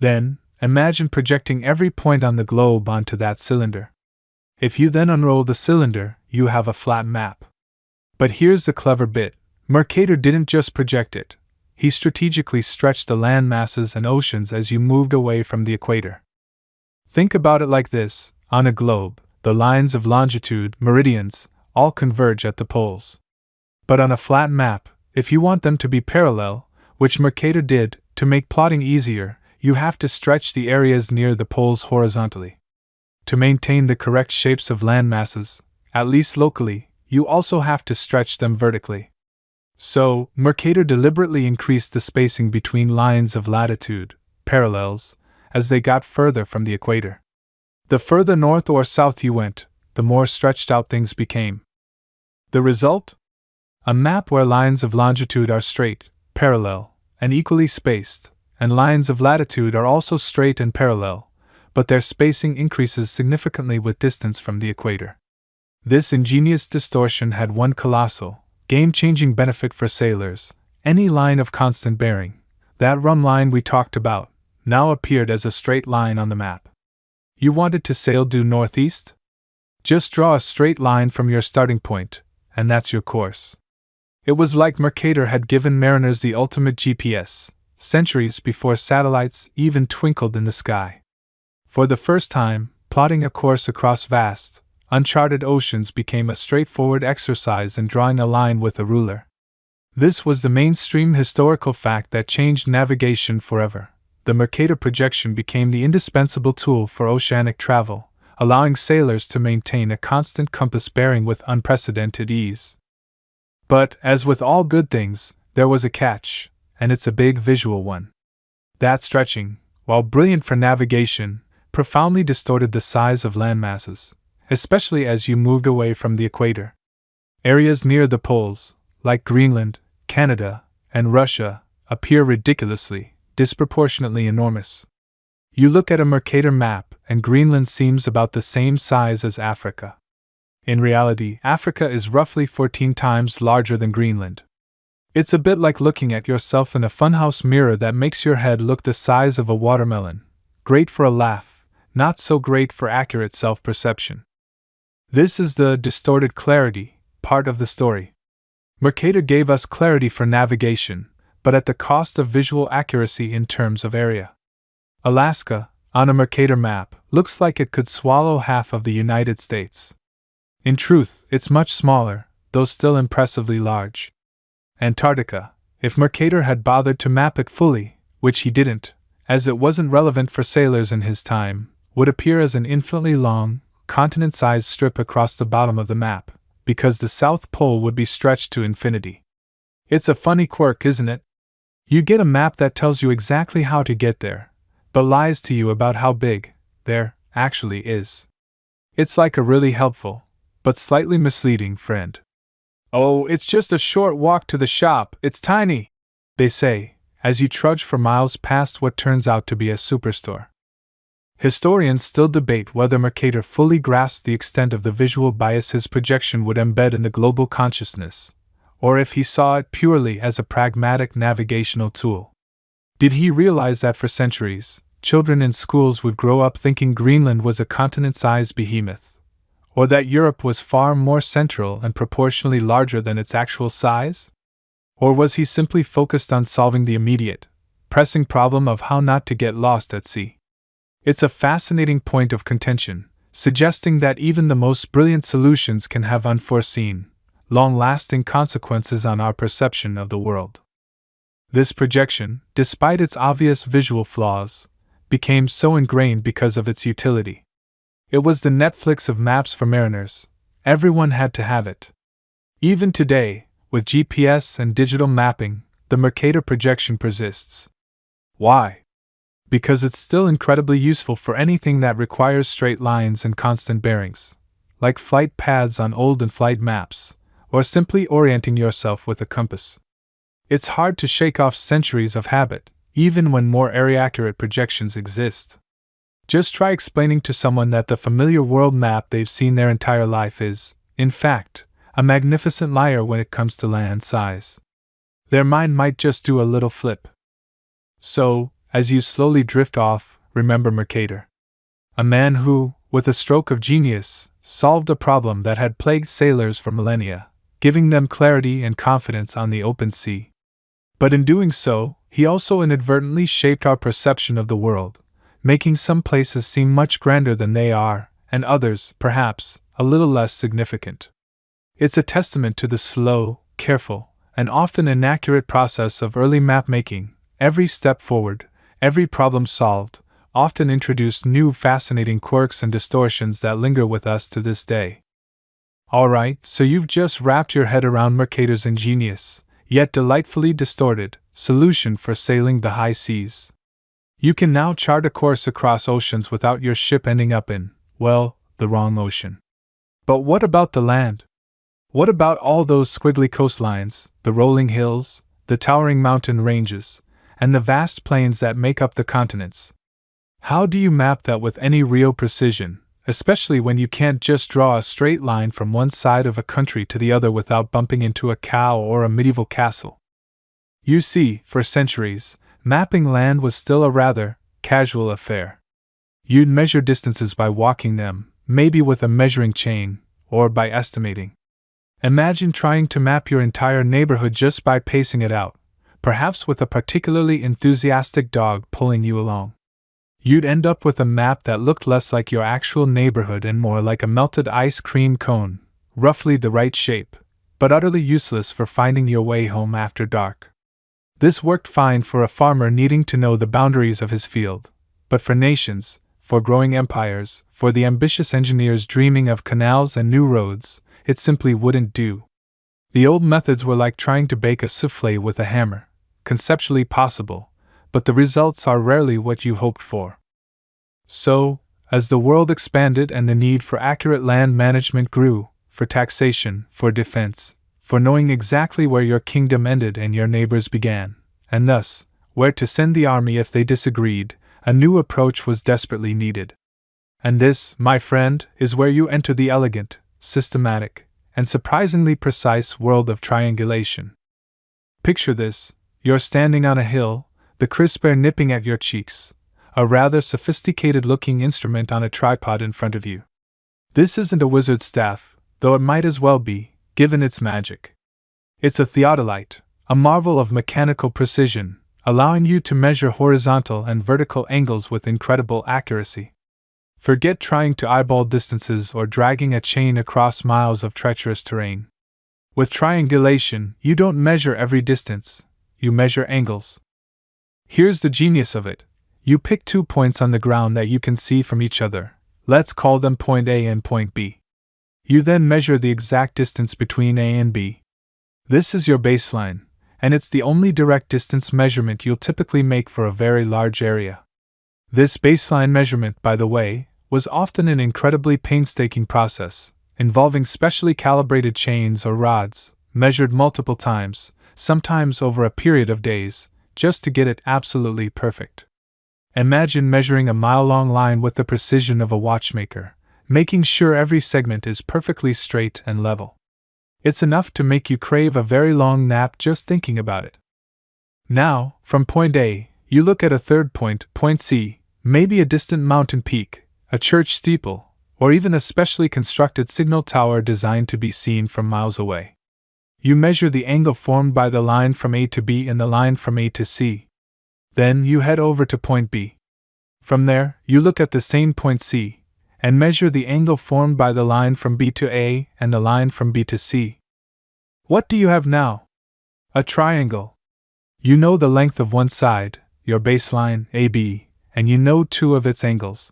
Then, imagine projecting every point on the globe onto that cylinder. If you then unroll the cylinder, you have a flat map. But here's the clever bit. Mercator didn't just project it. He strategically stretched the land masses and oceans as you moved away from the equator. Think about it like this. On a globe, the lines of longitude, meridians, all converge at the poles. But on a flat map, if you want them to be parallel, which Mercator did, to make plotting easier, you have to stretch the areas near the poles horizontally. To maintain the correct shapes of land masses, at least locally, you also have to stretch them vertically. So, Mercator deliberately increased the spacing between lines of latitude, parallels, as they got further from the equator. The further north or south you went, the more stretched out things became. The result? A map where lines of longitude are straight, parallel, and equally spaced, and lines of latitude are also straight and parallel, but their spacing increases significantly with distance from the equator. This ingenious distortion had one colossal, game-changing benefit for sailors. Any line of constant bearing, that rum line we talked about, now appeared as a straight line on the map. You wanted to sail due northeast? Just draw a straight line from your starting point, and that's your course. It was like Mercator had given mariners the ultimate GPS, centuries before satellites even twinkled in the sky. For the first time, plotting a course across vast, uncharted oceans became a straightforward exercise in drawing a line with a ruler. This was the mainstream historical fact that changed navigation forever. The Mercator projection became the indispensable tool for oceanic travel, allowing sailors to maintain a constant compass bearing with unprecedented ease. But, as with all good things, there was a catch, and it's a big visual one. That stretching, while brilliant for navigation, profoundly distorted the size of landmasses, especially as you moved away from the equator. Areas near the poles, like Greenland, Canada, and Russia, appear ridiculously, disproportionately enormous. You look at a Mercator map, and Greenland seems about the same size as Africa. In reality, Africa is roughly 14 times larger than Greenland. It's a bit like looking at yourself in a funhouse mirror that makes your head look the size of a watermelon. Great for a laugh, not so great for accurate self-perception. This is the distorted clarity part of the story. Mercator gave us clarity for navigation, but at the cost of visual accuracy in terms of area. Alaska, on a Mercator map, looks like it could swallow half of the United States. In truth, it's much smaller, though still impressively large. Antarctica, if Mercator had bothered to map it fully, which he didn't, as it wasn't relevant for sailors in his time, would appear as an infinitely long, continent-sized strip across the bottom of the map, because the South Pole would be stretched to infinity. It's a funny quirk, isn't it? You get a map that tells you exactly how to get there, but lies to you about how big there actually is. It's like a really helpful, but slightly misleading friend. Oh, it's just a short walk to the shop, it's tiny, they say, as you trudge for miles past what turns out to be a superstore. Historians still debate whether Mercator fully grasped the extent of the visual bias his projection would embed in the global consciousness, or if he saw it purely as a pragmatic navigational tool. Did he realize that for centuries, children in schools would grow up thinking Greenland was a continent-sized behemoth, or that Europe was far more central and proportionally larger than its actual size? Or was he simply focused on solving the immediate, pressing problem of how not to get lost at sea? It's a fascinating point of contention, suggesting that even the most brilliant solutions can have unforeseen, long-lasting consequences on our perception of the world. This projection, despite its obvious visual flaws, became so ingrained because of its utility. It was the Netflix of maps for mariners. Everyone had to have it. Even today, with GPS and digital mapping, the Mercator projection persists. Why? Because it's still incredibly useful for anything that requires straight lines and constant bearings, like flight paths on old in-flight maps, or simply orienting yourself with a compass. It's hard to shake off centuries of habit, even when more area-accurate projections exist. Just try explaining to someone that the familiar world map they've seen their entire life is, in fact, a magnificent liar when it comes to land size. Their mind might just do a little flip. So, as you slowly drift off, remember Mercator. A man who, with a stroke of genius, solved a problem that had plagued sailors for millennia, giving them clarity and confidence on the open sea. But in doing so, he also inadvertently shaped our perception of the world, making some places seem much grander than they are, and others, perhaps, a little less significant. It's a testament to the slow, careful, and often inaccurate process of early map-making. Every step forward, every problem solved, often introduced new fascinating quirks and distortions that linger with us to this day. Alright, so you've just wrapped your head around Mercator's ingenious, yet delightfully distorted, solution for sailing the high seas. You can now chart a course across oceans without your ship ending up in, well, the wrong ocean. But what about the land? What about all those squiggly coastlines, the rolling hills, the towering mountain ranges, and the vast plains that make up the continents? How do you map that with any real precision, especially when you can't just draw a straight line from one side of a country to the other without bumping into a cow or a medieval castle? You see, for centuries, mapping land was still a rather casual affair. You'd measure distances by walking them, maybe with a measuring chain, or by estimating. Imagine trying to map your entire neighborhood just by pacing it out, perhaps with a particularly enthusiastic dog pulling you along. You'd end up with a map that looked less like your actual neighborhood and more like a melted ice cream cone, roughly the right shape, but utterly useless for finding your way home after dark. This worked fine for a farmer needing to know the boundaries of his field, but for nations, for growing empires, for the ambitious engineers dreaming of canals and new roads, it simply wouldn't do. The old methods were like trying to bake a souffle with a hammer, conceptually possible, but the results are rarely what you hoped for. So, as the world expanded and the need for accurate land management grew, for taxation, for defense, for knowing exactly where your kingdom ended and your neighbors began, and thus, where to send the army if they disagreed, a new approach was desperately needed. And this, my friend, is where you enter the elegant, systematic, and surprisingly precise world of triangulation. Picture this: you're standing on a hill, the crisp air nipping at your cheeks, a rather sophisticated-looking instrument on a tripod in front of you. This isn't a wizard's staff, though it might as well be, given its magic. It's a theodolite, a marvel of mechanical precision, allowing you to measure horizontal and vertical angles with incredible accuracy. Forget trying to eyeball distances or dragging a chain across miles of treacherous terrain. With triangulation, you don't measure every distance, you measure angles. Here's the genius of it. You pick 2 points on the ground that you can see from each other. Let's call them point A and point B. You then measure the exact distance between A and B. This is your baseline, and it's the only direct distance measurement you'll typically make for a very large area. This baseline measurement, by the way, was often an incredibly painstaking process, involving specially calibrated chains or rods, measured multiple times, sometimes over a period of days, just to get it absolutely perfect. Imagine measuring a mile-long line with the precision of a watchmaker, making sure every segment is perfectly straight and level. It's enough to make you crave a very long nap just thinking about it. Now, from point A, you look at a third point, point C, maybe a distant mountain peak, a church steeple, or even a specially constructed signal tower designed to be seen from miles away. You measure the angle formed by the line from A to B and the line from A to C. Then you head over to point B. From there, you look at the same point C, and measure the angle formed by the line from B to A and the line from B to C. What do you have now? A triangle. You know the length of one side, your baseline, AB, and you know 2 of its angles.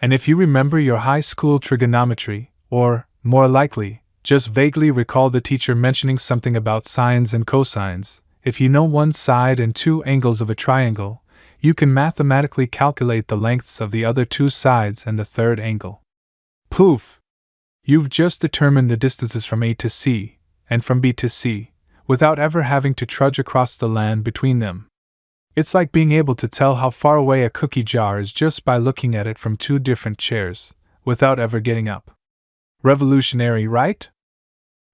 And if you remember your high school trigonometry, or, more likely, just vaguely recall the teacher mentioning something about sines and cosines, if you know one side and 2 angles of a triangle, you can mathematically calculate the lengths of the other 2 sides and the third angle. Poof! You've just determined the distances from A to C, and from B to C, without ever having to trudge across the land between them. It's like being able to tell how far away a cookie jar is just by looking at it from 2 different chairs, without ever getting up. Revolutionary, right?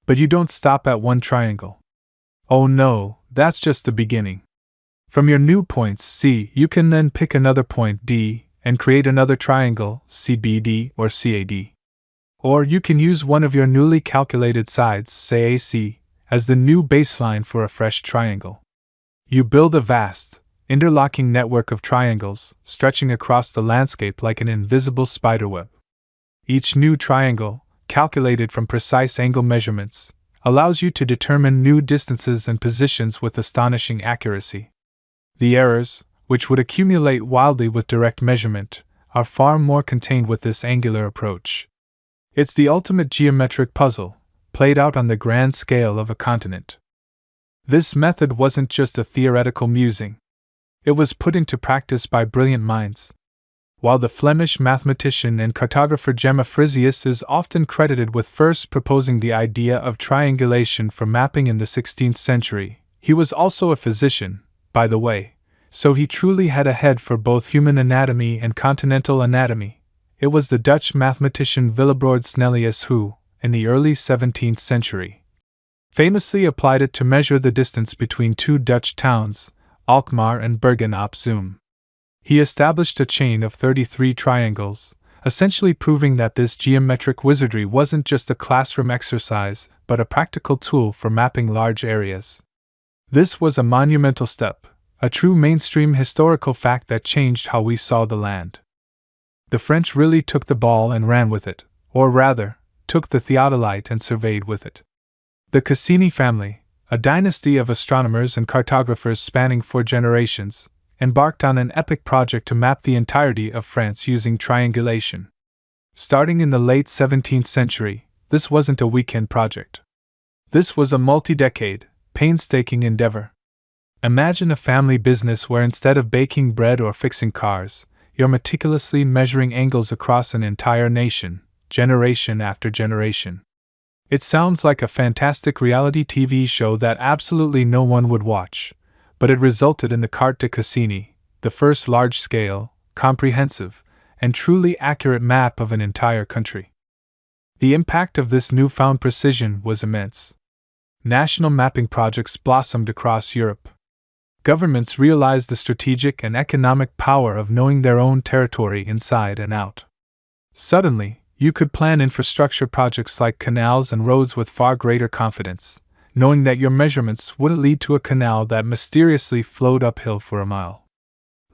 But you don't stop at one triangle. Oh no, that's just the beginning. From your new points C, you can then pick another point D and create another triangle, CBD or CAD. Or you can use one of your newly calculated sides, say AC, as the new baseline for a fresh triangle. You build a vast, interlocking network of triangles, stretching across the landscape like an invisible spiderweb. Each new triangle, calculated from precise angle measurements, allows you to determine new distances and positions with astonishing accuracy. The errors, which would accumulate wildly with direct measurement, are far more contained with this angular approach. It's the ultimate geometric puzzle, played out on the grand scale of a continent. This method wasn't just a theoretical musing. It was put into practice by brilliant minds. While the Flemish mathematician and cartographer Gemma Frisius is often credited with first proposing the idea of triangulation for mapping in the 16th century, he was also a physician, by the way, so he truly had a head for both human anatomy and continental anatomy. It was the Dutch mathematician Willebrord Snellius who, in the early 17th century, famously applied it to measure the distance between 2 Dutch towns, Alkmaar and Bergen op Zoom. He established a chain of 33 triangles, essentially proving that this geometric wizardry wasn't just a classroom exercise, but a practical tool for mapping large areas. This was a monumental step, A true mainstream historical fact that changed how we saw the land. The French really took the ball and ran with it, or rather, took the theodolite and surveyed with it. The Cassini family, a dynasty of astronomers and cartographers spanning 4 generations, embarked on an epic project to map the entirety of France using triangulation. Starting in the late 17th century, this wasn't a weekend project. This was a multi-decade, painstaking endeavor. Imagine a family business where instead of baking bread or fixing cars, you're meticulously measuring angles across an entire nation, generation after generation. It sounds like a fantastic reality TV show that absolutely no one would watch, but it resulted in the Carte de Cassini, the first large-scale, comprehensive, and truly accurate map of an entire country. The impact of this newfound precision was immense. National mapping projects blossomed across Europe. Governments realized the strategic and economic power of knowing their own territory inside and out. Suddenly, you could plan infrastructure projects like canals and roads with far greater confidence, knowing that your measurements wouldn't lead to a canal that mysteriously flowed uphill for a mile.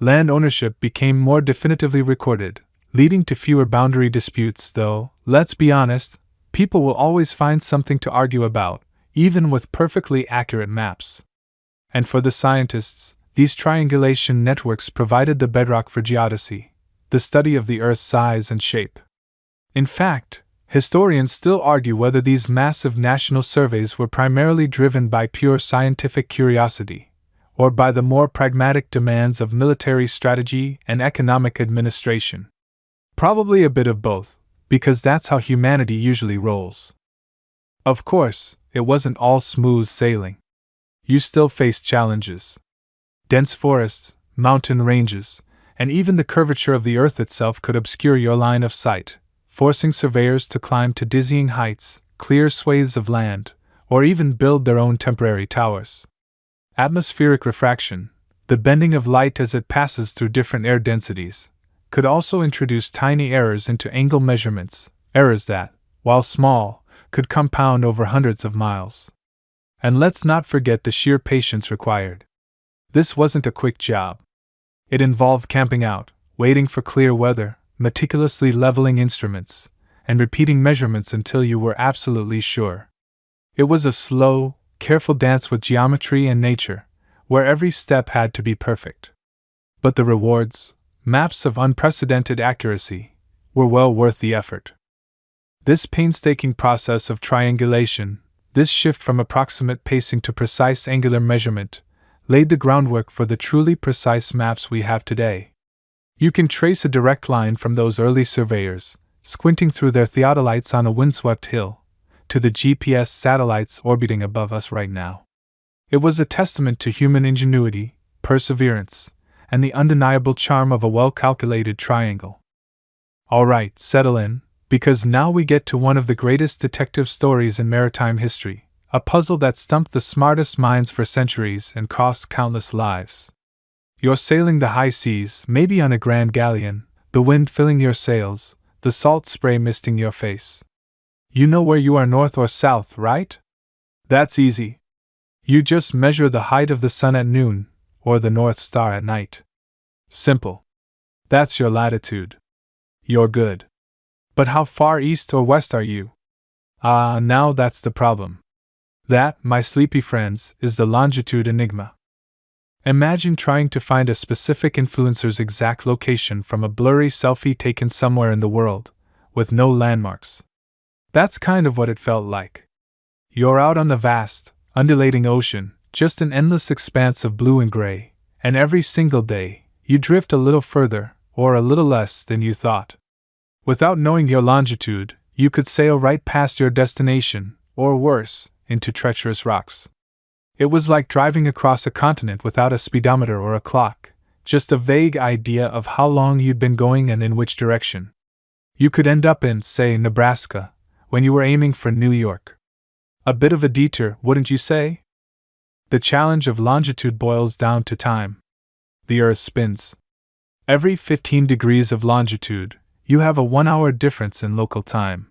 Land ownership became more definitively recorded, leading to fewer boundary disputes, though, let's be honest, people will always find something to argue about, even with perfectly accurate maps. And for the scientists, these triangulation networks provided the bedrock for geodesy, the study of the Earth's size and shape. In fact, historians still argue whether these massive national surveys were primarily driven by pure scientific curiosity, or by the more pragmatic demands of military strategy and economic administration. Probably a bit of both, because that's how humanity usually rolls. Of course, it wasn't all smooth sailing. You still faced challenges. Dense forests, mountain ranges, and even the curvature of the Earth itself could obscure your line of sight, forcing surveyors to climb to dizzying heights, clear swathes of land, or even build their own temporary towers. Atmospheric refraction, the bending of light as it passes through different air densities, could also introduce tiny errors into angle measurements, errors that, while small, could compound over hundreds of miles. And let's not forget the sheer patience required. This wasn't a quick job. It involved camping out, waiting for clear weather, meticulously leveling instruments, and repeating measurements until you were absolutely sure. It was a slow, careful dance with geometry and nature, where every step had to be perfect. But the rewards, maps of unprecedented accuracy, were well worth the effort. This painstaking process of triangulation, this shift from approximate pacing to precise angular measurement, laid the groundwork for the truly precise maps we have today. You can trace a direct line from those early surveyors, squinting through their theodolites on a windswept hill, to the GPS satellites orbiting above us right now. It was a testament to human ingenuity, perseverance, and the undeniable charm of a well-calculated triangle. All right, settle in, because now we get to one of the greatest detective stories in maritime history, a puzzle that stumped the smartest minds for centuries and cost countless lives. You're sailing the high seas, maybe on a grand galleon, the wind filling your sails, the salt spray misting your face. You know where you are north or south, right? That's easy. You just measure the height of the sun at noon, or the North Star at night. Simple. That's your latitude. You're good. But how far east or west are you? Now that's the problem. That, my sleepy friends, is the longitude enigma. Imagine trying to find a specific influencer's exact location from a blurry selfie taken somewhere in the world, with no landmarks. That's kind of what it felt like. You're out on the vast, undulating ocean, just an endless expanse of blue and gray, and every single day, you drift a little further, or a little less than you thought. Without knowing your longitude, you could sail right past your destination, or worse, into treacherous rocks. It was like driving across a continent without a speedometer or a clock, just a vague idea of how long you'd been going and in which direction. You could end up in, say, Nebraska, when you were aiming for New York. A bit of a detour, wouldn't you say? The challenge of longitude boils down to time. The Earth spins. Every 15 degrees of longitude, you have a 1-hour difference in local time.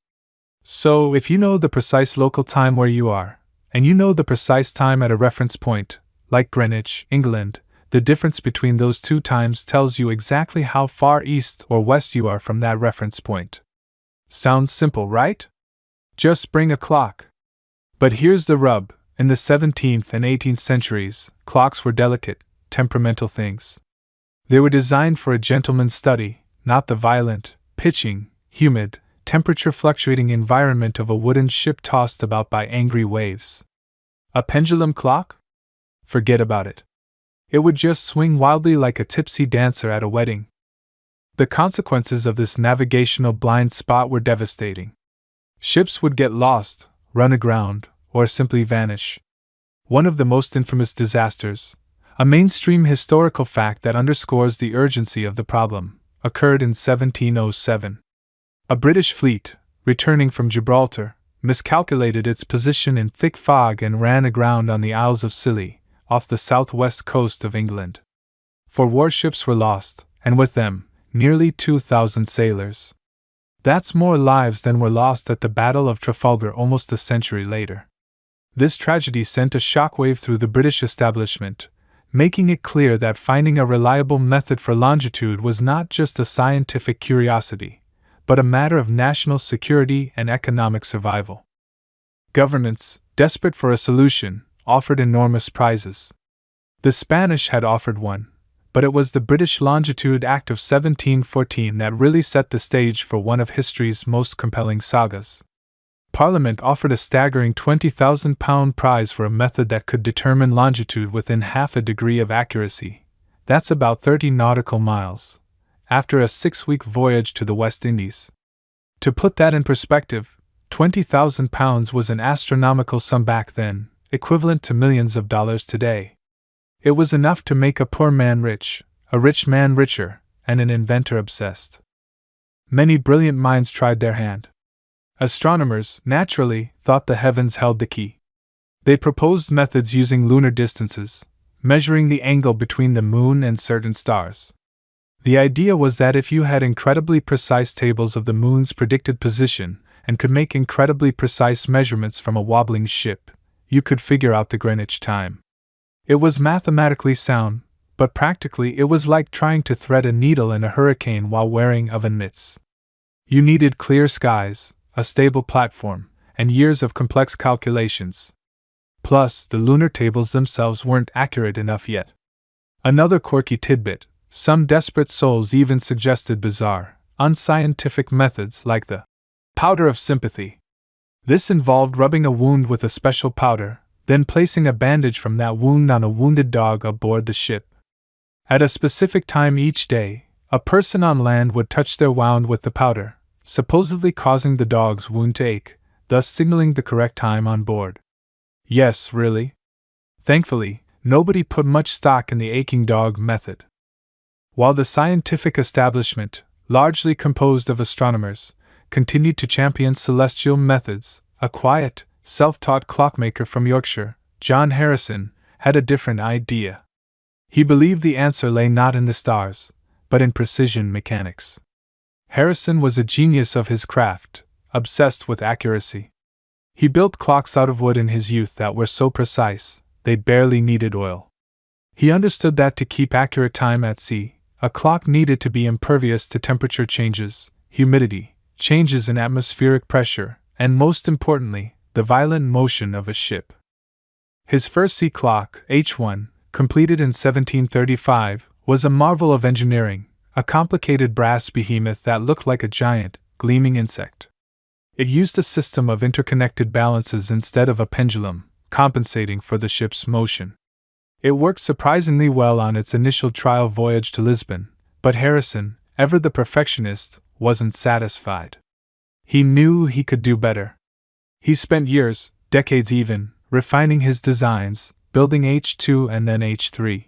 So, if you know the precise local time where you are, and you know the precise time at a reference point, like Greenwich, England, The difference between those two times tells you exactly how far east or west you are from that reference point. Sounds simple, right? Just bring a clock. But here's the rub. In the 17th and 18th centuries, clocks were delicate, temperamental things. They were designed for a gentleman's study, not the violent, pitching, humid, temperature-fluctuating environment of a wooden ship tossed about by angry waves. A pendulum clock? Forget about it. It would just swing wildly like a tipsy dancer at a wedding. The consequences of this navigational blind spot were devastating. Ships would get lost, run aground, or simply vanish. One of the most infamous disasters, a mainstream historical fact that underscores the urgency of the problem, occurred in 1707. A British fleet, returning from Gibraltar, miscalculated its position in thick fog and ran aground on the Isles of Scilly, off the southwest coast of England. 4 warships were lost, and with them, nearly 2,000 sailors. That's more lives than were lost at the Battle of Trafalgar almost a century later. This tragedy sent a shockwave through the British establishment, making it clear that finding a reliable method for longitude was not just a scientific curiosity, but a matter of national security and economic survival. Governments, desperate for a solution, offered enormous prizes. The Spanish had offered one, but it was the British Longitude Act of 1714 that really set the stage for one of history's most compelling sagas. Parliament offered a staggering £20,000 prize for a method that could determine longitude within half a degree of accuracy. That's about 30 nautical miles, after a 6-week voyage to the West Indies. To put that in perspective, £20,000 was an astronomical sum back then, equivalent to millions of dollars today. It was enough to make a poor man rich, a rich man richer, and an inventor obsessed. Many brilliant minds tried their hand. Astronomers, naturally, thought the heavens held the key. They proposed methods using lunar distances, measuring the angle between the moon and certain stars. The idea was that if you had incredibly precise tables of the moon's predicted position and could make incredibly precise measurements from a wobbling ship, you could figure out the Greenwich time. It was mathematically sound, but practically it was like trying to thread a needle in a hurricane while wearing oven mitts. You needed clear skies, a stable platform, and years of complex calculations. Plus, the lunar tables themselves weren't accurate enough yet. Another quirky tidbit, some desperate souls even suggested bizarre, unscientific methods like the powder of sympathy. This involved rubbing a wound with a special powder, then placing a bandage from that wound on a wounded dog aboard the ship. At a specific time each day, a person on land would touch their wound with the powder, supposedly causing the dog's wound to ache, thus signaling the correct time on board. Yes, really? Thankfully, nobody put much stock in the aching dog method. While the scientific establishment, largely composed of astronomers, continued to champion celestial methods, a quiet, self-taught clockmaker from Yorkshire, John Harrison, had a different idea. He believed the answer lay not in the stars, but in precision mechanics. Harrison was a genius of his craft, obsessed with accuracy. He built clocks out of wood in his youth that were so precise, they barely needed oil. He understood that to keep accurate time at sea, a clock needed to be impervious to temperature changes, humidity, changes in atmospheric pressure, and most importantly, the violent motion of a ship. His first sea clock, H1, completed in 1735, was a marvel of engineering, a complicated brass behemoth that looked like a giant, gleaming insect. It used a system of interconnected balances instead of a pendulum, compensating for the ship's motion. It worked surprisingly well on its initial trial voyage to Lisbon, but Harrison, ever the perfectionist, wasn't satisfied. He knew he could do better. He spent years, decades even, refining his designs, building H2 and then H3.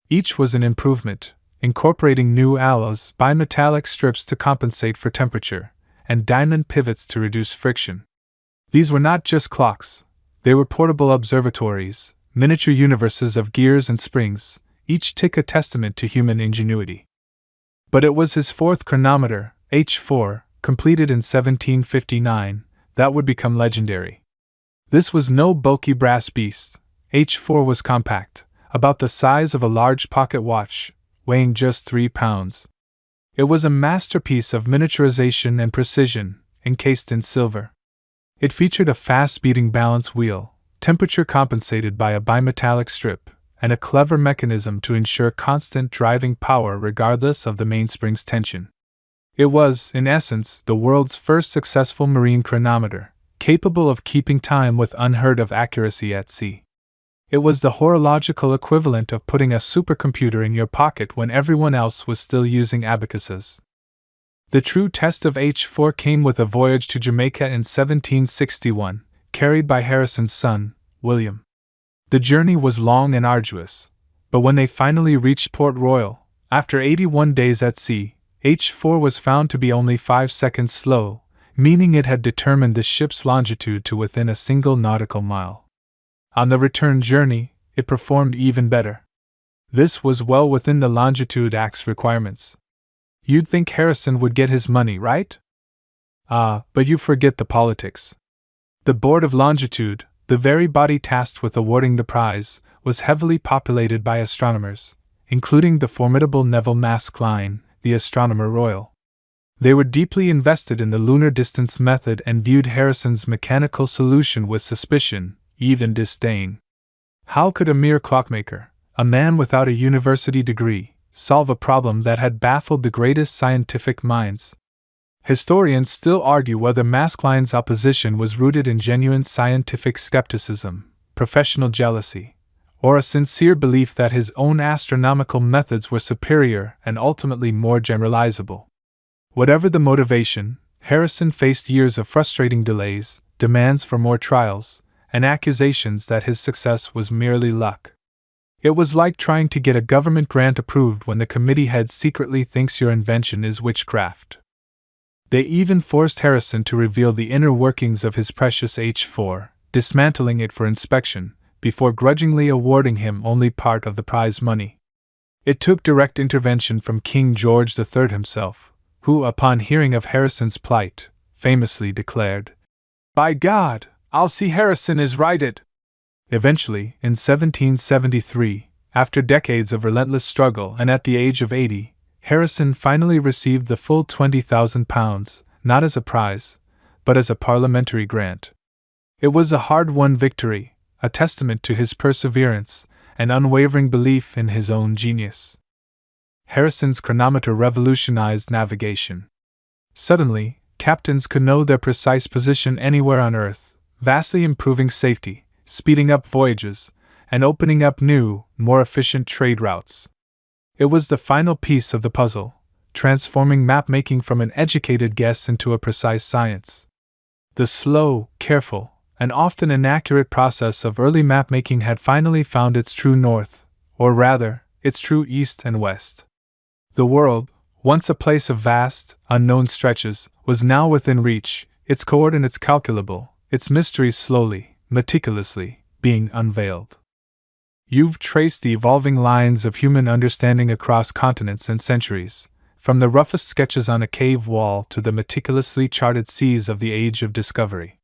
Each was an improvement, incorporating new alloys, bimetallic strips to compensate for temperature, and diamond pivots to reduce friction. These were not just clocks, they were portable observatories, miniature universes of gears and springs, each tick a testament to human ingenuity. But it was his fourth chronometer, H4, completed in 1759, that would become legendary. This was no bulky brass beast. H4 was compact, about the size of a large pocket watch, weighing just 3 pounds. It was a masterpiece of miniaturization and precision, encased in silver. It featured a fast-beating balance wheel, temperature compensated by a bimetallic strip, and a clever mechanism to ensure constant driving power regardless of the mainspring's tension. It was, in essence, the world's first successful marine chronometer, capable of keeping time with unheard-of accuracy at sea. It was the horological equivalent of putting a supercomputer in your pocket when everyone else was still using abacuses. The true test of H4 came with a voyage to Jamaica in 1761, carried by Harrison's son, William. The journey was long and arduous, but when they finally reached Port Royal, after 81 days at sea, H4 was found to be only 5 seconds slow, meaning it had determined the ship's longitude to within a single nautical mile. On the return journey, it performed even better. This was well within the Longitude Act's requirements. You'd think Harrison would get his money, right? But you forget the politics. The Board of Longitude, the very body tasked with awarding the prize, was heavily populated by astronomers, including the formidable Neville Maskelyne, the Astronomer Royal. They were deeply invested in the lunar distance method and viewed Harrison's mechanical solution with suspicion, even disdain. How could a mere clockmaker, a man without a university degree, solve a problem that had baffled the greatest scientific minds? Historians still argue whether Maskelyne's opposition was rooted in genuine scientific skepticism, professional jealousy, or a sincere belief that his own astronomical methods were superior and ultimately more generalizable. Whatever the motivation, Harrison faced years of frustrating delays, demands for more trials, and accusations that his success was merely luck. It was like trying to get a government grant approved when the committee head secretly thinks your invention is witchcraft. They even forced Harrison to reveal the inner workings of his precious H4, dismantling it for inspection, before grudgingly awarding him only part of the prize money. It took direct intervention from King George III himself, who, upon hearing of Harrison's plight, famously declared, "By God, I'll see Harrison is righted!" Eventually, in 1773, after decades of relentless struggle and at the age of 80, Harrison finally received the full £20,000, not as a prize, but as a parliamentary grant. It was a hard-won victory, a testament to his perseverance and unwavering belief in his own genius. Harrison's chronometer revolutionized navigation. Suddenly, captains could know their precise position anywhere on Earth, vastly improving safety, speeding up voyages, and opening up new, more efficient trade routes. It was the final piece of the puzzle, transforming map-making from an educated guess into a precise science. The slow, careful, and often inaccurate process of early map-making had finally found its true north, or rather, its true east and west. The world, once a place of vast, unknown stretches, was now within reach, its coordinates calculable, its mysteries slowly, meticulously, being unveiled. You've traced the evolving lines of human understanding across continents and centuries, from the roughest sketches on a cave wall to the meticulously charted seas of the Age of Discovery.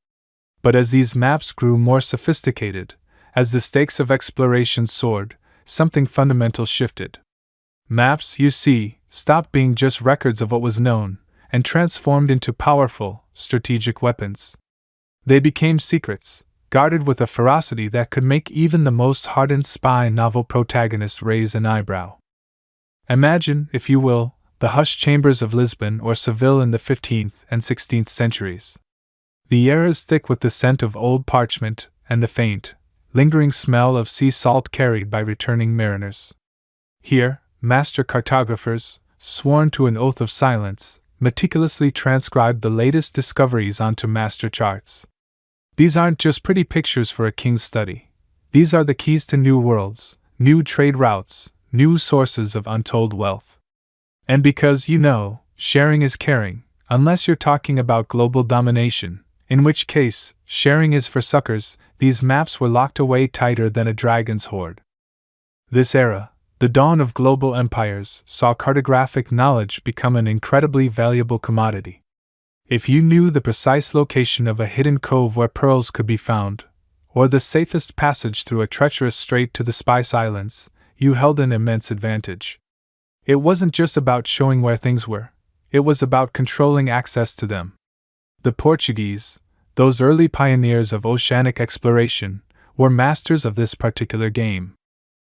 But as these maps grew more sophisticated, as the stakes of exploration soared, something fundamental shifted. Maps, you see, stopped being just records of what was known, and transformed into powerful, strategic weapons. They became secrets, guarded with a ferocity that could make even the most hardened spy novel protagonist raise an eyebrow. Imagine, if you will, the hushed chambers of Lisbon or Seville in the 15th and 16th centuries. The air is thick with the scent of old parchment and the faint, lingering smell of sea salt carried by returning mariners. Here, master cartographers, sworn to an oath of silence, meticulously transcribed the latest discoveries onto master charts. These aren't just pretty pictures for a king's study. These are the keys to new worlds, new trade routes, new sources of untold wealth. And because, sharing is caring, unless you're talking about global domination, in which case, sharing is for suckers, these maps were locked away tighter than a dragon's hoard. This era, the dawn of global empires, saw cartographic knowledge become an incredibly valuable commodity. If you knew the precise location of a hidden cove where pearls could be found, or the safest passage through a treacherous strait to the Spice Islands, you held an immense advantage. It wasn't just about showing where things were, it was about controlling access to them. The Portuguese, those early pioneers of oceanic exploration, were masters of this particular game.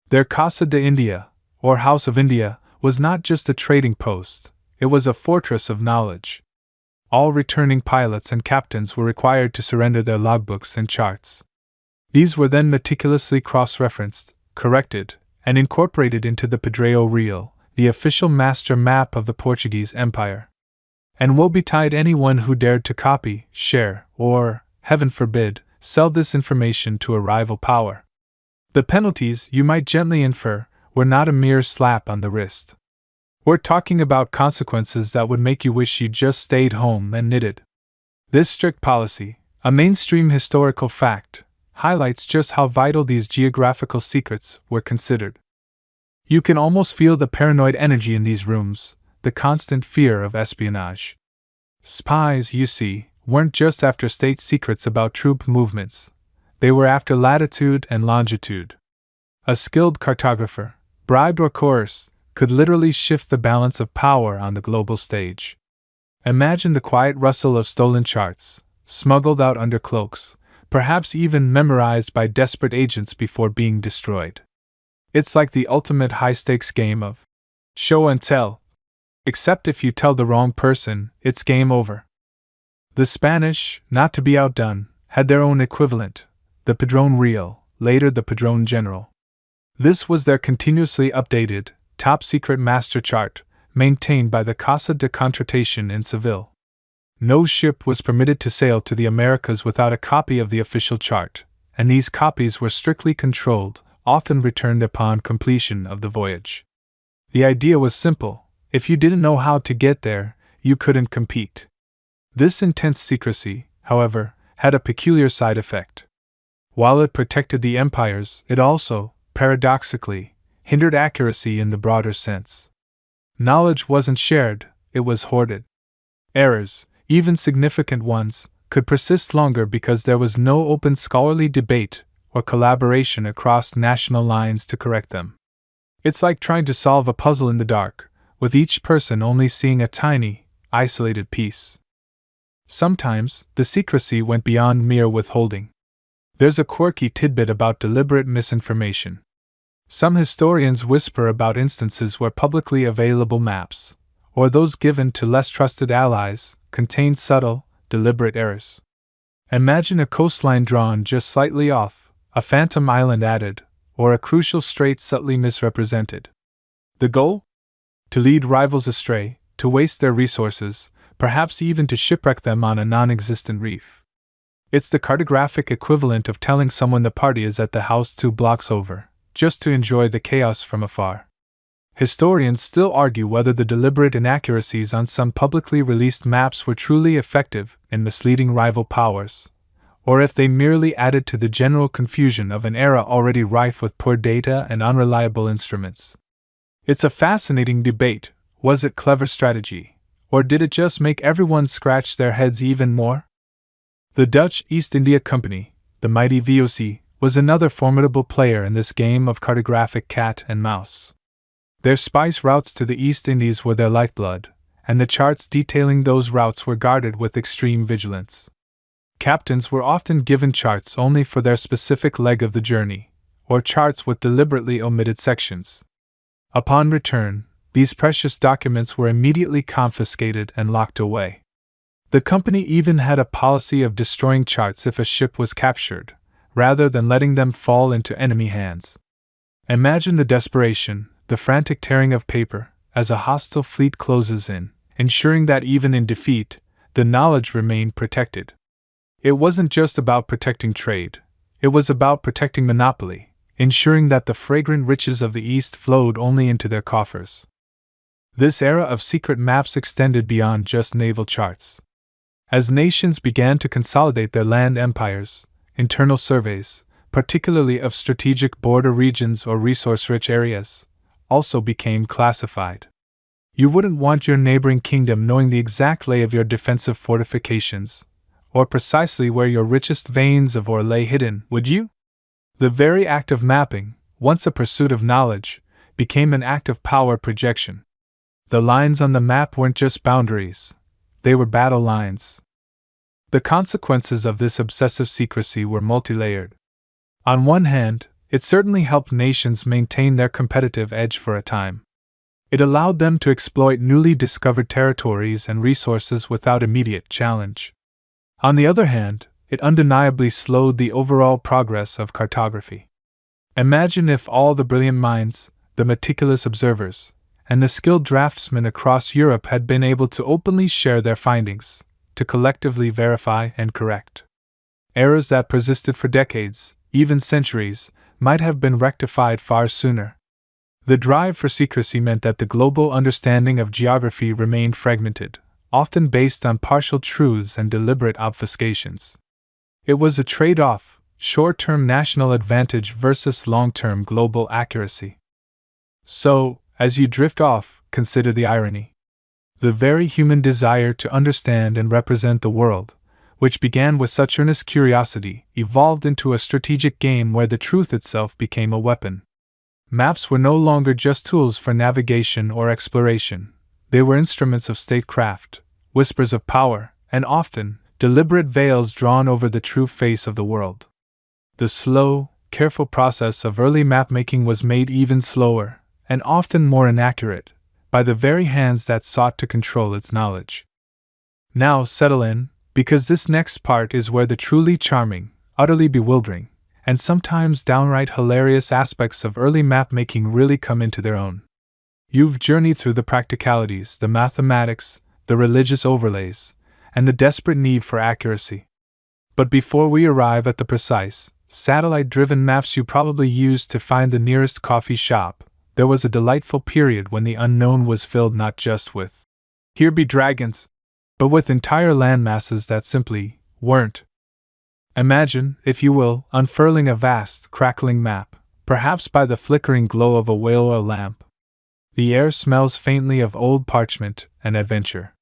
Their Casa de India, or House of India, was not just a trading post, it was a fortress of knowledge. All returning pilots and captains were required to surrender their logbooks and charts. These were then meticulously cross-referenced, corrected, and incorporated into the Pedreo Real, the official master map of the Portuguese Empire. And woe betide anyone who dared to copy, share, or, heaven forbid, sell this information to a rival power. The penalties, you might gently infer, were not a mere slap on the wrist. We're talking about consequences that would make you wish you'd just stayed home and knitted. This strict policy, a mainstream historical fact, highlights just how vital these geographical secrets were considered. You can almost feel the paranoid energy in these rooms, the constant fear of espionage. Spies, you see, weren't just after state secrets about troop movements, they were after latitude and longitude. A skilled cartographer, bribed or coerced, could literally shift the balance of power on the global stage. Imagine the quiet rustle of stolen charts, smuggled out under cloaks, perhaps even memorized by desperate agents before being destroyed. It's like the ultimate high-stakes game of show and tell. Except if you tell the wrong person, it's game over. The Spanish, not to be outdone, had their own equivalent, the Padrón Real, later the Padrón General. This was their continuously updated, top-secret master chart, maintained by the Casa de Contratación in Seville. No ship was permitted to sail to the Americas without a copy of the official chart, and these copies were strictly controlled, often returned upon completion of the voyage. The idea was simple: if you didn't know how to get there, you couldn't compete. This intense secrecy, however, had a peculiar side effect. While it protected the empires, it also, paradoxically, hindered accuracy in the broader sense. Knowledge wasn't shared, it was hoarded. Errors, even significant ones, could persist longer because there was no open scholarly debate or collaboration across national lines to correct them. It's like trying to solve a puzzle in the dark, with each person only seeing a tiny, isolated piece. Sometimes, the secrecy went beyond mere withholding. There's a quirky tidbit about deliberate misinformation. Some historians whisper about instances where publicly available maps, or those given to less trusted allies, contained subtle, deliberate errors. Imagine a coastline drawn just slightly off, a phantom island added, or a crucial strait subtly misrepresented. The goal? To lead rivals astray, to waste their resources, perhaps even to shipwreck them on a non-existent reef. It's the cartographic equivalent of telling someone the party is at the house 2 blocks over, just to enjoy the chaos from afar. Historians still argue whether the deliberate inaccuracies on some publicly released maps were truly effective in misleading rival powers, or if they merely added to the general confusion of an era already rife with poor data and unreliable instruments. It's a fascinating debate. Was it clever strategy, or did it just make everyone scratch their heads even more? The Dutch East India Company, the mighty VOC, was another formidable player in this game of cartographic cat and mouse. Their spice routes to the East Indies were their lifeblood, and the charts detailing those routes were guarded with extreme vigilance. Captains were often given charts only for their specific leg of the journey, or charts with deliberately omitted sections. Upon return, these precious documents were immediately confiscated and locked away. The company even had a policy of destroying charts if a ship was captured, rather than letting them fall into enemy hands. Imagine the desperation, the frantic tearing of paper, as a hostile fleet closes in, ensuring that even in defeat, the knowledge remained protected. It wasn't just about protecting trade, it was about protecting monopoly, ensuring that the fragrant riches of the East flowed only into their coffers. This era of secret maps extended beyond just naval charts. As nations began to consolidate their land empires, internal surveys, particularly of strategic border regions or resource-rich areas, also became classified. You wouldn't want your neighboring kingdom knowing the exact lay of your defensive fortifications, or precisely where your richest veins of ore lay hidden, would you? The very act of mapping, once a pursuit of knowledge, became an act of power projection. The lines on the map weren't just boundaries, they were battle lines. The consequences of this obsessive secrecy were multi-layered. On one hand, it certainly helped nations maintain their competitive edge for a time. It allowed them to exploit newly discovered territories and resources without immediate challenge. On the other hand, it undeniably slowed the overall progress of cartography. Imagine if all the brilliant minds, the meticulous observers, and the skilled draftsmen across Europe had been able to openly share their findings, to collectively verify and correct. Errors that persisted for decades, even centuries, might have been rectified far sooner. The drive for secrecy meant that the global understanding of geography remained fragmented, often based on partial truths and deliberate obfuscations. It was a trade-off, short-term national advantage versus long-term global accuracy. So, as you drift off, consider the irony. The very human desire to understand and represent the world, which began with such earnest curiosity, evolved into a strategic game where the truth itself became a weapon. Maps were no longer just tools for navigation or exploration. They were instruments of statecraft, whispers of power, and often, deliberate veils drawn over the true face of the world. The slow, careful process of early map-making was made even slower, and often more inaccurate, by the very hands that sought to control its knowledge. Now settle in, because this next part is where the truly charming, utterly bewildering, and sometimes downright hilarious aspects of early map-making really come into their own. You've journeyed through the practicalities, the mathematics, the religious overlays, and the desperate need for accuracy. But before we arrive at the precise, satellite-driven maps you probably used to find the nearest coffee shop, there was a delightful period when the unknown was filled not just with "here be dragons," but with entire landmasses that simply weren't. Imagine, if you will, unfurling a vast, crackling map, perhaps by the flickering glow of a whale oil lamp. The air smells faintly of old parchment and adventure.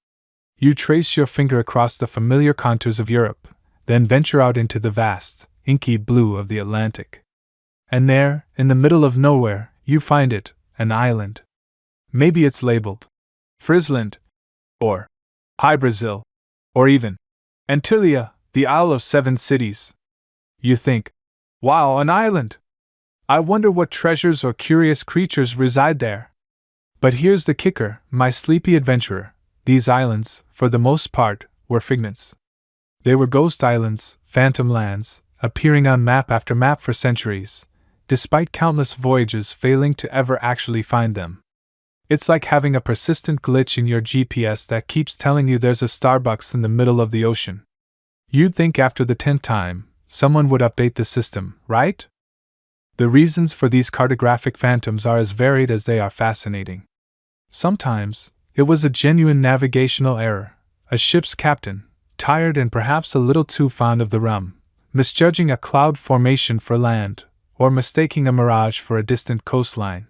You trace your finger across the familiar contours of Europe, then venture out into the vast, inky blue of the Atlantic. And there, in the middle of nowhere, you find it, an island. Maybe it's labeled Frisland, or High Brazil, or even Antillia, the Isle of Seven Cities. You think, wow, an island! I wonder what treasures or curious creatures reside there. But here's the kicker, my sleepy adventurer. These islands, for the most part, were figments. They were ghost islands, phantom lands, appearing on map after map for centuries, despite countless voyages failing to ever actually find them. It's like having a persistent glitch in your GPS that keeps telling you there's a Starbucks in the middle of the ocean. You'd think after the 10th time, someone would update the system, right? The reasons for these cartographic phantoms are as varied as they are fascinating. Sometimes, it was a genuine navigational error, a ship's captain, tired and perhaps a little too fond of the rum, misjudging a cloud formation for land, or mistaking a mirage for a distant coastline.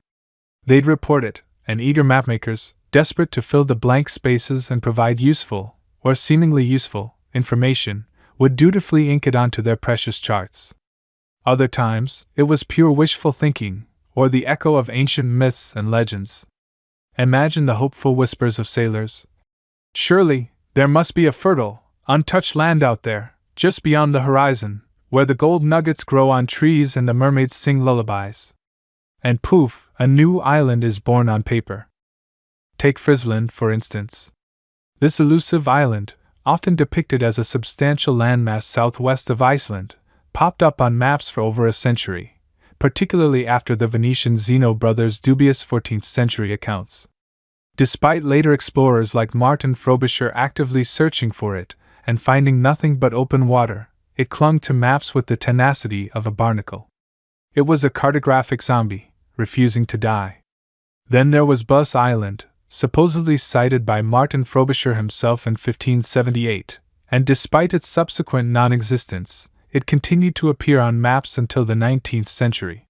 They'd report it, and eager mapmakers, desperate to fill the blank spaces and provide useful, or seemingly useful, information, would dutifully ink it onto their precious charts. Other times, it was pure wishful thinking, or the echo of ancient myths and legends. Imagine the hopeful whispers of sailors. Surely, there must be a fertile, untouched land out there, just beyond the horizon, where the gold nuggets grow on trees and the mermaids sing lullabies. And poof, a new island is born on paper. Take Frisland, for instance. This elusive island, often depicted as a substantial landmass southwest of Iceland, popped up on maps for over a century, particularly after the Venetian Zeno brothers' dubious 14th century accounts. Despite later explorers like Martin Frobisher actively searching for it and finding nothing but open water, it clung to maps with the tenacity of a barnacle. It was a cartographic zombie, refusing to die. Then there was Buss Island, supposedly sighted by Martin Frobisher himself in 1578, and despite its subsequent non-existence, it continued to appear on maps until the 19th century.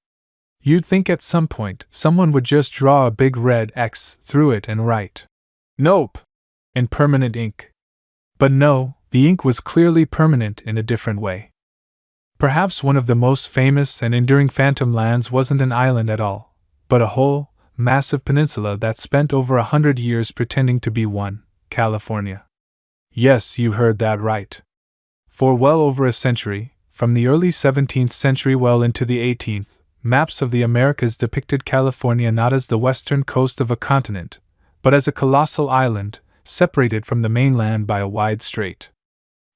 You'd think at some point someone would just draw a big red X through it and write, "Nope," in permanent ink. But no, The ink was clearly permanent in a different way. Perhaps one of the most famous and enduring phantom lands wasn't an island at all, but a whole, massive peninsula that spent over 100 years pretending to be one, California. Yes, you heard that right. For well over a century, from the early 17th century well into the 18th, maps of the Americas depicted California not as the western coast of a continent, but as a colossal island, separated from the mainland by a wide strait.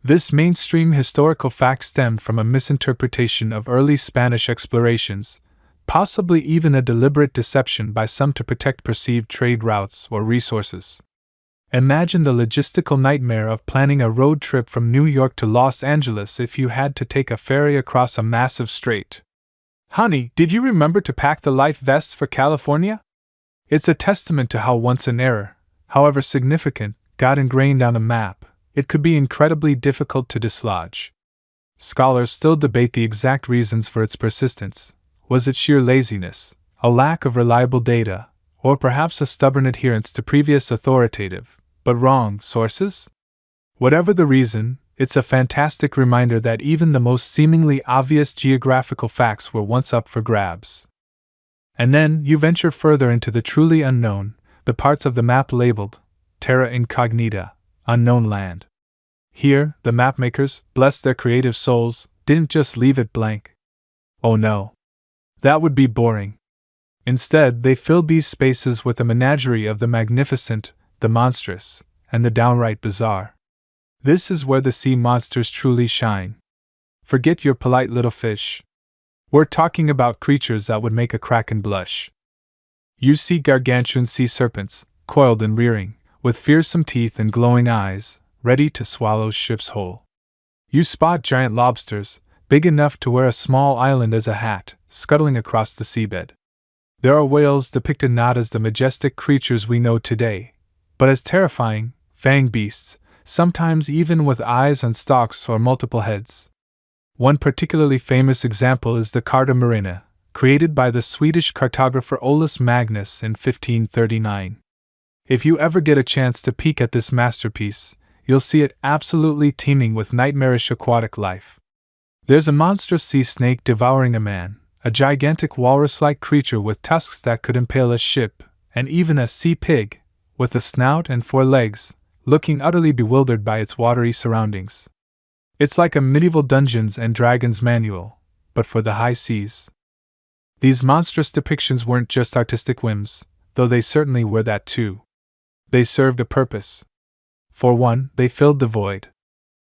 This mainstream historical fact stemmed from a misinterpretation of early Spanish explorations, possibly even a deliberate deception by some to protect perceived trade routes or resources. Imagine the logistical nightmare of planning a road trip from New York to Los Angeles if you had to take a ferry across a massive strait. Honey, did you remember to pack the life vests for California? It's a testament to how once an error, however significant, got ingrained on a map, it could be incredibly difficult to dislodge. Scholars still debate the exact reasons for its persistence. Was it sheer laziness, a lack of reliable data, or perhaps a stubborn adherence to previous authoritative, but wrong, sources? Whatever the reason, it's a fantastic reminder that even the most seemingly obvious geographical facts were once up for grabs. And then you venture further into the truly unknown, the parts of the map labeled terra incognita, unknown land. Here, the mapmakers, bless their creative souls, didn't just leave it blank. Oh no. That would be boring. Instead, they filled these spaces with a menagerie of the magnificent, the monstrous, and the downright bizarre. This is where the sea monsters truly shine. Forget your polite little fish. We're talking about creatures that would make a kraken blush. You see gargantuan sea serpents, coiled and rearing, with fearsome teeth and glowing eyes, ready to swallow ships whole. You spot giant lobsters, big enough to wear a small island as a hat, scuttling across the seabed. There are whales depicted not as the majestic creatures we know today, but as terrifying, fanged beasts, sometimes even with eyes on stalks or multiple heads. One particularly famous example is the Cartography, created by the Swedish cartographer Olaus Magnus in 1539. If you ever get a chance to peek at this masterpiece, you'll see it absolutely teeming with nightmarish aquatic life. There's a monstrous sea snake devouring a man, a gigantic walrus-like creature with tusks that could impale a ship, and even a sea pig, with a snout and 4 legs, looking utterly bewildered by its watery surroundings. It's like a medieval Dungeons and Dragons manual, but for the high seas. These monstrous depictions weren't just artistic whims, though they certainly were that too. They served a purpose. For one, they filled the void.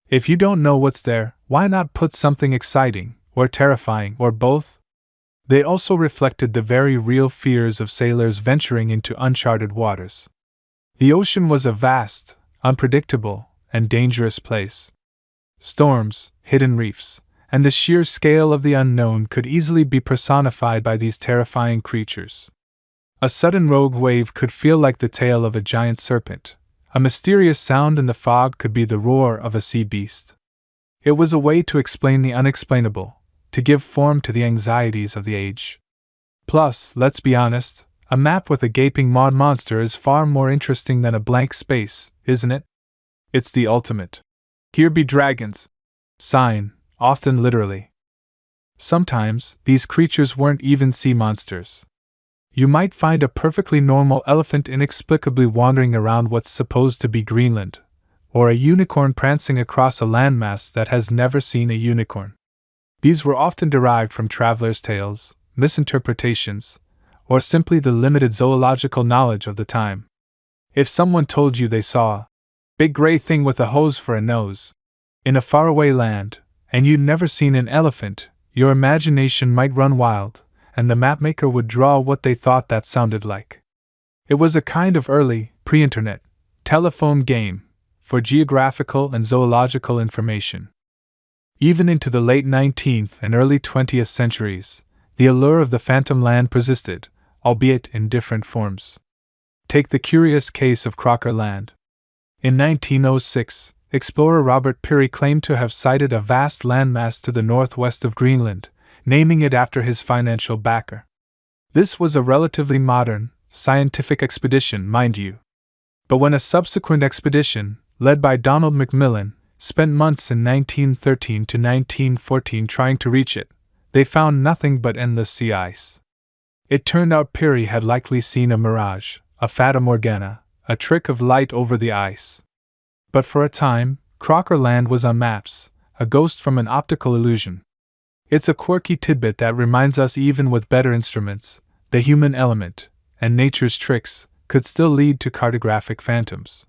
If you don't know what's there, why not put something exciting, or terrifying, or both? They also reflected the very real fears of sailors venturing into uncharted waters. The ocean was a vast, unpredictable, and dangerous place. Storms, hidden reefs, and the sheer scale of the unknown could easily be personified by these terrifying creatures. A sudden rogue wave could feel like the tail of a giant serpent. A mysterious sound in the fog could be the roar of a sea beast. It was a way to explain the unexplainable, to give form to the anxieties of the age. Plus, let's be honest, a map with a gaping maw monster is far more interesting than a blank space, isn't it? It's the ultimate. Here be dragons sign, often literally. Sometimes, these creatures weren't even sea monsters. You might find a perfectly normal elephant inexplicably wandering around what's supposed to be Greenland, or a unicorn prancing across a landmass that has never seen a unicorn. These were often derived from travelers' tales, misinterpretations, or simply the limited zoological knowledge of the time. If someone told you they saw a big gray thing with a hose for a nose in a faraway land, and you'd never seen an elephant, your imagination might run wild, and the mapmaker would draw what they thought that sounded like. It was a kind of early, pre-internet, telephone game for geographical and zoological information. Even into the late 19th and early 20th centuries, the allure of the phantom land persisted, albeit in different forms. Take the curious case of Crocker Land. In 1906, explorer Robert Peary claimed to have sighted a vast landmass to the northwest of Greenland, naming it after his financial backer. This was a relatively modern, scientific expedition, mind you. But when a subsequent expedition, led by Donald Macmillan, spent months in 1913 to 1914 trying to reach it. They found nothing but endless sea ice. It turned out Peary had likely seen a mirage, a fata morgana, a trick of light over the ice. But for a time, Crocker Land was on maps, a ghost from an optical illusion. It's a quirky tidbit that reminds us even with better instruments, the human element, and nature's tricks, could still lead to cartographic phantoms.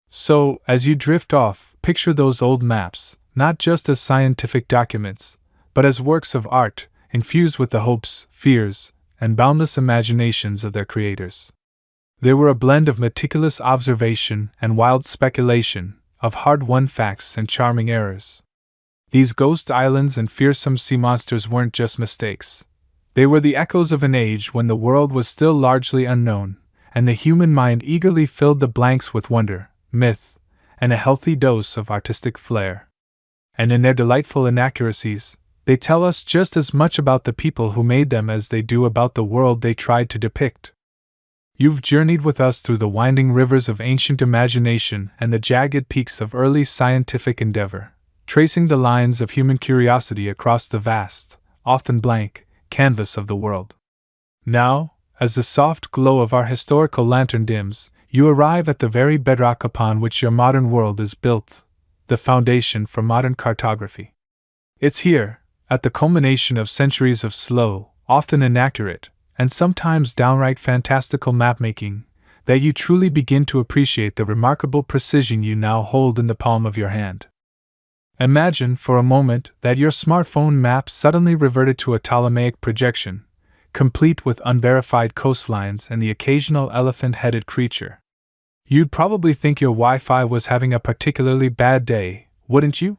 So, as you drift off, picture those old maps, not just as scientific documents, but as works of art, infused with the hopes, fears, and boundless imaginations of their creators. They were a blend of meticulous observation and wild speculation, of hard-won facts and charming errors. These ghost islands and fearsome sea monsters weren't just mistakes. They were the echoes of an age when the world was still largely unknown, and the human mind eagerly filled the blanks with wonder, myth, and a healthy dose of artistic flair. And in their delightful inaccuracies, they tell us just as much about the people who made them as they do about the world they tried to depict. You've journeyed with us through the winding rivers of ancient imagination and the jagged peaks of early scientific endeavor, tracing the lines of human curiosity across the vast, often blank, canvas of the world. Now, as the soft glow of our historical lantern dims, you arrive at the very bedrock upon which your modern world is built, the foundation for modern cartography. It's here, at the culmination of centuries of slow, often inaccurate, and sometimes downright fantastical mapmaking, that you truly begin to appreciate the remarkable precision you now hold in the palm of your hand. Imagine for a moment that your smartphone map suddenly reverted to a Ptolemaic projection, complete with unverified coastlines and the occasional elephant-headed creature. You'd probably think your Wi-Fi was having a particularly bad day, wouldn't you?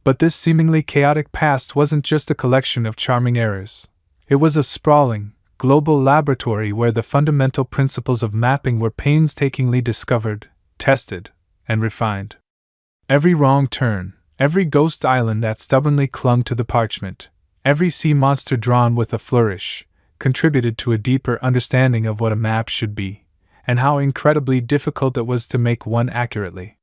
But this seemingly chaotic past wasn't just a collection of charming errors. It was a sprawling, global laboratory where the fundamental principles of mapping were painstakingly discovered, tested, and refined. Every wrong turn, every ghost island that stubbornly clung to the parchment, every sea monster drawn with a flourish, contributed to a deeper understanding of what a map should be, and how incredibly difficult it was to make one accurately.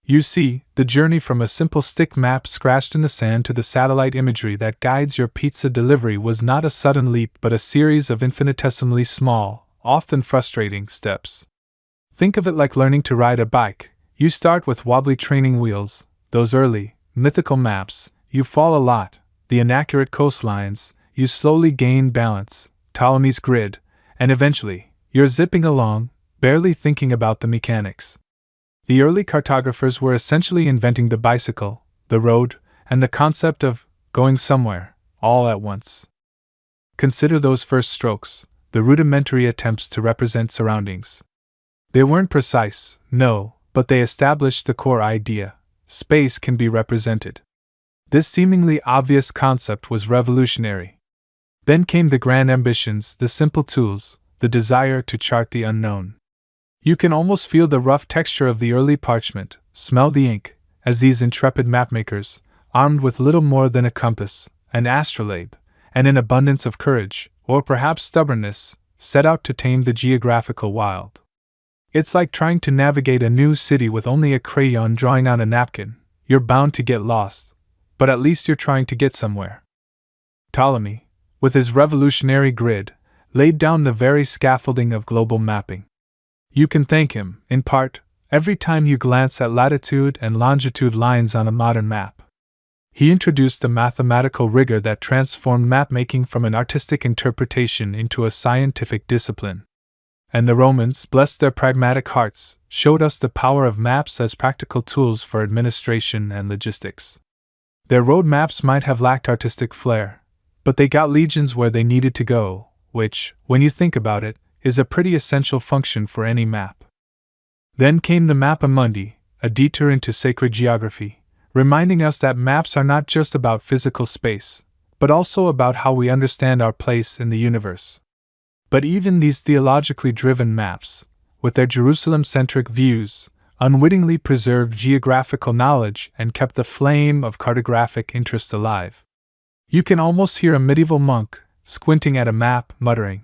You see, the journey from a simple stick map scratched in the sand to the satellite imagery that guides your pizza delivery was not a sudden leap but a series of infinitesimally small, often frustrating steps. Think of it like learning to ride a bike. You start with wobbly training wheels, those early, mythical maps, you fall a lot, the inaccurate coastlines, you slowly gain balance, Ptolemy's grid, and eventually, you're zipping along, barely thinking about the mechanics. The early cartographers were essentially inventing the bicycle, the road, and the concept of going somewhere, all at once. Consider those first strokes, the rudimentary attempts to represent surroundings. They weren't precise, no, but they established the core idea: space can be represented. This seemingly obvious concept was revolutionary. Then came the grand ambitions, the simple tools, the desire to chart the unknown. You can almost feel the rough texture of the early parchment, smell the ink, as these intrepid mapmakers, armed with little more than a compass, an astrolabe, and an abundance of courage, or perhaps stubbornness, set out to tame the geographical wild. It's like trying to navigate a new city with only a crayon drawing on a napkin. You're bound to get lost, but at least you're trying to get somewhere. Ptolemy, with his revolutionary grid, laid down the very scaffolding of global mapping. You can thank him, in part, every time you glance at latitude and longitude lines on a modern map. He introduced a mathematical rigor that transformed mapmaking from an artistic interpretation into a scientific discipline. And the Romans, bless their pragmatic hearts, showed us the power of maps as practical tools for administration and logistics. Their road maps might have lacked artistic flair, but they got legions where they needed to go, which, when you think about it, is a pretty essential function for any map. Then came the Mappa Mundi, a detour into sacred geography, reminding us that maps are not just about physical space, but also about how we understand our place in the universe. But even these theologically driven maps, with their Jerusalem-centric views, unwittingly preserved geographical knowledge and kept the flame of cartographic interest alive. You can almost hear a medieval monk, squinting at a map, muttering,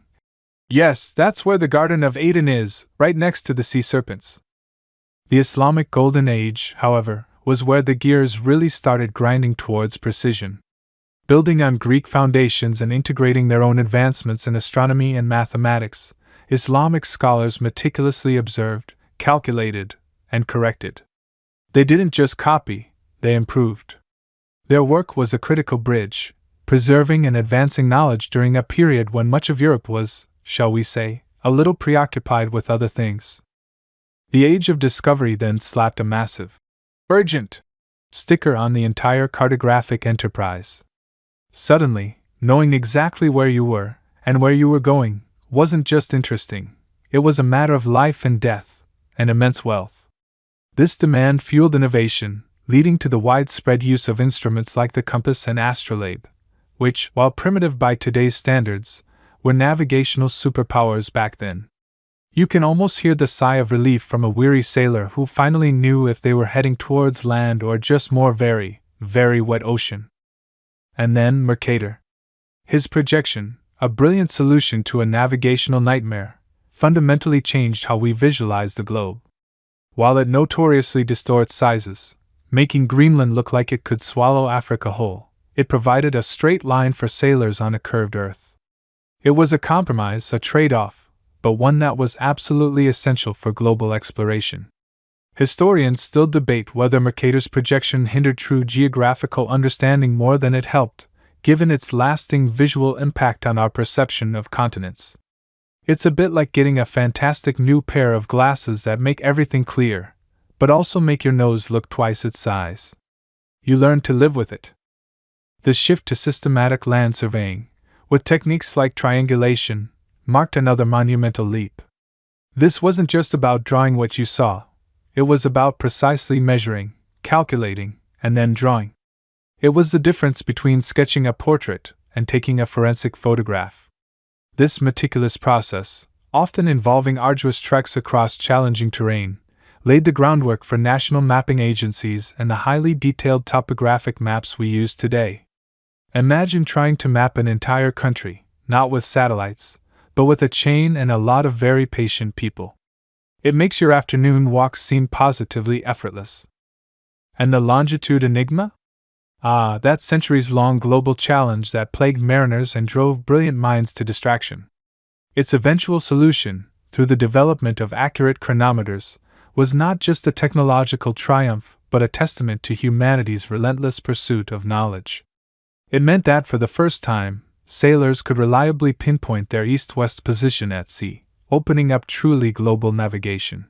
"Yes, that's where the Garden of Eden is, right next to the sea serpents." The Islamic Golden Age, however, was where the gears really started grinding towards precision. Building on Greek foundations and integrating their own advancements in astronomy and mathematics, Islamic scholars meticulously observed, calculated, and corrected. They didn't just copy, they improved. Their work was a critical bridge, preserving and advancing knowledge during a period when much of Europe was, shall we say, a little preoccupied with other things. The Age of Discovery then slapped a massive, urgent sticker on the entire cartographic enterprise. Suddenly, knowing exactly where you were and where you were going wasn't just interesting, it was a matter of life and death, and immense wealth. This demand fueled innovation, leading to the widespread use of instruments like the compass and astrolabe, which, while primitive by today's standards, were navigational superpowers back then. You can almost hear the sigh of relief from a weary sailor who finally knew if they were heading towards land or just more very, very wet ocean. And then Mercator. His projection, a brilliant solution to a navigational nightmare, fundamentally changed how we visualize the globe. While it notoriously distorts sizes, making Greenland look like it could swallow Africa whole, it provided a straight line for sailors on a curved Earth. It was a compromise, a trade-off, but one that was absolutely essential for global exploration. Historians still debate whether Mercator's projection hindered true geographical understanding more than it helped, given its lasting visual impact on our perception of continents. It's a bit like getting a fantastic new pair of glasses that make everything clear, but also make your nose look twice its size. You learn to live with it. The shift to systematic land surveying, with techniques like triangulation, marked another monumental leap. This wasn't just about drawing what you saw, it was about precisely measuring, calculating, and then drawing. It was the difference between sketching a portrait and taking a forensic photograph. This meticulous process, often involving arduous treks across challenging terrain, laid the groundwork for national mapping agencies and the highly detailed topographic maps we use today. Imagine trying to map an entire country, not with satellites, but with a chain and a lot of very patient people. It makes your afternoon walks seem positively effortless. And the longitude enigma? That centuries-long global challenge that plagued mariners and drove brilliant minds to distraction. Its eventual solution, through the development of accurate chronometers, was not just a technological triumph but a testament to humanity's relentless pursuit of knowledge. It meant that for the first time, sailors could reliably pinpoint their east-west position at sea, opening up truly global navigation.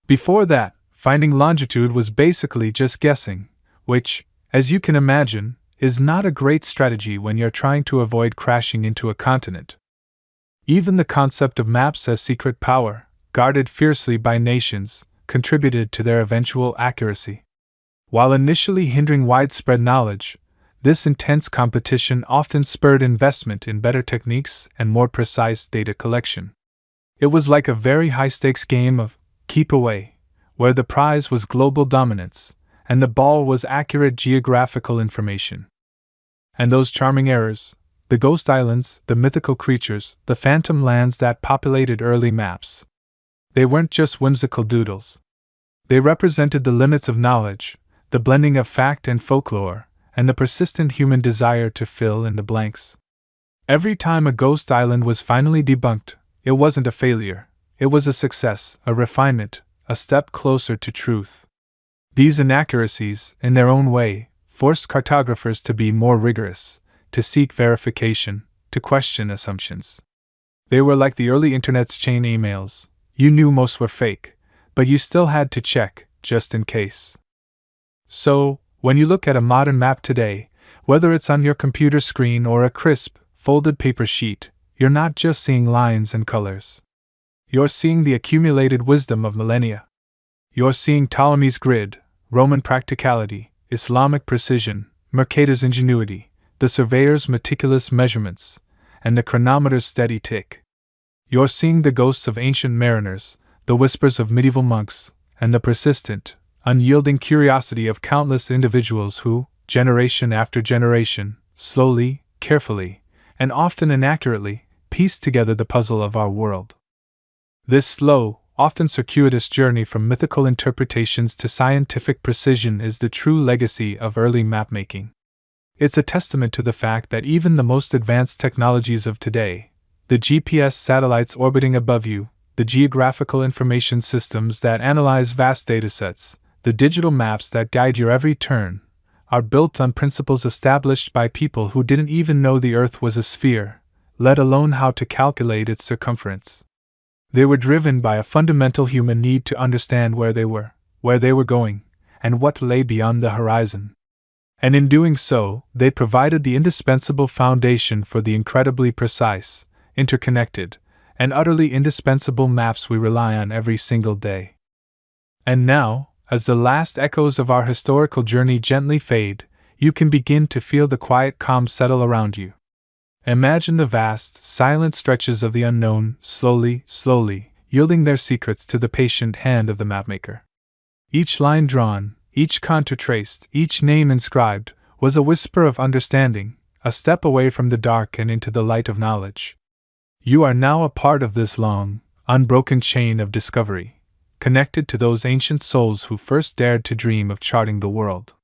Before that, finding longitude was basically just guessing, which, as you can imagine, is not a great strategy when you're trying to avoid crashing into a continent. Even the concept of maps as secret power, guarded fiercely by nations, contributed to their eventual accuracy. While initially hindering widespread knowledge, this intense competition often spurred investment in better techniques and more precise data collection. It was like a very high-stakes game of keep away, where the prize was global dominance, and the ball was accurate geographical information. And those charming errors, the ghost islands, the mythical creatures, the phantom lands that populated early maps. They weren't just whimsical doodles. They represented the limits of knowledge, the blending of fact and folklore, and the persistent human desire to fill in the blanks. Every time a ghost island was finally debunked, it wasn't a failure, it was a success, a refinement, a step closer to truth. These inaccuracies, in their own way, forced cartographers to be more rigorous, to seek verification, to question assumptions. They were like the early internet's chain emails. You knew most were fake, but you still had to check, just in case. So, when you look at a modern map today, whether it's on your computer screen or a crisp, folded paper sheet, you're not just seeing lines and colors. You're seeing the accumulated wisdom of millennia. You're seeing Ptolemy's grid, Roman practicality, Islamic precision, Mercator's ingenuity, the surveyor's meticulous measurements, and the chronometer's steady tick. You're seeing the ghosts of ancient mariners, the whispers of medieval monks, and the persistent, unyielding curiosity of countless individuals who, generation after generation, slowly, carefully, and often inaccurately, pieced together the puzzle of our world. This slow, often circuitous journey from mythical interpretations to scientific precision is the true legacy of early mapmaking. It's a testament to the fact that even the most advanced technologies of today, the GPS satellites orbiting above you, the geographical information systems that analyze vast datasets, the digital maps that guide your every turn, are built on principles established by people who didn't even know the Earth was a sphere, let alone how to calculate its circumference. They were driven by a fundamental human need to understand where they were going, and what lay beyond the horizon. And in doing so, they provided the indispensable foundation for the incredibly precise, interconnected, and utterly indispensable maps we rely on every single day. And now, as the last echoes of our historical journey gently fade, you can begin to feel the quiet calm settle around you. Imagine the vast, silent stretches of the unknown, slowly, yielding their secrets to the patient hand of the mapmaker. Each line drawn, each contour traced, each name inscribed, was a whisper of understanding, a step away from the dark and into the light of knowledge. You are now a part of this long, unbroken chain of discovery, connected to those ancient souls who first dared to dream of charting the world.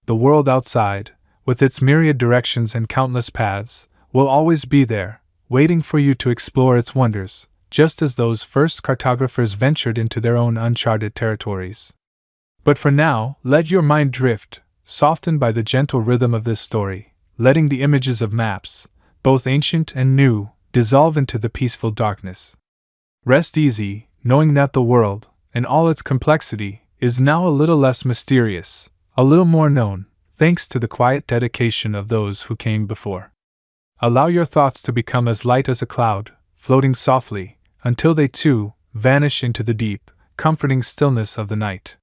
The world outside, with its myriad directions and countless paths, will always be there, waiting for you to explore its wonders, just as those first cartographers ventured into their own uncharted territories. But for now, let your mind drift, softened by the gentle rhythm of this story, letting the images of maps, both ancient and new, dissolve into the peaceful darkness. Rest easy, knowing that the world, in all its complexity, is now a little less mysterious, a little more known, thanks to the quiet dedication of those who came before. Allow your thoughts to become as light as a cloud, floating softly, until they too vanish into the deep, comforting stillness of the night.